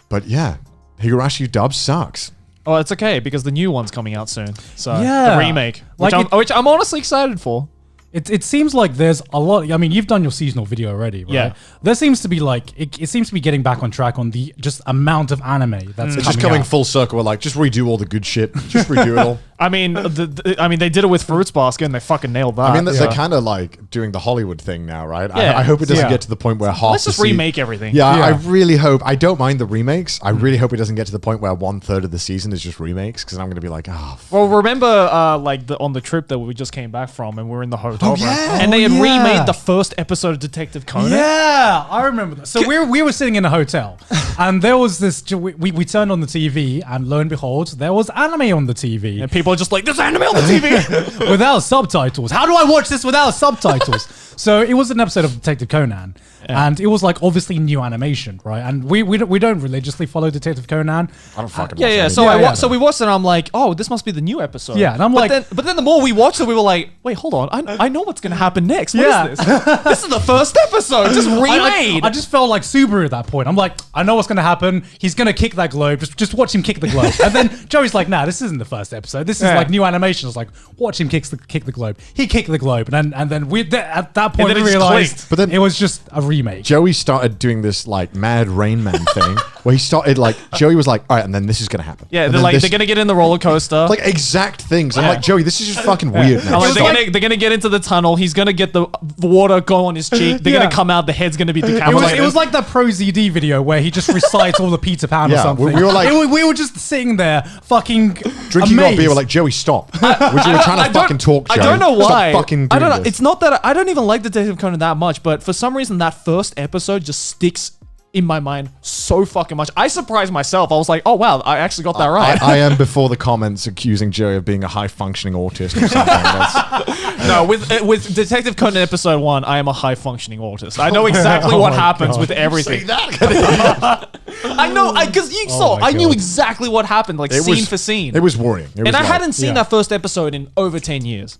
But yeah, Higurashi dub sucks. Oh, it's okay because the new one's coming out soon. So Yeah. the remake, Like which I'm honestly excited for. It seems like there's a lot. I mean, you've done your seasonal video already, right? Yeah. There seems to be like it seems to be getting back on track on the just amount of anime that's It's just coming out. full circle. We're like, just redo all the good shit. Just redo it all. I mean, they did it with Fruits Basket and they fucking nailed that. I mean, they're Yeah. kind of like doing the Hollywood thing now, right? Yeah. I hope it doesn't Yeah. get to the point where half let's the just remake everything. Yeah, I Yeah. really hope. I don't mind the remakes. I really hope it doesn't get to the point where 1/3 of the season is just remakes because I'm going to be like, oh, Well, remember, on the trip that we just came back from, and we're in the hotel room, yeah. and they had Oh, yeah. remade the first episode of Detective Conan. Yeah, I remember that. So we were sitting in a hotel, and there was this. We turned on the TV, and lo and behold, there was anime on the TV And people are just like, "There's anime on the TV." without subtitles. How do I watch this without subtitles? So it was an episode of Detective Conan, and it was like obviously new animation, right? And we don't religiously follow Detective Conan. I don't fucking Yeah, watch yeah. any. So Yeah, so we watched it and I'm like, oh, this must be the new episode. Yeah, and I'm like- but then the more we watched it, we were like, wait, hold on. I know what's going to happen next. What Yeah. is this? This is the first episode, just remade. I just felt like Subaru at that point. I'm like, I know what's going to happen. He's going to kick that globe. Just watch him kick the globe. And then Joey's like, nah, this isn't the first episode. This is Yeah. like new animation. I was like, watch him kick the globe. He kicked the globe. And then we at that point then we it just realized clicked. But then- it was just a remake. Joey started doing this like mad Rain Man thing where he started like Joey was like, all right, and then this is gonna happen. yeah, And they're then like, this- they're going to get in the roller coaster. like exact things. I'm Yeah. like, Joey, this is just fucking weird now. I'm like, Stop. they're gonna get into the tunnel. He's gonna get the water go on his cheek. They're Yeah. gonna come out. The head's gonna be It decapitated. was like that Pro ZD video where he just recites all the Peter Pan or Yeah, something. we were like- we were just sitting there fucking Drinking our amazed. beer, we're like, Joey, stop. We're trying to fucking talk, I Joey. don't know Stop why. fucking I don't know. doing this. It's not that I don't even like Detective Conan that much, but for some reason that first episode just sticks in my mind so fucking much. I surprised myself. I was like, oh wow, I actually got that right. I am before the comments accusing Joey of being a high functioning autist or something. That's, No, with Detective Conan episode 1, I am a high functioning autist. I know exactly Oh what my happens God. with everything. say that. I know, because you saw, my I knew God. exactly what happened, like It scene was- for scene. It was worrying. It was And I like, hadn't seen yeah. that first episode in over 10 years.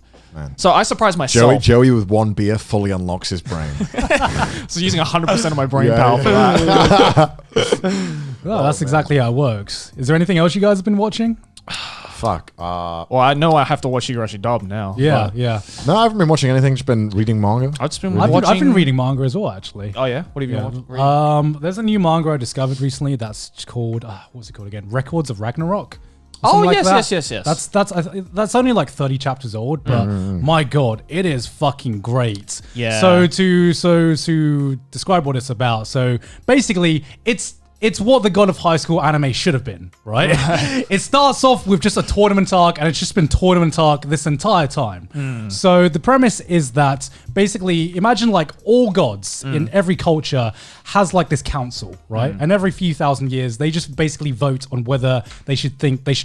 So I surprised myself. Joey with one beer fully unlocks his brain. So using 100% of my brain Yeah, power yeah. for that. Oh, that's exactly how it works. Is there anything else you guys have been watching? Fuck. Well, I know I have to watch Higurashi Dub now. Yeah, but yeah. No, I haven't been watching anything. Just been reading manga. I've just been I've watching. been reading manga as well, actually. Oh yeah, what have you Yeah. been reading? There's a new manga I discovered recently that's called what's it called again? Records of Ragnarok. Oh, Something like yes, that. yes. That's only like 30 chapters old, but my god, it is fucking great. Yeah. So to describe what it's about, so basically it's what the God of High School anime should have been, right? It starts off with just a tournament arc, and it's just been tournament arc this entire time. So the premise is that basically, imagine like all gods in every culture has like this council, right? And every few thousand years, they just basically vote on whether they should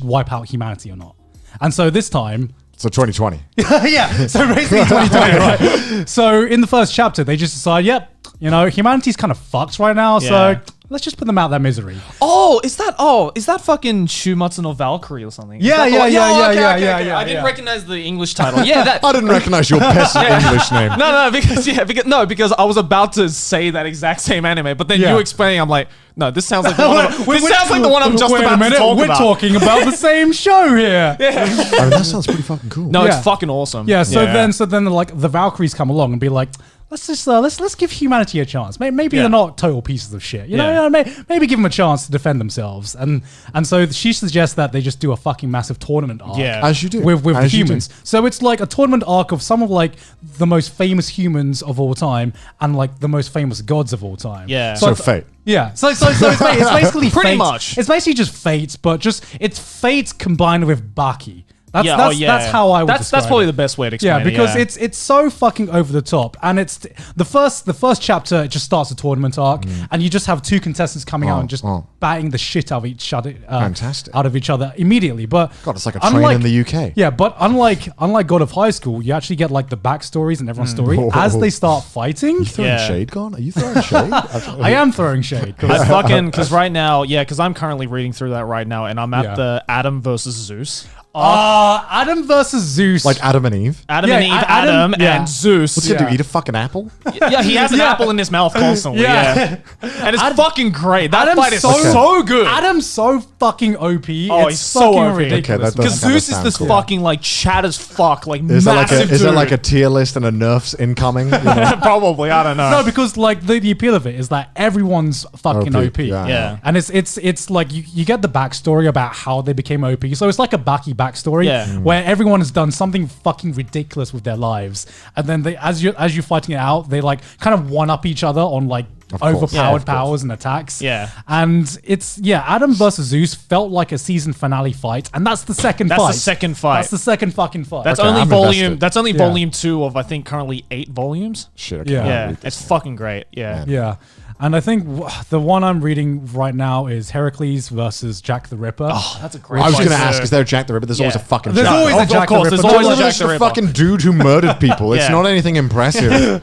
wipe out humanity or not. And so this time, So 2020. yeah. So basically 2020, right? So in the first chapter, they just decide, yep, humanity's kind of fucked right now. Yeah. So let's just put them out of their misery. Oh, is that fucking Shumatsu no Valkyrie or something? Is Yeah, that the yeah, one? yeah, okay, yeah, okay, yeah, okay, yeah, okay. yeah, I didn't yeah. recognize the English title. Yeah, that. I didn't recognize your peasant English name. No, because I was about to say that exact same anime, but then Yeah. you explaining, I'm like, no, this sounds like the one. Sounds like the one I'm just Wait about a minute, to talk we're about. talking about the same show here. I mean, that sounds pretty fucking cool. No, Yeah. it's fucking awesome. Yeah, so then like the Valkyries come along and be like, let's just let's give humanity a chance. Maybe Yeah. they're not total pieces of shit. You Yeah. know, maybe give them a chance to defend themselves. And so she suggests that they just do a fucking massive tournament arc. Yeah. As you do. With the As you do. humans. So it's like a tournament arc of some of like the most famous humans of all time and like the most famous gods of all time. Yeah. So it's- fate. Yeah. So it's basically Pretty fate. much. It's basically just fate, but it's fate combined with Baki. That's Yeah, that's how I would That's describe probably it. the best way to explain Yeah, it. because it's so fucking over the top, and it's the first chapter. It just starts a tournament arc, and you just have two contestants coming out and just batting the shit out of each other, Fantastic. out of each other immediately. But God, it's like a train in the UK. Yeah, but unlike God of High School, you actually get like the backstories and everyone's story Whoa. as they start fighting. You throwing Yeah. shade, Gon? Are you throwing shade? I am throwing shade. I fucking because right now, because I'm currently reading through that right now, and I'm at Yeah. the Adam versus Zeus. Adam versus Zeus. Like Adam and Eve. Adam Yeah, and Eve, Adam- Adam yeah. and Zeus. What's he gonna Yeah. do? Eat a fucking apple? Yeah, he has an Yeah. apple in his mouth constantly. Yeah. Yeah, and it's fucking great. That Adam's fight is so- so good. Adam's so fucking OP. Oh, it's he's so fucking OP. ridiculous. Okay, that does Because kinda Zeus is sound this cool. fucking like chat as fuck, like Is there massive like a dude. tier list and a nerfs incoming? You know? Probably, I don't know. No, because like the appeal of it is that everyone's fucking OP, OP. yeah. Yeah. And it's like you get the backstory about how they became OP. So it's like a Baki backstory Yeah. where everyone has done something fucking ridiculous with their lives. And then they as you're fighting it out, they like kind of one up each other on like Of course. overpowered Yeah, of course. powers and attacks. Yeah. And it's Adam versus Zeus felt like a season finale fight, and that's the second That's fight. the second fight. That's the second fucking fight. That's Okay, only I'm volume. invested. That's only Yeah. volume 2 of I think currently 8 volumes. Shit. I Yeah. can't Yeah, read this. it's fucking great. Yeah. Yeah. And I think the one I'm reading right now is Heracles versus Jack the Ripper. Oh, that's a great. I was fight. going to ask, is there a Jack the Ripper? There's always a fucking There's Jack. always a Of Jack course, the there's Ripper. always a It's Jack just the a Ripper. fucking dude who murdered people. It's Yeah. not anything impressive.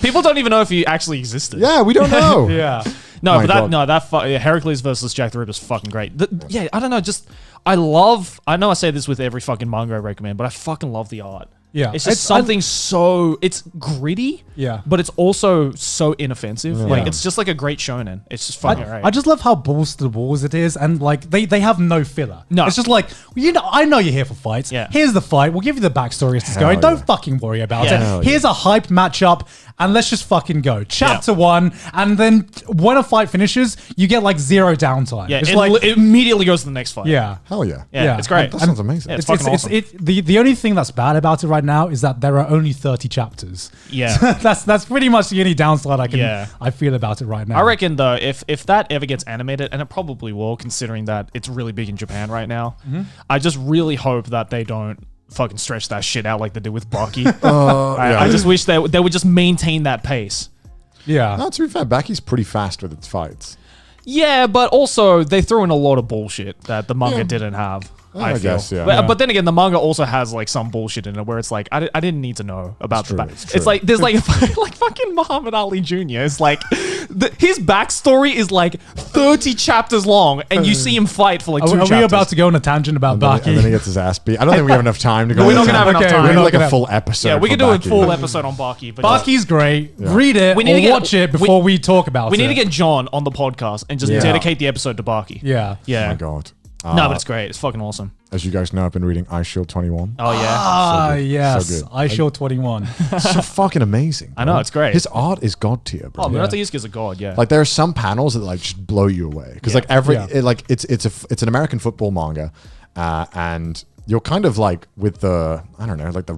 People don't even know if he actually existed. Yeah, we don't know. Yeah. No, My but God. Heracles versus Jack the Ripper is fucking great. Yeah, I don't know. Just I know I say this with every fucking manga I recommend, but I fucking love the art. Yeah. It's just something so it's gritty. Yeah. But it's also so inoffensive. Like Yeah. it's just like a great shonen. It's just fucking great. I just love how balls to the walls it is, and like they have no filler. No. It's just like, I know you're here for fights. Yeah. Here's the fight. We'll give you the backstory as it's Hell going. Don't yeah. fucking worry about Yeah. it. Hell Here's a hype matchup, and let's just fucking go. Chapter 1, and then when a fight finishes, you get like 0 downtime. yeah, It's it immediately goes to the next fight. yeah. Hell yeah. Yeah, it's great. That sounds amazing. Yeah, it's fucking awesome. The only thing that's bad about it right now is that there are only 30 chapters. Yeah. that's pretty much the only downside Yeah. I feel about it right now. I reckon though, if that ever gets animated, and it probably will, considering that it's really big in Japan right now, I just really hope that they don't fucking stretch that shit out like they did with Baki. I just wish they would just maintain that pace. Yeah. No, to be fair, Baki's pretty fast with its fights. Yeah, but also they threw in a lot of bullshit that the manga didn't have. I feel. guess, yeah. But then again, the manga also has like some bullshit in it where it's like I didn't need to know about true, the it's back. true. It's like there's like like fucking Muhammad Ali Jr. It's like his backstory is like 30 chapters long, and you see him fight for like Are, 2 are chapters. we about to go on a tangent about And then Baki? he gets his ass beat. I don't think we have enough time to go. We're into not gonna have that. enough time. We we're need not like a gonna- full episode. Yeah, we for could do a Baki. full episode on Baki. But Baki's great. Read it We need or to get- watch it before we talk about we it. need to get John on the podcast and just Yeah. dedicate the episode to Baki. Yeah. Oh Yeah. my god. No, but it's great. It's fucking awesome. As you guys know, I've been reading Ice Shield 21. Oh yeah. Ah, So good. yes. So good. I Shield 21. so fucking amazing. I know, bro. it's great. His art is god tier, bro. Oh, Murata Yusuke is a god. Yeah. Like there are some panels that like just blow you away because Yeah. like every Yeah. it's an American football manga, and you're kind of like with the like the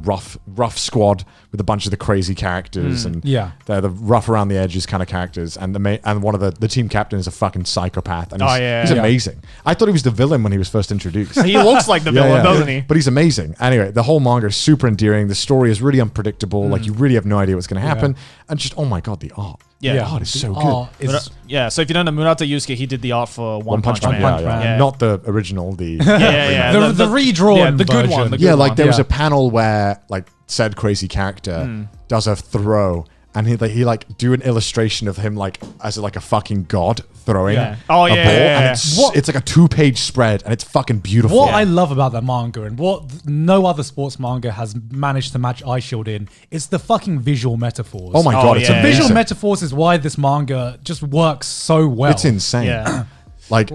rough squad with a bunch of the crazy characters and Yeah. they're the rough around the edges kind of characters, and and one of the team captain is a fucking psychopath, and he's Yeah. amazing. I thought he was the villain when he was first introduced. he looks like the villain, doesn't he? But he's amazing. Anyway, the whole manga is super endearing. The story is really unpredictable. Like you really have no idea what's going to happen, and just oh my god, the art. Yeah. the art is so good. Oh, it's, Yeah, so if you don't know Murata Yusuke, he did the art for One Punch Man. Punch Man. Yeah. Not the original. Yeah. The redrawn yeah, the good version. one. The good Yeah, like one. there was Yeah. a panel where like said crazy character does a throw, and he like do an illustration of him like as like a fucking god throwing Yeah. Oh, a yeah, ball, yeah, yeah. and it's like a 2-page spread, and it's fucking beautiful. what I love about that manga and what no other sports manga has managed to match Ice Shield in is the fucking visual metaphors. Oh my god, it's yeah. amazing. Visual metaphors is why this manga just works so well. It's insane. Yeah. Like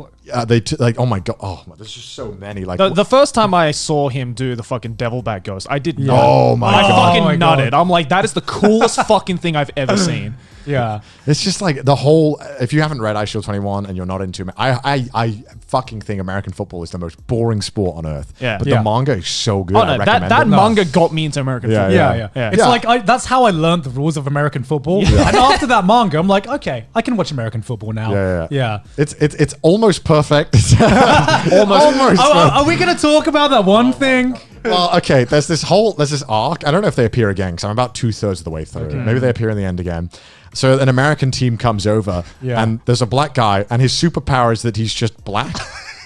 like oh my god, there's just so many. Like The first time I saw him do the fucking Devilback Ghost, I did not. oh my I god, fucking my nutted. God. I'm like, that is the coolest fucking thing I've ever seen. Yeah. it's just like the whole. If you haven't read Ice Shield 21 and you're not into it, I fucking think American football is the most boring sport on earth. Yeah. but Yeah. the manga is so good. Oh I no, recommend that it. manga got me into American Yeah, football. Yeah, yeah. Yeah. It's Yeah. like that's how I learned the rules of American football. And after that manga, I'm like, okay, I can watch American football now. Yeah. It's almost perfect. Almost. Are we going to talk about that one thing? Well, okay. There's this arc. I don't know if they appear again because I'm about 2/3 of the way through. Maybe they appear in the end again. So an American team comes over, Yeah. and there's a black guy, and his superpower is that he's just black,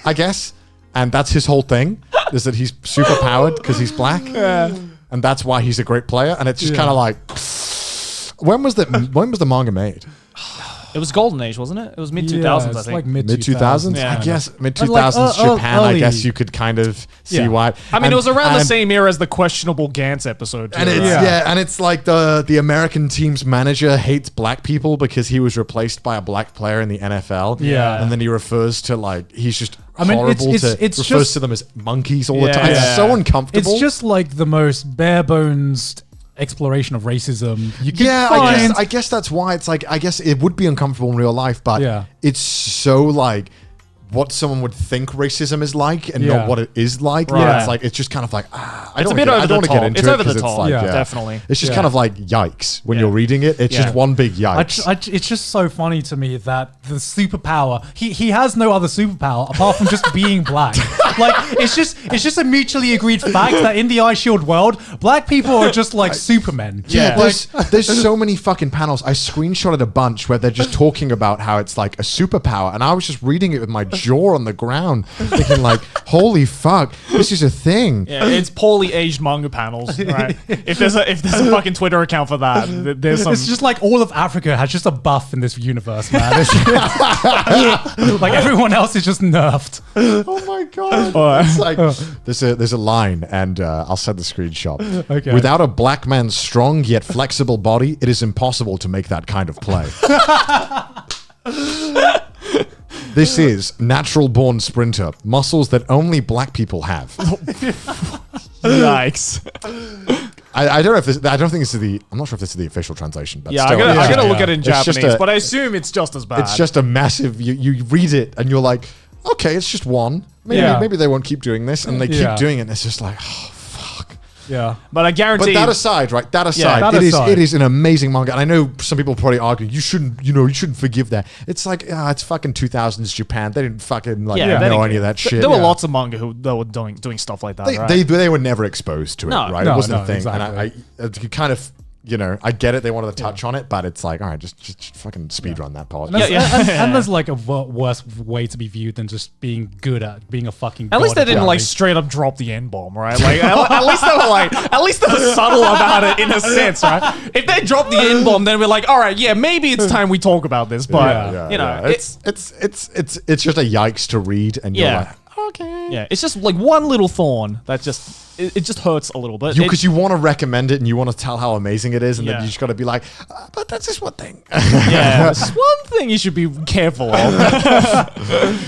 I guess, and that's his whole thing is that he's super powered because he's black, and that's why he's a great player. And it's just kind of like, when was the manga made? It was Golden Age, wasn't it? It was mid 2000s, Yeah, I it's think. like mid Mid 2000s, Yeah. I guess mid But like, 2000s Japan. I early- guess you could kind of see Yeah. why. I mean, And- it was around the and- same era as the questionable Gantz episode. Too, And it's right? and it's like the American team's manager hates black people because he was replaced by a black player in the NFL. Yeah. and then he refers to like he's just I mean, horrible it's refers just- to them as monkeys all the Yeah. time. It's Yeah. so uncomfortable. It's just like the most bare bones exploration of racism you could yeah, find. I guess that's why it's like I guess it would be uncomfortable in real life, but Yeah. it's so like what someone would think racism is like and Yeah. not what it is like. Right. Yeah, it's like it's just kind of like I It's don't a bit wanna over I the don't want to top. get into It's it over the 'cause top. like, Yeah. Definitely. It's just Yeah. kind of like yikes when Yeah. you're reading it. It's Yeah. just one big yikes. It's just so funny to me that the superpower he has no other superpower apart from just being black. Like it's just a mutually agreed fact that in the Ice Shield world, black people are just like Supermen. Yeah. There's so many fucking panels. I screenshotted a bunch where they're just talking about how it's like a superpower, and I was just reading it with my jaw on the ground, thinking like, holy fuck, this is a thing. Yeah, it's poorly aged manga panels, right? If there's a fucking Twitter account for that, there's some. It's just like all of Africa has just a buff in this universe, man. Like everyone else is just nerfed. Oh my god! It's like there's a line, and I'll send the screenshot. Okay. Without a black man's strong yet flexible body, it is impossible to make that kind of play. This is natural-born sprinter, muscles that only black people have. Yikes! I don't know if this. I don't think this is the. I'm not sure if this is the official translation, but Yeah, still, I gotta look yeah. at it in It's just Japanese, a- but I assume it's just as bad. it's just a massive. You read it and you're like, okay, it's just one. Maybe they won't keep doing this, and they keep doing it. And it's just like, oh fuck. Yeah. but I guarantee. But that aside, right? That aside, that it is aside. it is an amazing manga, and I know some people probably argue you shouldn't forgive that. It's like it's fucking 2000s Japan. They didn't fucking like Yeah, they know didn't any of that shit. There were lots of manga that were doing stuff like that. They, right? they were never exposed to it, No. right? No, It wasn't no, a thing, exactly. and I you kind of. I get it. They wanted to touch on it, but it's like, all right, just fucking speed run that part. And there's like a worse way to be viewed than just being good at being a fucking. At least they god didn't at like it. straight up drop the N bomb, right? Like at least they were subtle about it in a sense, right? If they dropped the N bomb, then we're like, all right, yeah, maybe it's time we talk about this. But it's just a yikes to read, and you're Yeah. like, okay, yeah, it's just like one little thorn that just it just hurts a little bit. because you want to recommend it and you want to tell how amazing it is, and Yeah. then you just got to be like, but that's just one thing. Yeah, it's one thing you should be careful of.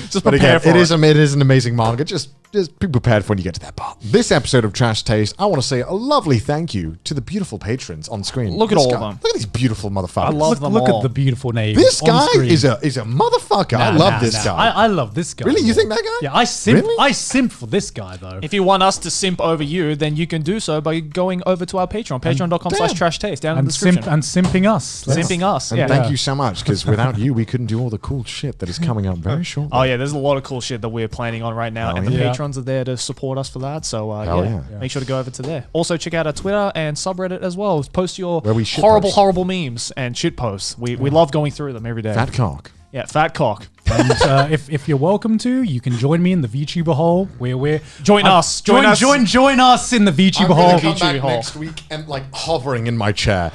Just But prepare again, for it is an amazing manga. Just be prepared for when you get to that part. This episode of Trash Taste, I want to say a lovely thank you to the beautiful patrons on screen. Look at This all guy- of them. Look at these beautiful motherfuckers. I love them Look all. at the beautiful name. this on guy screen. is a motherfucker. I love this guy. I love this guy. Really? You think that guy? Yeah, I simp. Really? I simp for this guy though. If you want us to simp over you, then you can do so by going over to our Patreon, patreon.com/trash taste down in the and description. simping us. Simping us. And Yeah. thank you so much, because without you, we couldn't do all the cool shit that is coming up very shortly. Oh yeah, there's a lot of cool shit that we're planning on right now, Hell and the yeah. patrons are there to support us for that. So Hell yeah, yeah. make sure to go over to there. Also check out our Twitter and subreddit as well. Post your Where we shit horrible, post. horrible memes and shit posts. We love going through them every day. Fat cock. Yeah, fat cock. And if you're welcome to, you can join me in the VTuber hole. Where Join us. Join us. Join us in the VTuber I'm hole. gonna come VTuber back hole. next week and like hovering in my chair.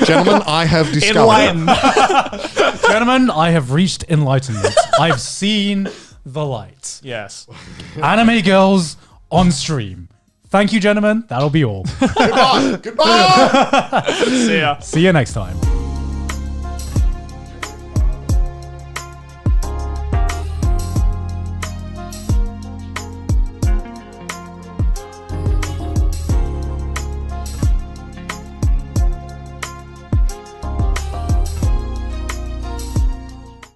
Gentlemen, I have discovered. Enlighten. Gentlemen, I have reached enlightenment. I've seen the light. Yes. Anime girls on stream. Thank you, gentlemen. That'll be all. Goodbye. Goodbye. See ya. See you next time.